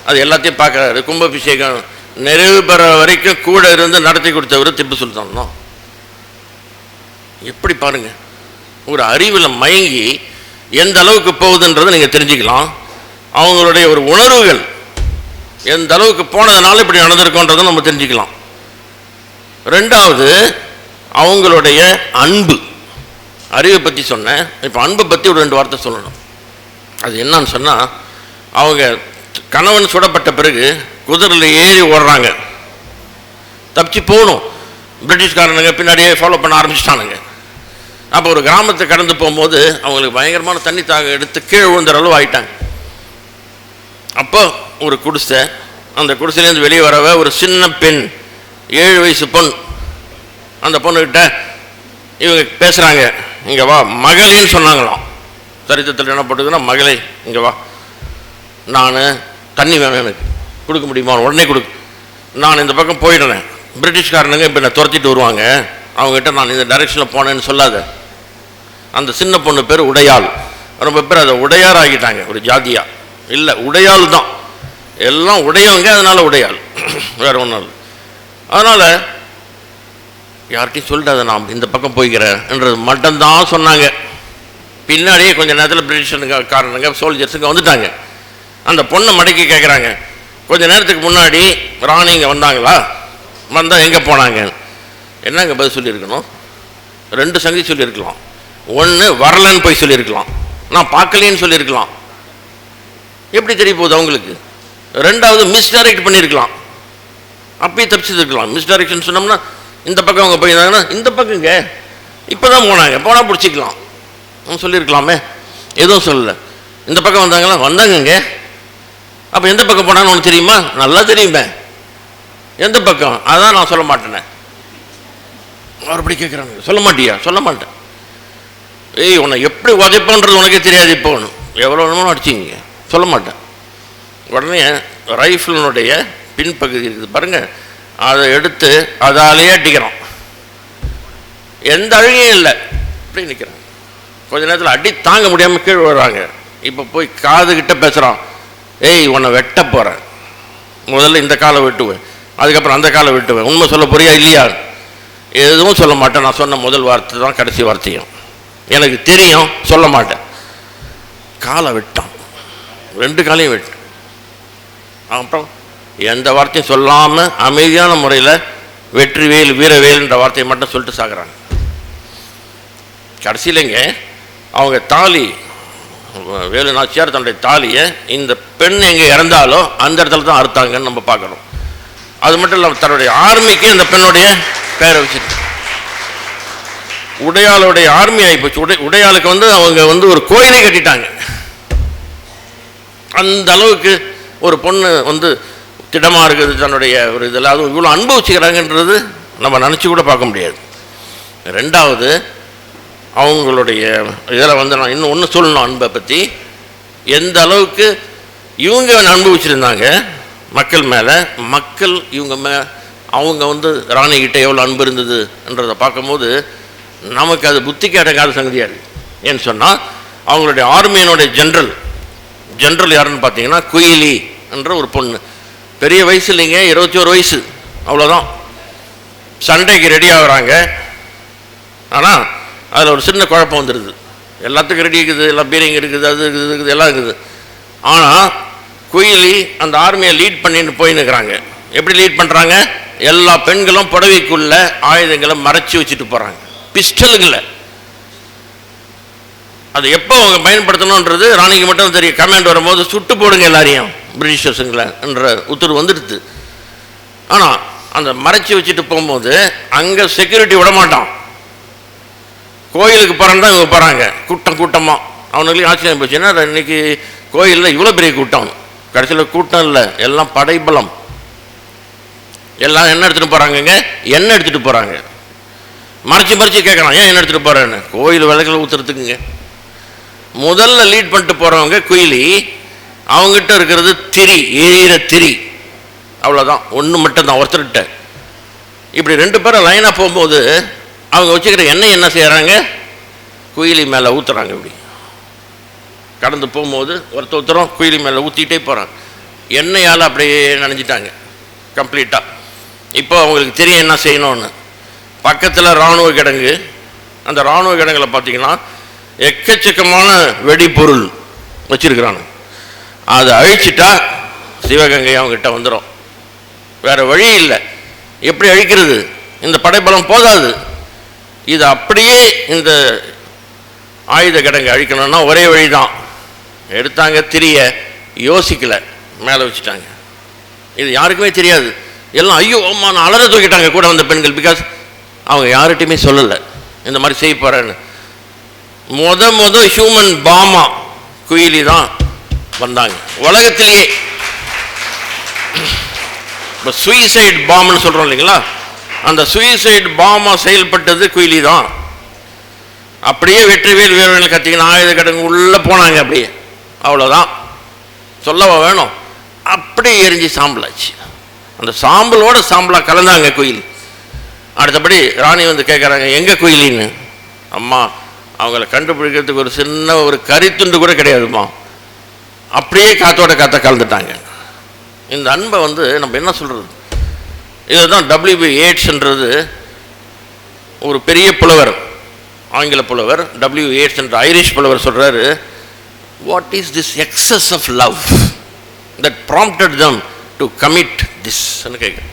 அது எல்லாத்தையும் பார்க்குறாரு. கும்பாபிஷேகம் நிறைவு பெற வரைக்கும் கூட இருந்து நடத்தி கொடுத்தவர் திப்பு சுல்தான் தான். எப்படி பாருங்க, ஒரு அறிவில் மயங்கி எந்த அளவுக்கு போகுதுன்றதை நீங்கள் தெரிஞ்சுக்கலாம். அவங்களுடைய ஒரு உணர்வுகள் எந்த அளவுக்கு போனதுனால இப்படி நடந்திருக்கோன்றதை நம்ம தெரிஞ்சுக்கலாம். ரெண்டாவது, அவங்களுடைய அன்பு. அறிவை பற்றி சொன்னேன், இப்போ அன்பை பற்றி ஒரு 2 வார்த்தை சொல்லணும். அது என்னன்னு சொன்னால், அவங்க கணவன் சுடப்பட்ட பிறகு குதிரையில் ஏறி ஓடுறாங்க, தப்பிச்சு போகணும். பிரிட்டிஷ்காரனுங்க பின்னாடியே ஃபாலோ பண்ண ஆரம்பிச்சிட்டானுங்க. அப்போ ஒரு கிராமத்தை கடந்து போகும்போது அவங்களுக்கு பயங்கரமான தண்ணி தாக எடுத்து கீழே விழுந்துற அளவு ஆயிட்டாங்க. அப்போ ஒரு குடிசை, அந்த குடிசையிலேருந்து வெளியே வரவ ஒரு சின்ன பெண், 7 வயசு பொண்ணு. அந்த பொண்ணுக்கிட்ட இவங்க பேசுகிறாங்க, இங்கே வா மகளேன்னு சொன்னாங்களாம். சரித்திரத்தில் என்ன போட்டுதுன்னா, மகளே இங்கே வா, நான் தண்ணி வேணும், எனக்கு கொடுக்க முடியுமா? உடனே கொடுக்கு, நான் இந்த பக்கம் போயிடுறேன், பிரிட்டிஷ்காரனுங்க இப்போ என்னை துரத்திட்டு வருவாங்க, அவங்ககிட்ட நான் இந்த டைரெக்ஷனில் போனேன்னு சொல்லாத. அந்த சின்ன பொண்ணு பேர் உடையாள். ரொம்ப பேர் அதை உடையார் ஆகிட்டாங்க, ஒரு ஜாதியா இல்லை, உடையாள் தான், எல்லாம் உடையவங்க, அதனால் உடையாள், வேறு ஒன்றும் இல்லை. அதனால் யார்கிட்டையும் சொல்லிட்டாத, நான் இந்த பக்கம் போய்க்கிறேன்ன்றது மட்டும்தான் சொன்னாங்க. பின்னாடியே கொஞ்சம் நேரத்தில் பிரிட்டிஷ்காரனுங்க சோல்ஜர்ஸுங்க வந்துட்டாங்க. அந்த பொண்ணை மடக்கி கேட்குறாங்க, கொஞ்சம் நேரத்துக்கு முன்னாடி ராணி இங்கே வந்தாங்களா, வந்தால் எங்கே போனாங்க? என்னங்க பதில் சொல்லியிருக்கணும்? 2 சங்கதி சொல்லியிருக்கலாம். ஒன்று, வரலன்னு போய் சொல்லியிருக்கலாம், நான் பார்க்கலேன்னு சொல்லியிருக்கலாம், எப்படி தெரிய போகுது அவங்களுக்கு. 2வது, மிஸ்டைரக்ட் பண்ணியிருக்கலாம், அப்பயே தப்பிச்சுருக்கலாம். மிஸ்டைரக்ஷன் சொன்னோம்னா, இந்த பக்கம் அவங்க போயிருந்தாங்கன்னா இந்த பக்கங்க இப்போ தான் போனாங்க, போனால் பிடிச்சிக்கலாம் சொல்லியிருக்கலாமே. எதுவும் சொல்லலை. இந்த பக்கம் வந்தாங்களா, வந்தாங்கங்க, அப்போ எந்த பக்கம் போனான்னு ஒன்று தெரியுமா? நல்லா தெரியுமே. எந்த பக்கம்? அதான் நான் சொல்ல மாட்டேனே. அவர் அப்படி கேட்குறாங்க, சொல்ல மாட்டியா? சொல்ல மாட்டேன். ஏய், உன்னை எப்படி உதைப்போன்றது உனக்கே தெரியாது, இப்போ ஒன்று எவ்வளோ வேணுமோ அடிச்சிங்க, சொல்ல மாட்டேன். உடனே ரைஃபிளினுடைய பின்பகுதி இருக்குது பாருங்கள், அதை எடுத்து அதாலேயே அடிக்கிறோம், எந்த அழுகையும் இல்லை, அப்படி நிற்கிறாங்க. கொஞ்ச நேரத்தில் அடி தாங்க முடியாமல் கீழே வர்றாங்க. இப்போ போய் காதுகிட்ட பேசுகிறான், ஏய் உன்னை வெட்ட போகிறேன், முதல்ல இந்த காலை வெட்டுவேன், அதுக்கப்புறம் அந்த காலை வெட்டுவேன், உண்மை சொல்ல போறியா இல்லையா? எதுவும் சொல்ல மாட்டேன், நான் சொன்ன முதல் வார்த்தை தான் கடைசி வார்த்தையும், எனக்கு தெரியும், சொல்ல மாட்டேன். காலை வெட்டான், 2 காலையும் வெட்டு. அப்புறம் எந்த வார்த்தையும் சொல்லாமல் அமைதியான முறையில் வெற்றிவேல் வீரவேல்ன்ற வார்த்தையை மட்டும் சொல்லிட்டு சாகுறாங்க. கடைசியிலங்க அவங்க தாலி, வேலு நாச்சியார் தன்னுடைய தாலியை இந்த பெண் எங்கே இறந்தாலோ அந்த இடத்துல தான் அறுத்தாங்கன்னு நம்ம பார்க்கணும். அது மட்டும் இல்லாமல் தன்னுடைய ஆர்மிக்கு அந்த பெண்ணுடைய பேரை வச்சுட்டு உடையாளுடைய ஆர்மி ஆகிப்போச்சு. உடையாளுக்கு அவங்க ஒரு கோயிலே கட்டிட்டாங்க. அந்த அளவுக்கு ஒரு பொண்ணு திடமாக இருக்குது தன்னுடைய ஒரு இதில், அதுவும் இவ்வளோ அனுபவிச்சுக்கிறாங்கன்றது நம்ம நினச்சி கூட பார்க்க முடியாது. 2வது, அவங்களுடைய இதில் வந்து நான் இன்னும் ஒன்று சொல்லணும் அன்பை பற்றி. எந்த அளவுக்கு இவங்க அனுபவிச்சிருந்தாங்க மக்கள் மேலே, மக்கள் இவங்க அவங்க வந்து ராணிகிட்ட எவ்வளோ அன்பு இருந்ததுன்றதை பார்க்கும்போது நமக்கு அது புத்திக்கு அடங்காத சங்கதியாது. ஏன்னு சொன்னால் அவங்களுடைய ஆர்மியினுடைய ஜென்ரல் யாருன்னு பார்த்தீங்கன்னா குயிலி என்ற ஒரு பொண்ணு. பெரிய வயசு இல்லைங்க, 21 வயசு, அவ்வளோதான். சண்டைக்கு ரெடி ஆகுறாங்க. ஆனால் அதில் ஒரு சின்ன குழப்பம் வந்துடுது. எல்லாத்துக்கும் ரெடி இருக்குது, எல்லாம் பீரிங் இருக்குது, அது இருக்குது, எல்லாம் இருக்குது. ஆனால் குயிலி அந்த ஆர்மியை லீட் பண்ணிட்டு போயின்னு இருக்கிறாங்க. எப்படி லீட் பண்ணுறாங்க? எல்லா பெண்களும் புடவைக்குள்ள ஆயுதங்களை மறைச்சி வச்சுட்டு போகிறாங்க, பிஸ்டலுங்களை. அது எப்போ அவங்க பயன்படுத்தணுன்றது ராணிக்கு மட்டும் தெரியும். கமாண்ட் வரும்போது சுட்டு போடுங்க எல்லாரையும் பிரிட்டிஷர்ஸுங்களை என்ற உத்தரவு வந்துடுது. ஆனால் அந்த மறைச்சி வச்சுட்டு போகும்போது அங்கே செக்யூரிட்டி விட மாட்டான். கோயிலுக்கு போகிறான் தான் இவங்க போகிறாங்க கூட்டமாக. அவனுக்கு ஆச்சரியம் போச்சு, ஏன்னா இன்னைக்கு கோயிலில் இவ்வளோ பெரிய கூட்டம். கடைசியில் கூட்டம் இல்லை, எல்லாம் படைபலம். எல்லாம் என்ன எடுத்துகிட்டு போகிறாங்கங்க? எண்ணெய் எடுத்துகிட்டு போகிறாங்க. மறைச்சி கேட்குறான், ஏன் எண்ணெய் எடுத்துகிட்டு போகிறேன்னு. கோயில் விளக்கில் ஊற்றுறதுக்குங்க. முதல்ல லீட் பண்ணிட்டு போகிறவங்க குயிலி, அவங்ககிட்ட இருக்கிறது திரி, எரியிற திரி, அவ்வளோதான். ஒன்று மட்டும்தான் ஒருத்தர்கிட்ட. இப்படி 2 பேரும் லைனாக போகும்போது அவங்க வச்சுக்கிற எண்ணெய் என்ன செய்கிறாங்க? குயிலி மேலே ஊற்றுறாங்க. இப்படி கடந்து போகும்போது ஒருத்தரும் குயிலி மேலே ஊற்றிக்கிட்டே போகிறாங்க. எண்ணெயால் அப்படியே நனைஞ்சிட்டாங்க கம்ப்ளீட்டாக. இப்போ அவங்களுக்கு தெரியும் என்ன செய்யணும்னு. பக்கத்தில் இராணுவ கிடங்கு. அந்த இராணுவ கிடங்கில் பார்த்தீங்கன்னா எக்கச்சக்கமான வெடிப்பொருள் வச்சிருக்கிறாங்க. அதை அழிச்சிட்டா சிவகங்கை அவங்ககிட்ட வந்துடும். வேறு வழி இல்லை. எப்படி அழிக்கிறது? இந்த படைபலம் போதாது. இது அப்படியே இந்த ஆயுத கிடங்கு அழிக்கணும்னா ஒரே வழி தான். எடுத்தாங்க திரிய, யோசிக்கலை, மேலே வச்சுட்டாங்க. இது யாருக்குமே தெரியாது. எல்லாம் ஐயோ அம்மா நான் அலற தூக்கிட்டாங்க கூட வந்த பெண்கள். பிகாஸ் அவங்க யார்கிட்டையுமே சொல்லலை இந்த மாதிரி செய்ய போகிறேன்னு. முத ஹியூமன் பாமா குயிலி தான் வந்தாங்க உலகத்திலேயே. இப்போ சூசைட் பாம்னு சொல்கிறோம் இல்லைங்களா, அந்த சூசைட் பாமா செயல்பட்டது குயிலி தான். அப்படியே வெற்றிவேல் வீரர்கள் கத்திங்கன்னா ஆயுத கிடங்கு உள்ளே போனாங்க. அப்படியே அவ்வளோதான், சொல்லவா வேணும். அப்படியே எரிஞ்சு சாம்பலாச்சு. அந்த சாம்பலோட சாம்பலாக கலந்தாங்க குயிலி. அடுத்தபடி ராணி வந்து கேட்குறாங்க, எங்கே குயிலின்னு. அம்மா அவங்கள கண்டுபிடிக்கிறதுக்கு ஒரு சின்ன ஒரு கரித்துண்டு கூட கிடையாதுமா. அப்படியே காத்தோட காற்ற கலந்துட்டாங்க. இந்த அன்பை வந்து நம்ம என்ன சொல்கிறது? இதுதான் W.B. Yeatsன்றது ஒரு பெரிய புலவர், ஆங்கில புலவர். W. Yeats என்ற ஐரிஷ் புலவர் சொல்கிறாரு, what is this excess of love that prompted them to commit திஸ்ன்னு கேட்குறேன்.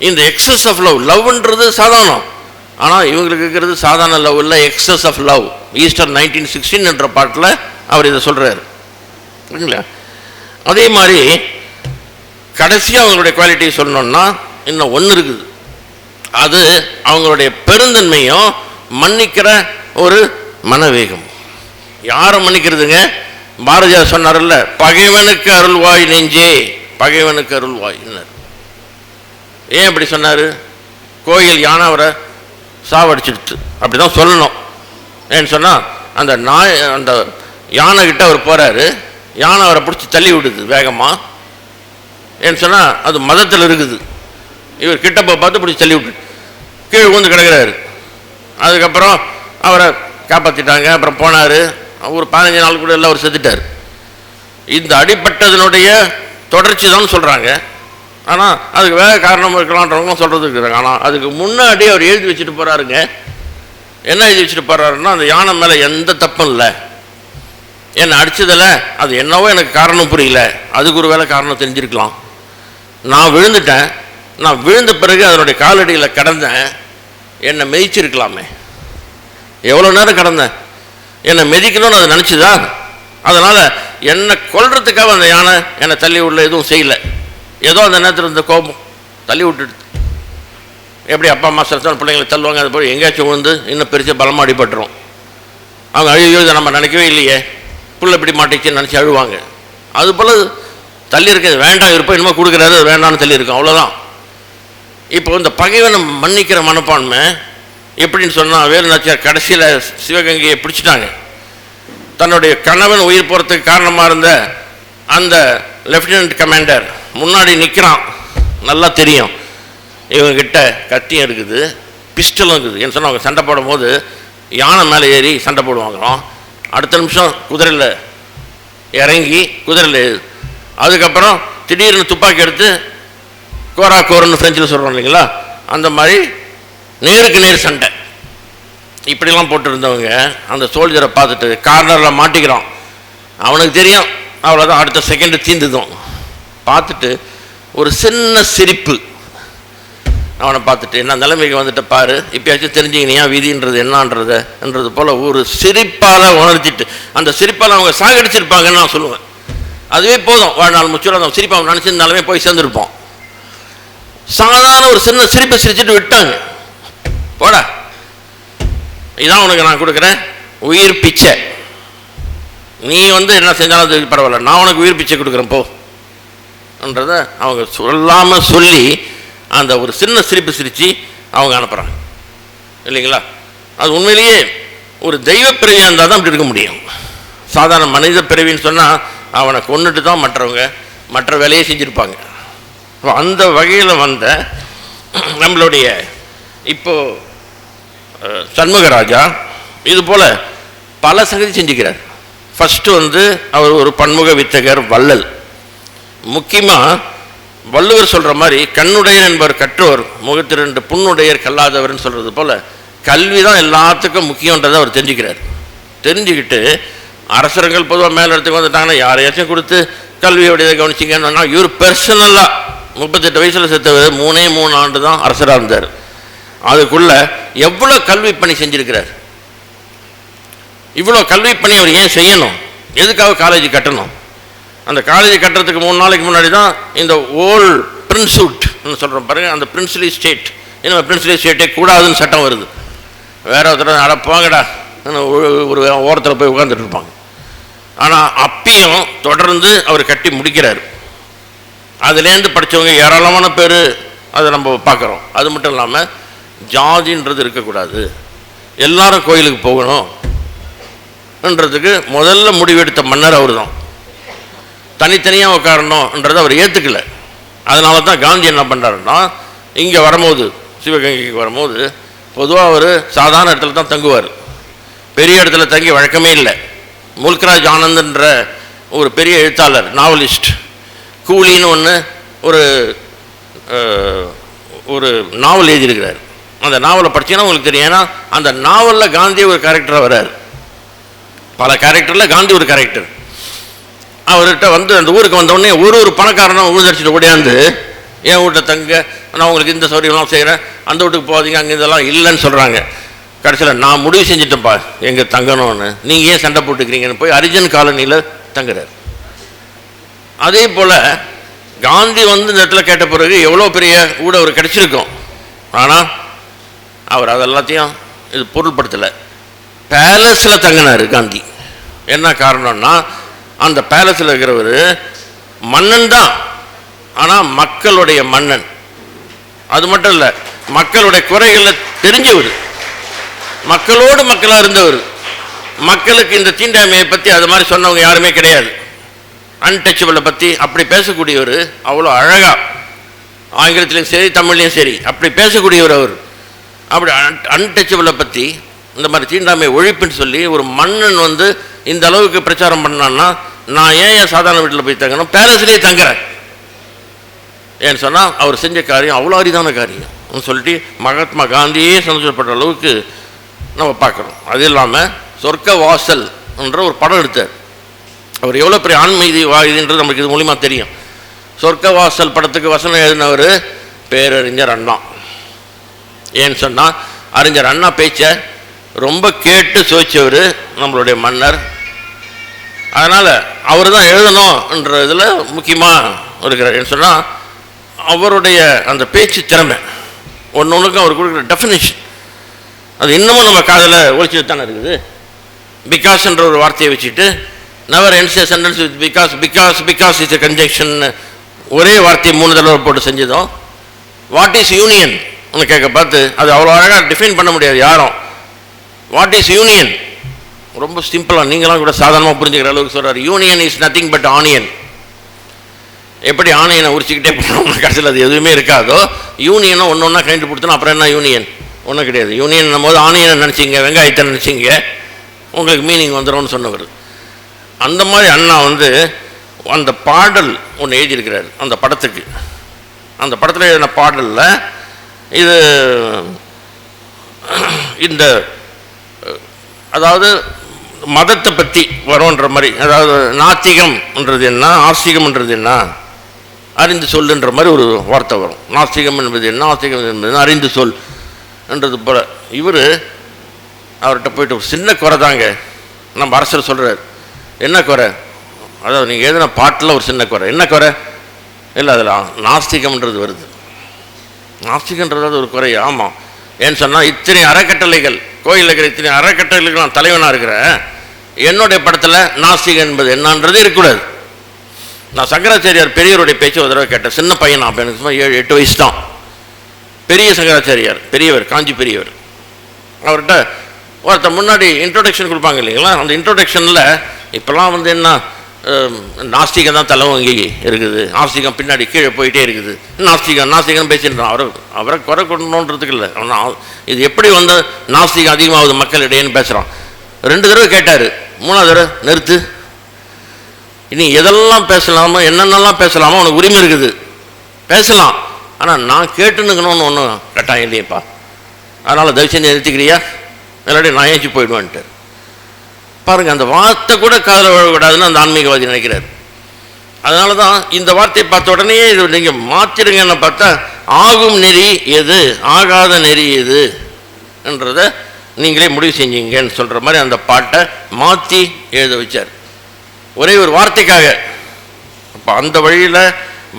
இந்த எக்ஸஸ் ஆஃப் லவ், லவ்ன்றது சாதாரணம், ஆனால் இவங்களுக்கு இருக்கிறது சாதாரண லவ் இல்லை, எக்ஸஸ் ஆஃப் லவ். ஈஸ்டர் 1916 என்ற பாட்டில் அவர் இதை சொல்கிறார் இல்லைங்களா. அதே மாதிரி கடைசியாக அவங்களுடைய குவாலிட்டி சொல்லணுன்னா இன்னும் ஒன்று இருக்குது. அது அவங்களுடைய பெருந்தன்மையும் மன்னிக்கிற ஒரு மனவேகம். யாரை மன்னிக்கிறதுங்க? பாரதியார் சொன்னார்ல, பகைவனுக்கு அருள்வாய் நெஞ்சே, பகைவனுக்கு அருள்வாயின்னார். ஏன் அப்படி சொன்னார்? கோயில் யானை அவரை சாவடிச்சிடுச்சு, அப்படி தான் சொல்லணும். ஏன்னு சொன்னால் அந்த யானை கிட்ட அவர் போகிறாரு, யானை அவரை பிடிச்சி தள்ளி விடுது வேகமாக. ஏன்னு சொன்னால் அது மதத்தில் இருக்குது. இவர் கிட்ட பார்த்து பிடிச்சி தள்ளி விட்டு கீழே ஊந்து கிடக்கிறாரு. அதுக்கப்புறம் அவரை காப்பாற்றிட்டாங்க. அப்புறம் போனார். ஒரு 15 நாள் கூட எல்லாம் அவர் செத்துட்டார். இந்த அடிப்பட்டதனுடைய தொடர்ச்சி தான் சொல்கிறாங்க. ஆனால் அதுக்கு வேறு காரணம் இருக்கலான்றவங்களும் சொல்கிறது இருக்கிறாங்க. ஆனால் அதுக்கு முன்னாடி அவர் எழுதி வச்சுட்டு போகிறாருங்க. என்ன எழுதி வச்சுட்டு போகிறாருன்னா, அந்த யானை மேலே எந்த தப்பும் இல்லை, என்னை அடித்ததில் அது என்னவோ எனக்கு காரணம் புரியல, அதுக்கு ஒரு வேலை காரணம் தெரிஞ்சிருக்கலாம். நான் விழுந்துட்டேன், நான் விழுந்த பிறகு அதனுடைய காலடியில் கடந்தேன், என்னை மெதிச்சிருக்கலாமே. எவ்வளோ நேரம் கடந்தேன், என்னை மெதிக்கணும்னு அதை நினச்சிதா? அதனால் என்னை கொல்றதுக்காக அந்த யானை என்னை தள்ளி உள்ள எதுவும் செய்யலை. ஏதோ அந்த நேரத்தில் இருந்த கோபம் தள்ளி விட்டுடுது. எப்படி அப்பா அம்மா சில பிள்ளைங்களை தள்ளுவாங்க, அது போய் எங்கேயாச்சும் வந்து இன்னும் பெருசாக பலமாக அடிபட்டுரும். அவங்க அழியோ இதை நம்ம நினைக்கவே இல்லையே, புள்ள இப்படி மாட்டிச்சுன்னு நினச்சி அழுவாங்க. அதுபோல் தள்ளி இருக்கிறது வேண்டாம், இருப்போம் இன்னும் கொடுக்குறாரு, அது வேண்டாம்னு தள்ளி இருக்கும், அவ்வளோதான். இப்போ இந்த பகைவனை மன்னிக்கிற மனப்பான்மை எப்படின்னு சொன்னால் வேலு நாச்சியார் கடைசியில் சிவகங்கையை பிடிச்சிட்டாங்க. தன்னுடைய கணவன் உயிர் போகிறதுக்கு காரணமாக இருந்த அந்த லெஃப்டினன்ட் கமாண்டர் முன்னாடி நிற்கிறான். நல்லா தெரியும் இவங்ககிட்ட கத்தியும் இருக்குது, பிஸ்டலும் இருக்குது. ஏன்னு சொன்னால் அவங்க சண்டை போடும் போது யானை மேலே ஏறி சண்டை போடுவாங்களாம். அடுத்த நிமிஷம் குதிரையில் இறங்கி குதிரையில் அதுக்கப்புறம் திடீர்னு துப்பாக்கி எடுத்து கோரா கோரன்னு ஃப்ரெஞ்சில் சொல்கிறோம் இல்லைங்களா, அந்த மாதிரி நேருக்கு நேர் சண்டை இப்படிலாம் போட்டுருந்தவங்க அந்த சோல்ஜரை பார்த்துட்டு கார்னரில் மாட்டிக்கிறான். அவனுக்கு தெரியும் அவ்வளோதான், அடுத்த செகண்டு தீந்துதும். பார்த்துட்டு ஒரு சின்ன சிரிப்பு அவனை பார்த்துட்டு, என்ன நிலைமைக்கு வந்துட்டு பாரு, இப்போயாச்சும் தெரிஞ்சுக்கினியா விதின்றது என்னன்றது போல் ஒரு சிரிப்பால் உணர்த்திட்டு, அந்த சிரிப்பால் அவங்க சாகடிச்சிருப்பாங்கன்னு நான் சொல்லுவேன். அதுவே போதும், வாழ்நாள் முச்சூர் அந்த சிரிப்பை அவன் நினச்சிருந்தாலுமே போய் சேர்ந்துருப்போம். சாதாரண ஒரு சின்ன சிரிப்பை சிரிச்சுட்டு விட்டாங்க. போடா, இதான் உனக்கு நான் கொடுக்குறேன் உயிர் பிச்சை, நீ என்ன செஞ்சாலும் அது பரவாயில்ல, நான் உனக்கு உயிர் பிச்சை கொடுக்குறேன் போன்றதை அவங்க சொல்லாமல் சொல்லி அந்த ஒரு சின்ன சிரிப்பு சிரித்து அவங்க அனுப்புகிறாங்க இல்லைங்களா. அது உண்மையிலேயே ஒரு தெய்வ பிறவியாக இருந்தால் தான் அப்படி இருக்க முடியும். சாதாரண மனித பிறவின்னு சொன்னால் அவனை கொண்டுட்டு தான் மற்ற வேலையை செஞ்சுருப்பாங்க. அந்த வகையில் வந்த நம்மளுடைய இப்போது சண்முகராஜா இது போல் பல சங்கதி செஞ்சுக்கிறார். ஃபஸ்ட்டு அவர் ஒரு பன்முக வித்தகர், வள்ளல். முக்கியமாக வள்ளுவர் சொல்கிற மாதிரி கண்ணுடையர் என்பவர் கற்றோர், முகத்திரண்டு புண்ணுடையர் கல்லாதவர்னு சொல்கிறது போல் கல்வி தான் எல்லாத்துக்கும் முக்கியன்றதை அவர் தெரிஞ்சுக்கிறார். தெரிஞ்சுக்கிட்டு அரசர்கள் பொதுவாக மேல் இடத்துக்கு வந்துட்டாங்கன்னா யாரையாச்சும் கொடுத்து கல்வியோடைய கவனிச்சிங்கன்னா, இவர் பர்சனலாக 38 வயசில் செத்தவர் 3 ஆண்டு தான் அரசராக இருந்தார். அதுக்குள்ளே எவ்வளோ கல்வி பணி செஞ்சுருக்கிறார். இவ்வளோ கல்வி பணி அவர் ஏன் செய்யணும், எதுக்காக காலேஜ் கட்டணும்? அந்த காலேஜ் கட்டுறதுக்கு 3 நாளைக்கு முன்னாடி தான் இந்த ஓல் பிரின்சூட்னு சொல்கிறோம் பாருங்கள், அந்த பிரின்ஸ்லி ஸ்டேட், இன்னும் பிரின்ஸ்லி ஸ்டேட்டே கூடாதுன்னு சட்டம் வருது. வேற ஒருத்தர் அடப்பாங்கடா ஒரு ஓரத்தில் போய் உட்காந்துட்டு இருப்பாங்க. ஆனால் அப்பயும் தொடர்ந்து அவர் கட்டி முடிக்கிறார். அதுலேருந்து படித்தவங்க ஏராளமான பேர் அதை நம்ம பார்க்குறோம். அது மட்டும் இல்லாமல் ஜாதின்றது இருக்கக்கூடாது, எல்லாரும் கோயிலுக்கு போகணும்ன்றதுக்கு முதல்ல முடிவெடுத்த மன்னர் அவர் தான். தனித்தனியாக உட்காரணுன்றதை அவர் ஏற்றுக்கல. அதனால தான் காந்தி என்ன பண்ணுறாருன்னா, இங்கே வரும்போது சிவகங்கைக்கு வரும்போது பொதுவாக அவர் சாதாரண இடத்துல தான் தங்குவார், பெரிய இடத்துல தங்கி வழக்கமே இல்லை. முல்க்ராஜ் ஆனந்த்ன்ற ஒரு பெரிய எழுத்தாளர், நாவலிஸ்ட், கூலின்னு ஒரு நாவல் எழுதியிருக்கிறார். அந்த நாவலை படித்தீங்கன்னா உங்களுக்கு தெரியும். ஏன்னா அந்த நாவலில் காந்தி ஒரு கேரக்டராக வர்றார், பல கேரக்டரில் காந்தி ஒரு கேரக்டர். அவர்கிட்ட அந்த ஊருக்கு வந்தோடனே ஒரு பணக்காரனும் ஊழ்தடிச்சிட்டு ஓடியாந்து என் வீட்டில் தங்க, நான் உங்களுக்கு இந்த சௌகரியம்லாம் செய்கிறேன், அந்த வீட்டுக்கு போகாதீங்க, அங்கே இதெல்லாம் இல்லைன்னு சொல்கிறாங்க. கடைசியில் நான் முடிவு செஞ்சுட்டேன்ப்பா எங்கே தங்கணும்னு, நீங்கள் ஏன் சண்டை போட்டுக்கிறீங்கன்னு போய் ஹரிஜன் காலனியில் தங்குறார். அதே போல் காந்தி இந்த இடத்துல கேட்ட பிறகு எவ்வளோ பெரிய ஊட அவர் கிடச்சிருக்கும். ஆனால் அவர் அதெல்லாத்தையும் இது பொருள்படுத்தலை. பேலஸில் தங்கினார் காந்தி. என்ன காரணம்னா, அந்த பேலஸில் இருக்கிறவர் மன்னன் தான், ஆனால் மக்களுடைய மன்னன். அது மட்டும் இல்லை, மக்களுடைய குறைகளை தெரிஞ்சவர், மக்களோடு மக்களாக இருந்தவர். மக்களுக்கு இந்த தீண்டாமையை பற்றி அது மாதிரி சொன்னவங்க யாருமே கிடையாது. அன்டச்சபிளை பற்றி அப்படி பேசக்கூடியவர், அவ்வளோ அழகாக ஆங்கிலத்திலையும் சரி தமிழ்லையும் சரி அப்படி பேசக்கூடியவர் அவர். அப்படி அன்டச்சபிளை பற்றி இந்த மாதிரி தீண்டாமை ஒழிப்புன்னு சொல்லி ஒரு மன்னன் இந்த அளவுக்கு பிரச்சாரம் பண்ணான்னா, நான் ஏன் சாதாரண வீட்டில் போய் தங்கணும், பேலஸ்லேயே தங்குறேன் ஏன்னு சொன்னால் அவர் செஞ்ச காரியம் அவ்வளோ அரிதான காரியம் சொல்லிட்டு மகாத்மா காந்தியே சந்தோஷப்படுற அளவுக்கு நம்ம பார்க்குறோம். அது இல்லாமல் சொர்க்க வாசல் என்ற ஒரு படம் எடுத்தார். அவர் எவ்வளோ பெரிய ஆன்மீதி வாயுதுன்றது நமக்கு இது மூலிமா தெரியும். சொர்க்க வாசல் படத்துக்கு வசனம் எழுதினவர் பேரறிஞர் அண்ணா. ஏன்னு சொன்னால் அறிஞர் அண்ணா பேச்சை ரொம்ப கேட்டு சுவைச்சவர் நம்மளுடைய மன்னர். அதனால் அவர் தான் எழுதணுன்ற இதில் முக்கியமாக இருக்கிறார். ஏன்னு சொன்னால் அவருடைய அந்த பேச்சு திறமை ஒன்றுக்கும் அவர் கொடுக்குற டெஃபினேஷன் அது இன்னமும் நம்ம காதில் ஒழிச்சுட்டு தானே இருக்குது. பிகாஸ்ன்ற ஒரு வார்த்தையை வச்சுட்டு never ends a sentence with because because because is a conjunction ஒரே வார்த்தையை 3 தடவை போட்டு செஞ்சதும் வாட் இஸ் யூனியன் கேட்க பார்த்து அது அவ்வளோ அழகாக டிஃபைன் பண்ண முடியாது யாரும். What is union? ரொம்ப சிம்பிளாக நீங்களாம் கூட சாதாரணமாக புரிஞ்சுக்கிற அளவுக்கு சொல்கிறார். Union is nothing but onion. எப்படி ஆனியனை உரிச்சிக்கிட்டே போனோம்னா கடைசியில் அது எதுவுமே இருக்காதோ, யூனியனும் ஒன்று ஒன்றா கைண்டு கொடுத்தோன்னா அப்புறம் என்ன யூனியன்? ஒன்றும் கிடையாது. யூனியன் போது ஆனியனை நினச்சிங்க, வெங்காயத்தை நினச்சிங்க, உங்களுக்கு மீனிங் வந்துடும்னு சொன்னவர். அந்த மாதிரி அண்ணா அந்த பாடல் ஒன்று எழுதியிருக்கிறார் அந்த படத்துக்கு. அந்த படத்தில் எழுதின பாடலில் இது இந்த அதாவது மதத்தை பற்றி வரும்ன்ற மாதிரி, அதாவது நாத்திகம்ன்றது என்ன, ஆஸ்திகம்ன்றது என்ன, அறிந்து சொல்லுன்ற மாதிரி ஒரு வார்த்தை வரும். நாஸ்திகம் என்பது என்ன, ஆஸ்திகம் என்பது அறிந்து சொல் என்றது போல். இவர் அவர்கிட்ட போயிட்டு ஒரு சின்ன குறை தாங்க நம்ம அரசர் சொல்கிறார். என்ன குறை? அதாவது நீங்கள் எழுதின பாட்டில் ஒரு சின்ன குறை. என்ன குறை? இல்லை, அதில் நாஸ்திகம்ன்றது வருது. நாஸ்திகன்றது ஒரு குறை. ஆமாம், ஏன்னு சொன்னால் இத்தனை அறக்கட்டளைகள், கோயிலில் இருக்கிற இத்தனை அறக்கட்டளைகளுக்கு நான் தலைவனாக இருக்கிறேன், என்னுடைய படத்தில் நாஸ்திகம் என்பது என்னன்றது இருக்கக்கூடாது. நான் சங்கராச்சாரியார் பெரியவருடைய பேச்சு ஒரு தடவை கேட்டேன். சின்ன பையன், அப்போ எனக்கு சும்மா 7-8 வயசு தான். பெரிய சங்கராச்சாரியார், பெரியவர், காஞ்சி பெரியவர். அவர்கிட்ட ஒருத்தர் முன்னாடி இன்ட்ரோடக்ஷன் கொடுப்பாங்க இல்லைங்களா, அந்த இன்ட்ரோடக்ஷனில் இப்போல்லாம் என்ன நாஸ்திகம் தான் தலைவங்கி இருக்குது, நாஸ்திகம் பின்னாடி கீழே போயிட்டே இருக்குது, நாஸ்திகம் பேசிட்டு அவரை குறை கொண்டோன்றதுக்கு இல்லை. ஆனால் இது எப்படி நாஸ்திகம் அதிகமாகுது மக்களிடையேன்னு பேசுகிறான். 2 தடவை கேட்டார். 3ஆவது தடவை நிறுத்து, இனி எதெல்லாம் பேசலாமோ என்னென்னலாம் பேசலாமோ உனக்கு உரிமை இருக்குது, பேசலாம், ஆனால் நான் கேட்டுன்னுக்கணும்னு ஒன்றும் கட்டாயம் இல்லையப்பா, அதனால் தயவு செஞ்சு நிறுத்திக்கிறியா, இல்லாட்டி நான் ஏஞ்சி போயிடுவேன்ட்டு. பாருங்கள், அந்த வார்த்தை கூட காதில் விழக்கூடாதுன்னு அந்த ஆன்மீகவாதி நினைக்கிறார். அதனால தான் இந்த வார்த்தையை பார்த்த உடனே இது நீங்கள் மாற்றிடுங்கன்னு பார்த்தா, ஆகும் நெறி எது, ஆகாத நெறி எது என்றதை நீங்களே முடிவு செஞ்சீங்கன்னு சொல்கிற மாதிரி அந்த பாட்டை மாற்றி எழுத வச்சார் ஒரே ஒரு வார்த்தைக்காக. அப்போ அந்த வழியில்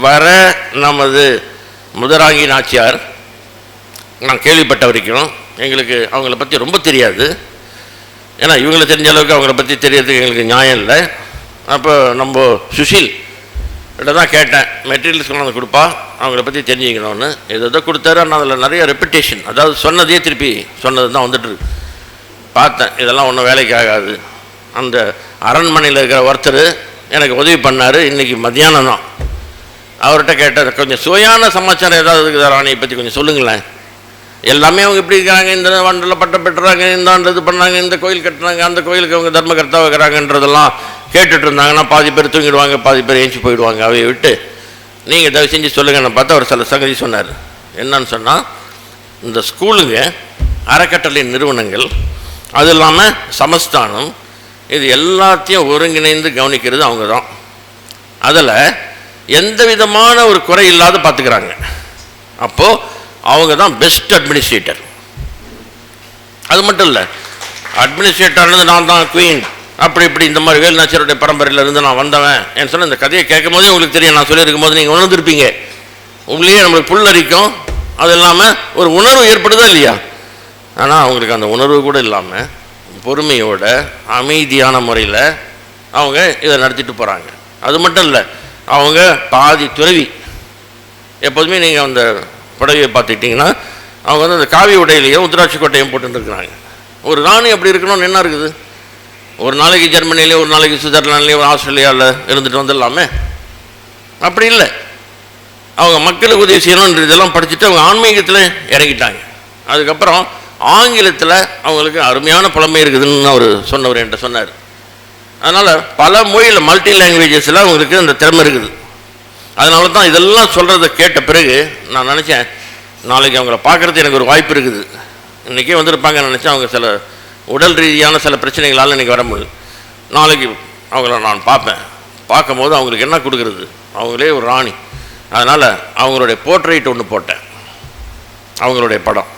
வர நமது முதராங்கி நாச்சியார் நான் கேள்விப்பட்ட வரைக்கும் எங்களுக்கு அவங்கள பற்றி ரொம்ப தெரியாது. ஏன்னா இவங்களை தெரிஞ்ச அளவுக்கு அவங்கள பற்றி தெரியறதுக்கு எங்களுக்கு நியாயம் இல்லை. அப்போ நம்ம சுஷில் கிட்ட தான் கேட்டேன், மெட்டீரியல்ஸ் கொண்டு வந்து கொடுப்பா, அவங்கள பற்றி தெரிஞ்சுக்கணும்னு. எதோ கொடுத்தாரு. ஆனால் அதில் நிறைய ரெப்புடேஷன், அதாவது சொன்னதே திருப்பி சொன்னது தான் வந்துட்டுருக்கு. பார்த்தேன், இதெல்லாம் ஒன்றும் வேலைக்கு ஆகாது. அந்த அரண்மனையில் இருக்கிற ஒருத்தர் எனக்கு உதவி பண்ணார். இன்றைக்கி மத்தியானம் தான் அவர்கிட்ட கேட்டார், கொஞ்சம் சுவையான சமாச்சாரம் ஏதாவது இருக்குதா ராணியை பற்றி கொஞ்சம் சொல்லுங்களேன். எல்லாமே அவங்க இப்படி இருக்கிறாங்க, இந்த ஆண்டில் பட்டம் பெற்றுறாங்க, இந்த ஆண்டு இது பண்ணாங்க, இந்த கோயில் கட்டுறாங்க, அந்த கோயிலுக்கு அவங்க தர்மகர்த்தா வைக்கிறாங்கன்றதெல்லாம் கேட்டுட்டு இருந்தாங்கன்னா பாதி பேர் தூங்கிடுவாங்க, பாதி பேர் ஏஞ்சி போயிடுவாங்க. அவையை விட்டு நீங்கள் தயவு செஞ்சு சொல்லுங்கன்னு பார்த்தா அவர் சில சங்கதி சொன்னார். என்னன்னு சொன்னால், இந்த ஸ்கூலுங்க, அறக்கட்டளை நிறுவனங்கள், அது இல்லாமல் சமஸ்தானம், இது எல்லாத்தையும் ஒருங்கிணைந்து கவனிக்கிறது அவங்க தான். அதில் எந்த விதமான ஒரு குறை இல்லாத பார்த்துக்கிறாங்க. அப்போது அவங்க தான் பெஸ்ட் அட்மினிஸ்ட்ரேட்டர். அது மட்டும் இல்லை, அட்மினிஸ்ட்ரேட்டர்னு நான் தான் குவீன், அப்படி இப்படி இந்த மாதிரி வேலுநாச்சியாருடைய பரம்பரையிலேருந்து நான் வந்தவன் என் சொன்ன இந்த கதையை கேட்கும் போதே உங்களுக்கு தெரியும். நான் சொல்லியிருக்கும் போது நீங்கள் உணர்ந்துருப்பீங்க. உங்களையே நம்மளுக்கு புல்லரிக்கும். அது இல்லாமல் ஒரு உணர்வு ஏற்படுதா இல்லையா? ஆனால் அவங்களுக்கு அந்த உணர்வு கூட இல்லாமல் பொறுமையோட அமைதியான முறையில் அவங்க இதை நடத்திட்டு போகிறாங்க. அது மட்டும் இல்லை, அவங்க பாதி துறவி. எப்போதுமே நீங்கள் அந்த புடவையை பார்த்துக்கிட்டிங்கன்னா அவங்க அந்த காவி உடையிலையும் உத்திராட்சி கோட்டையும் போட்டுருக்குறாங்க. ஒரு ராணி அப்படி இருக்கணும்னு என்ன இருக்குது? ஒரு நாளைக்கு ஜெர்மனிலேயே, ஒரு நாளைக்கு சுவிட்சர்லாண்ட்லேயே, ஒரு ஆஸ்திரேலியாவில் இருந்துட்டு வந்துடலாமே. அப்படி இல்லை, அவங்க மக்களுக்கு உதவி செய்யணுன்றதெல்லாம் படிச்சுட்டு அவங்க ஆன்மீகத்தில் இறங்கிட்டாங்க. அதுக்கப்புறம் ஆங்கிலத்தில் அவங்களுக்கு அருமையான புலமை இருக்குதுன்னு அவர் சொன்னவர் என்கிட்ட சொன்னார். அதனால் பல மொழியில், மல்டி லாங்குவேஜஸில் அவங்களுக்கு அந்த திறமை இருக்குது. அதனால தான் இதெல்லாம் சொல்கிறத கேட்ட பிறகு நான் நினச்சேன், நாளைக்கு அவங்கள பார்க்குறது எனக்கு ஒரு வாய்ப்பு இருக்குது. இன்றைக்கே வந்திருப்பாங்கன்னு நினச்சேன். அவங்க சில உடல் ரீதியான சில பிரச்சனைகளால் இன்றைக்கி வர முடியல. நாளைக்கு அவங்கள நான் பார்ப்பேன். பார்க்கும்போது அவங்களுக்கு என்ன கொடுக்குறது? அவங்களே ஒரு ராணி. அதனால் அவங்களுடைய போர்ட்ரைட் ஒன்று போட்டேன், அவங்களுடைய படம்.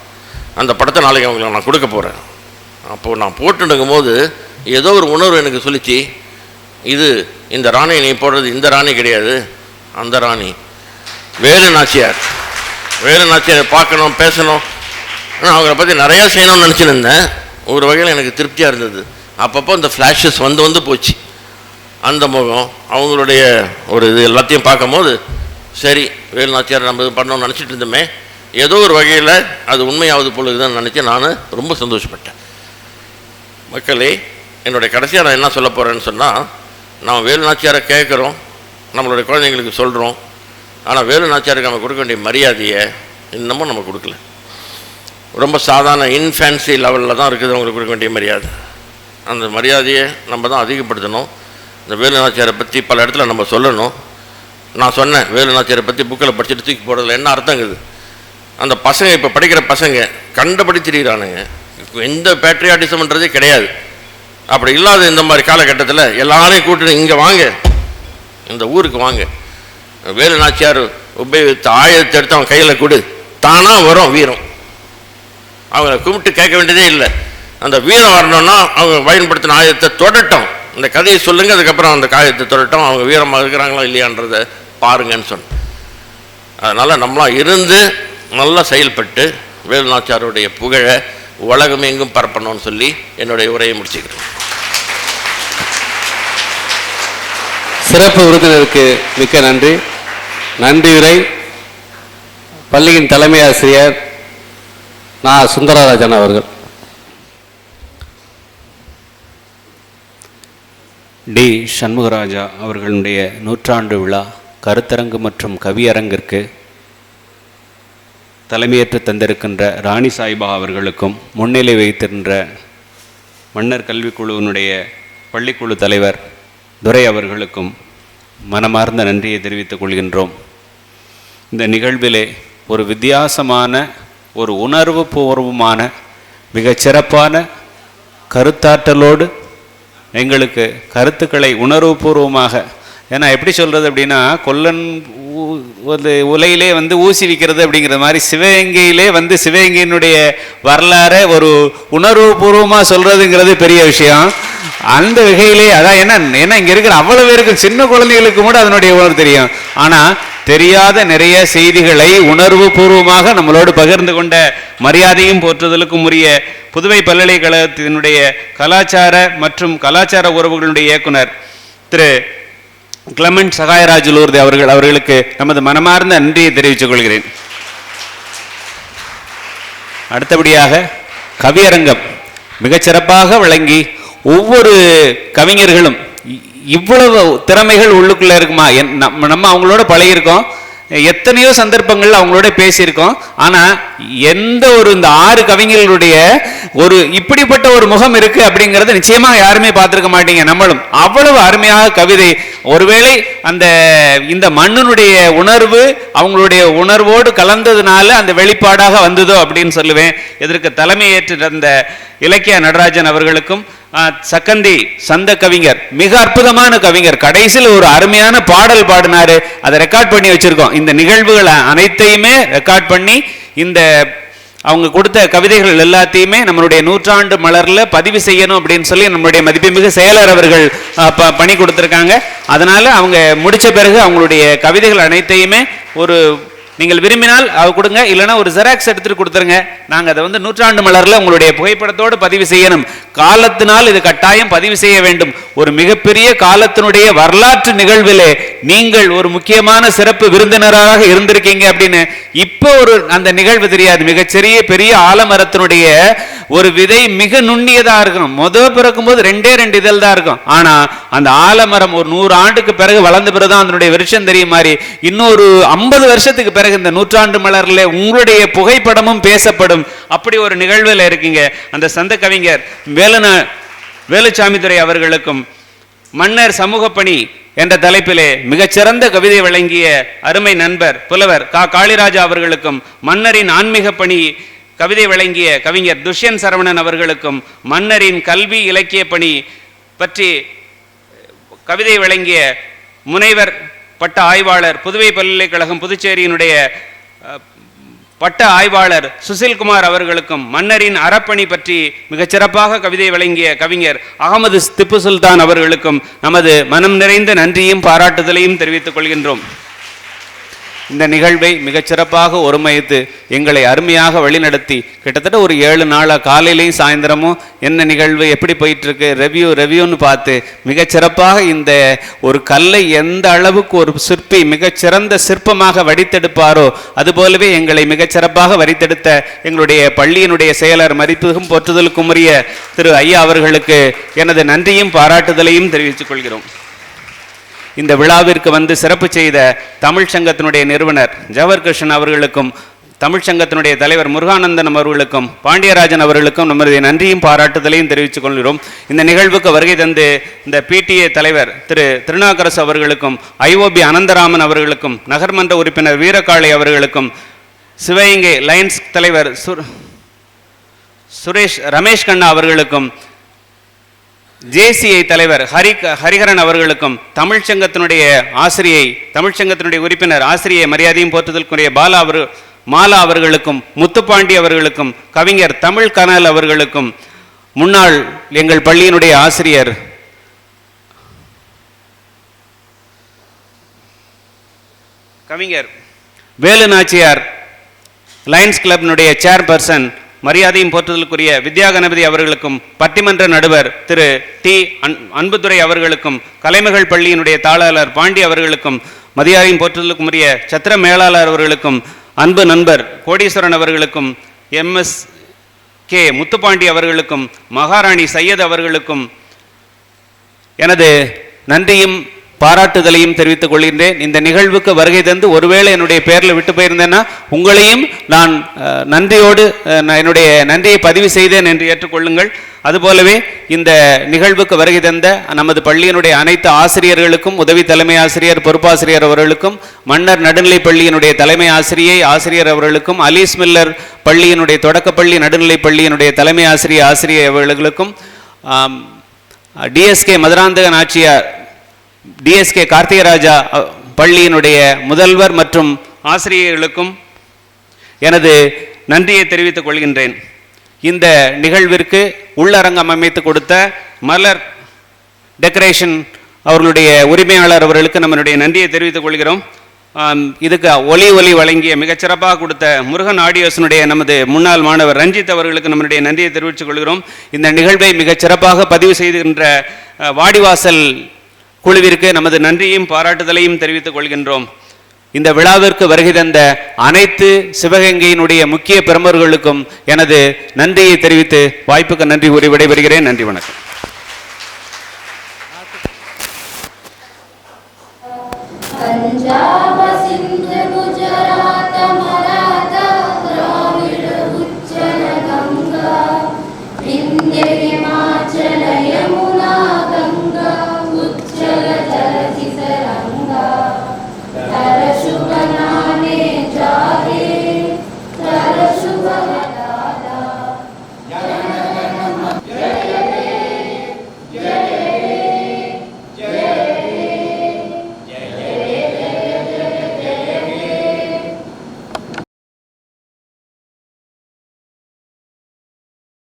அந்த படத்தை நாளைக்கு அவங்களுக்கு நான் கொடுக்க போகிறேன். அப்போது நான் போட்டுடுங்கும் போது ஏதோ ஒரு உணர்வு எனக்கு சொல்லிச்சு, இது இந்த ராணியை நீ போடுறது இந்த ராணி கிடையாது, அந்த ராணி வேலுநாச்சியார். வேலுநாச்சியாரை பார்க்கணும், பேசணும், அவங்கள பற்றி நிறையா செய்யணும்னு நினச்சிருந்தேன். ஒரு வகையில் எனக்கு திருப்தியாக இருந்தது. அப்பப்போ இந்த ஃப்ளாஷஸ் வந்து போச்சு. அந்த முகம், அவங்களுடைய ஒரு இது எல்லாத்தையும் பார்க்கும் போது, சரி வேலுநாச்சியார் நம்ம இது பண்ணணும்னு நினச்சிட்டு இருந்தோமே, ஏதோ ஒரு வகையில் அது உண்மையாவது பொழுதுதான் நினச்சி நான் ரொம்ப சந்தோஷப்பட்டேன். மக்களே, என்னுடைய கடைசியாக நான் என்ன சொல்ல போகிறேன்னு சொன்னால், நாம் வேலு நாச்சியாரை கேட்குறோம், நம்மளுடைய குழந்தைங்களுக்கு சொல்கிறோம். ஆனால் வேலு நாச்சியாருக்கு நம்ம கொடுக்க வேண்டிய மரியாதையை இன்னமும் நம்ம கொடுக்கல. ரொம்ப சாதாரண இன்ஃபேன்சி லெவலில் தான் இருக்குது அவங்களுக்கு கொடுக்க வேண்டிய மரியாதை. அந்த மரியாதையை நம்ம தான் அதிகப்படுத்தணும். இந்த வேலு நாச்சியாரை பற்றி பல இடத்துல நம்ம சொல்லணும். நான் சொன்னேன், வேலு நாச்சியாரை பற்றி புக்கில் படிச்சுட்டு தூக்கி போடுறதுல என்ன அர்த்தங்குது? அந்த பசங்க இப்போ படிக்கிற பசங்க கண்டபடி திரிகிறானுங்க. எந்த பேட்ரியாட்டிசம்ன்றதே கிடையாது. அப்படி இல்லாத இந்த மாதிரி காலகட்டத்தில் எல்லாரையும் கூட்டு இங்கே வாங்க, இந்த ஊருக்கு வாங்க, வேலு நாச்சியார் உபயோகித்த ஆயுதத்தை எடுத்து அவன் கையில் கொடு, தானாக வரும் வீரம். அவங்கள கும்பிட்டு கேட்க வேண்டியதே இல்லை. அந்த வீரம் வரணும்னா அவங்க பயன்படுத்தின ஆயுதத்தை தொடட்டும், இந்த கதையை சொல்லுங்கள், அதுக்கப்புறம் அந்த காயத்தை தொடட்டும், அவங்க வீரமாக இருக்கிறாங்களா இல்லையான்றதை பாருங்கன்னு சொன்னேன். அதனால் நம்மளாம் இருந்து நல்லா செயல்பட்டு வேலு நாச்சியாருடைய புகழை உலகம் எங்கும் பரப்பணும்னு சொல்லி என்னுடைய உரையை முடிச்சுக்கிறேன். சிறப்பு விருந்தினருக்கு மிக்க நன்றி. நன்றி உரை பள்ளியின் தலைமை ஆசிரியர் நான் சுந்தரராஜன் அவர்கள். டி சண்முகராஜா அவர்களுடைய நூற்றாண்டு விழா கருத்தரங்கு மற்றும் கவியரங்கிற்கு தலைமையேற்று தந்திருக்கின்ற ராணி சாய்பா அவர்களுக்கும், முன்னிலை வைத்திருக்கின்ற மன்னர் கல்விக்குழுவினுடைய பள்ளிக்குழு தலைவர் துரை அவர்களுக்கும் மனமார்ந்த நன்றியை தெரிவித்துக் கொள்கின்றோம். இந்த நிகழ்விலே ஒரு வித்தியாசமான, ஒரு உணர்வு பூர்வமான, மிகச்சிறப்பான கருத்தாற்றலோடு எங்களுக்கு கருத்துக்களை உணர்வுபூர்வமாக, ஏன்னா எப்படி சொல்கிறது அப்படின்னா, கொல்லன் உலையிலே ஊசி விற்கிறது அப்படிங்கிற மாதிரி சிவகங்கையிலே சிவகங்கையினுடைய வரலாறை ஒரு உணர்வுபூர்வமாக சொல்கிறதுங்கிறது பெரிய விஷயம். அந்த வகையிலே அதான் ஏன்னா இங்கே இருக்கிற அவ்வளோ பேருக்கு, சின்ன குழந்தைகளுக்கு கூட அதனுடைய உணர்வு தெரியும். ஆனால் தெரியாத நிறைய செய்திகளை உணர்வு பூர்வமாக நம்மளோடு பகிர்ந்து கொண்ட மரியாதையும் போற்றுதலுக்கும் உரிய புதுவை பல்கலைக்கழகத்தினுடைய கலாச்சார மற்றும் கலாச்சார உறவுகளுடைய இயக்குனர் திரு கிளமெண்ட் சகாயராஜ் லூர்து அவர்களுக்கு நமது மனமார்ந்த நன்றியை தெரிவித்துக் கொள்கிறேன். அடுத்தபடியாக கவியரங்கம் மிகச்சிறப்பாக வழங்கி ஒவ்வொரு கவிஞர்களும் இவ்வளவு திறமைகள் உள்ளுக்குள்ள இருக்குமா, நம்ம அவங்களோட பழகியிருக்கோம், எத்தனையோ சந்தர்ப்பங்கள் அவங்களோட பேசியிருக்கோம். ஆனால் எந்த ஒரு இந்த 6 கவிஞர்களுடைய ஒரு இப்படிப்பட்ட ஒரு முகம் இருக்கு அப்படிங்கிறத நிச்சயமாக யாருமே பார்த்துருக்க மாட்டீங்க. நம்மளும் அவ்வளவு அருமையாக கவிதை, ஒருவேளை இந்த மண்ணினுடைய உணர்வு அவங்களுடைய உணர்வோடு கலந்ததுனால அந்த வெளிப்பாடாக வந்ததோ அப்படின்னு சொல்லுவேன். இதற்கு தலைமையேற்று அந்த இலக்கிய நடராஜன் அவர்களுக்கும், சக்கந்தி சந்த கவிஞர், மிக அற்புதமான கவிஞர், கடைசியில் ஒரு அருமையான பாடல் பாடினாரு, அதை ரெக்கார்ட் பண்ணி வச்சிருக்கோம். இந்த நிகழ்வுகளை அனைத்தையுமே ரெக்கார்ட் பண்ணி இந்த அவங்க கொடுத்த கவிதைகள் எல்லாத்தையுமே நம்மளுடைய நூற்றாண்டு மலர்ல பதிவு செய்யணும் அப்படின்னு சொல்லி நம்மளுடைய மதிப்புமிகு செயலர் அவர்கள் பணி கொடுத்துருக்காங்க. அதனால அவங்க முடிச்ச பிறகு அவங்களுடைய கவிதைகள் அனைத்தையுமே நீங்கள் விரும்பினால் கொடுங்க, இல்லைன்னா ஒரு ஜெராக்ஸ் எடுத்துட்டு கொடுத்துருங்க. நாங்கள் அதை நூற்றாண்டு மலரில் உங்களுடைய புகைப்படத்தோடு பதிவு செய்யணும். காலத்தினால் இது கட்டாயம் பதிவு செய்ய வேண்டும். ஒரு மிகப்பெரிய காலத்தினுடைய வரலாற்று நிகழ்விலே நீங்கள் ஒரு முக்கியமான சிறப்பு விருந்தினராக இருந்திருக்கீங்க அப்படின்னு இப்போ அந்த நிகழ்வு தெரியாது. மிகச்சிறிய பெரிய ஆலமரத்தினுடைய ஒரு விதை மிக நுண்ணியதா இருக்கும். பிறக்கும் போது 2 இதழ் தான் இருக்கும். ஆனா அந்த ஆலமரம் ஒரு 100 ஆண்டுக்கு பிறகு வளர்ந்த பிறகுதான் அதனுடைய விருட்சம் தெரியும் மாதிரி இன்னொரு 50 வருஷத்துக்கு பிறகு இந்த நூற்றாண்டு மலர்ல உங்களுடைய புகைப்படமும் பேசப்படும். அப்படி ஒரு நிகழ்வில் இருக்கீங்க. அந்த சந்த கவிஞர் வேலுச்சாமித்துறை அவர்களுக்கும் மன்னர் சமூக பணி என்ற தலைப்பிலே மிகச்சிறந்த கவிதை வழங்கிய அருமை நண்பர் புலவர் காளிராஜா அவர்களுக்கும், மன்னரின் ஆன்மீக பணி கவிதை வழங்கிய கவிஞர் துஷ்யந்த் சரவணன் அவர்களுக்கும், மன்னரின் கல்வி இலக்கிய பணி பற்றி கவிதை வழங்கிய முனைவர் பட்ட ஆய்வாளர், புதுவை பல்கலைக்கழகம் புதுச்சேரியினுடைய பட்ட ஆய்வாளர் சுசில்குமார் அவர்களுக்கும், மன்னரின் அறப்பணி பற்றி மிகச்சிறப்பாக கவிதை வழங்கிய கவிஞர் அகமது திப்பு சுல்தான் அவர்களுக்கும் நமது மனம் நிறைந்த நன்றியும் பாராட்டுதலையும் தெரிவித்துக் கொள்கின்றோம். இந்த நிகழ்வை மிகச்சிறப்பாக ஒருமைத்து எங்களை அருமையாக வழிநடத்தி கிட்டத்தட்ட ஒரு 7 நாளாக காலையிலையும் சாயந்தரமும் என்ன நிகழ்வு எப்படி போயிட்டுருக்கு ரெவ்யூன்னு பார்த்து மிகச்சிறப்பாக இந்த ஒரு கல்லை எந்த அளவுக்கு ஒரு சிற்பி மிகச்சிறந்த சிற்பமாக வடித்தெடுப்பாரோ அதுபோலவே எங்களை மிகச்சிறப்பாக வடித்தெடுத்த எங்களுடைய பள்ளியினுடைய செயலர் மதிப்புக்கும் போற்றுதலுக்கும் உரிய திரு ஐயா அவர்களுக்கு எனது நன்றியும் பாராட்டுதலையும் தெரிவித்துக் கொள்கிறோம். இந்த விழாவிற்கு வந்து சிறப்பு செய்த தமிழ் சங்கத்தினுடைய நிறுவனர் ஜவஹர் கிருஷ்ணன் அவர்களுக்கும் தமிழ் சங்கத்தினுடைய தலைவர் முருகானந்தன் அவர்களுக்கும் பாண்டியராஜன் அவர்களுக்கும் நம்முடைய நன்றியும் பாராட்டுதலையும் தெரிவித்துக் கொள்கிறோம். இந்த நிகழ்வுக்கு வருகை தந்து இந்த PTA தலைவர் திரு திருநாகரசு அவர்களுக்கும் IOB அனந்தராமன் அவர்களுக்கும் நகர்மன்ற உறுப்பினர் வீரகாளை அவர்களுக்கும் சிவகங்கை லைன்ஸ் தலைவர் ரமேஷ் கண்ணா அவர்களுக்கும் JCI தலைவர் ஹரிஹரன் அவர்களுக்கும் தமிழ்ச்சங்கத்தினுடைய ஆசிரியை தமிழ்ச்சங்கத்தினுடைய உறுப்பினர் ஆசிரியை மரியாதையும் போற்றுதலுக்குரிய மாலா அவர்களுக்கும் முத்துப்பாண்டி அவர்களுக்கும் கவிஞர் தமிழ் கனல் அவர்களுக்கும் முன்னாள் எங்கள் பள்ளியினுடைய ஆசிரியர் கவிஞர் வேலு நாச்சியார் லயன்ஸ் கிளப்பினுடைய சேர்பர்சன் மரியாதையும் போற்றுதலுக்குரிய வித்யா கணபதி அவர்களுக்கும் பட்டிமன்ற நடுவர் திரு டி அன்புதுரை அவர்களுக்கும் கலைமகள் பள்ளியினுடைய தாளாளர் பாண்டி அவர்களுக்கும் மரியாதையும் போற்றுதலுக்கும் உரிய சத்திர மேலாளர் அவர்களுக்கும் அன்பு நண்பர் கோடீஸ்வரன் அவர்களுக்கும் MSK முத்துப்பாண்டி அவர்களுக்கும் மகாராணி சையத் அவர்களுக்கும் எனது நன்றியும் பாராட்டுதலையும் தெரிவித்துக் கொள்கின்றேன். இந்த நிகழ்வுக்கு வருகை தந்து ஒருவேளை என்னுடைய பெயரில் விட்டு போயிருந்தேன்னா உங்களையும் நான் நன்றியோடு என்னுடைய நன்றியை பதிவு செய்தேன் என்று ஏற்றுக்கொள்ளுங்கள். அதுபோலவே இந்த நிகழ்வுக்கு வருகை தந்த நமது பள்ளியினுடைய அனைத்து ஆசிரியர்களுக்கும் உதவி தலைமை ஆசிரியர் பொறுப்பாசிரியர் அவர்களுக்கும் மன்னர் நடுநிலை பள்ளியினுடைய தலைமை ஆசிரியர் அவர்களுக்கும் அலீஸ் மில்லர் பள்ளியினுடைய தொடக்கப்பள்ளி நடுநிலை பள்ளியினுடைய தலைமை ஆசிரியர் அவர்களுக்கும் DSK மதுராந்தக நாச்சியார் DSK கார்த்திகராஜா பள்ளியினுடைய முதல்வர் மற்றும் ஆசிரியர்களுக்கும் எனது நன்றியை தெரிவித்துக் கொள்கின்றேன். இந்த நிகழ்விற்கு உள்ளரங்கம் அமைத்து கொடுத்த மலர் டெக்கரேஷன் அவர்களுடைய உரிமையாளர் அவர்களுக்கு நம்மளுடைய நன்றியை தெரிவித்துக் கொள்கிறோம். இதுக்கு ஒலி வழங்கிய மிகச்சிறப்பாக கொடுத்த முருகன் ஆடியோஸினுடைய நமது முன்னாள் மாணவர் ரஞ்சித் அவர்களுக்கு நம்மளுடைய நன்றியை தெரிவித்துக் கொள்கிறோம். இந்த நிகழ்வை மிகச்சிறப்பாக பதிவு செய்கின்ற வாடிவாசல் குழுவிற்கு நமது நன்றியையும் பாராட்டுதலையும் தெரிவித்துக் கொள்கின்றோம். இந்த விழாவிற்கு வருகை தந்த அனைத்து சிவகங்கையினுடைய முக்கிய பிரமுகர்களுக்கும் எனது நன்றியை தெரிவித்து வாய்ப்புக்கு நன்றி கூறி விடைபெறுகிறேன். நன்றி, வணக்கம்.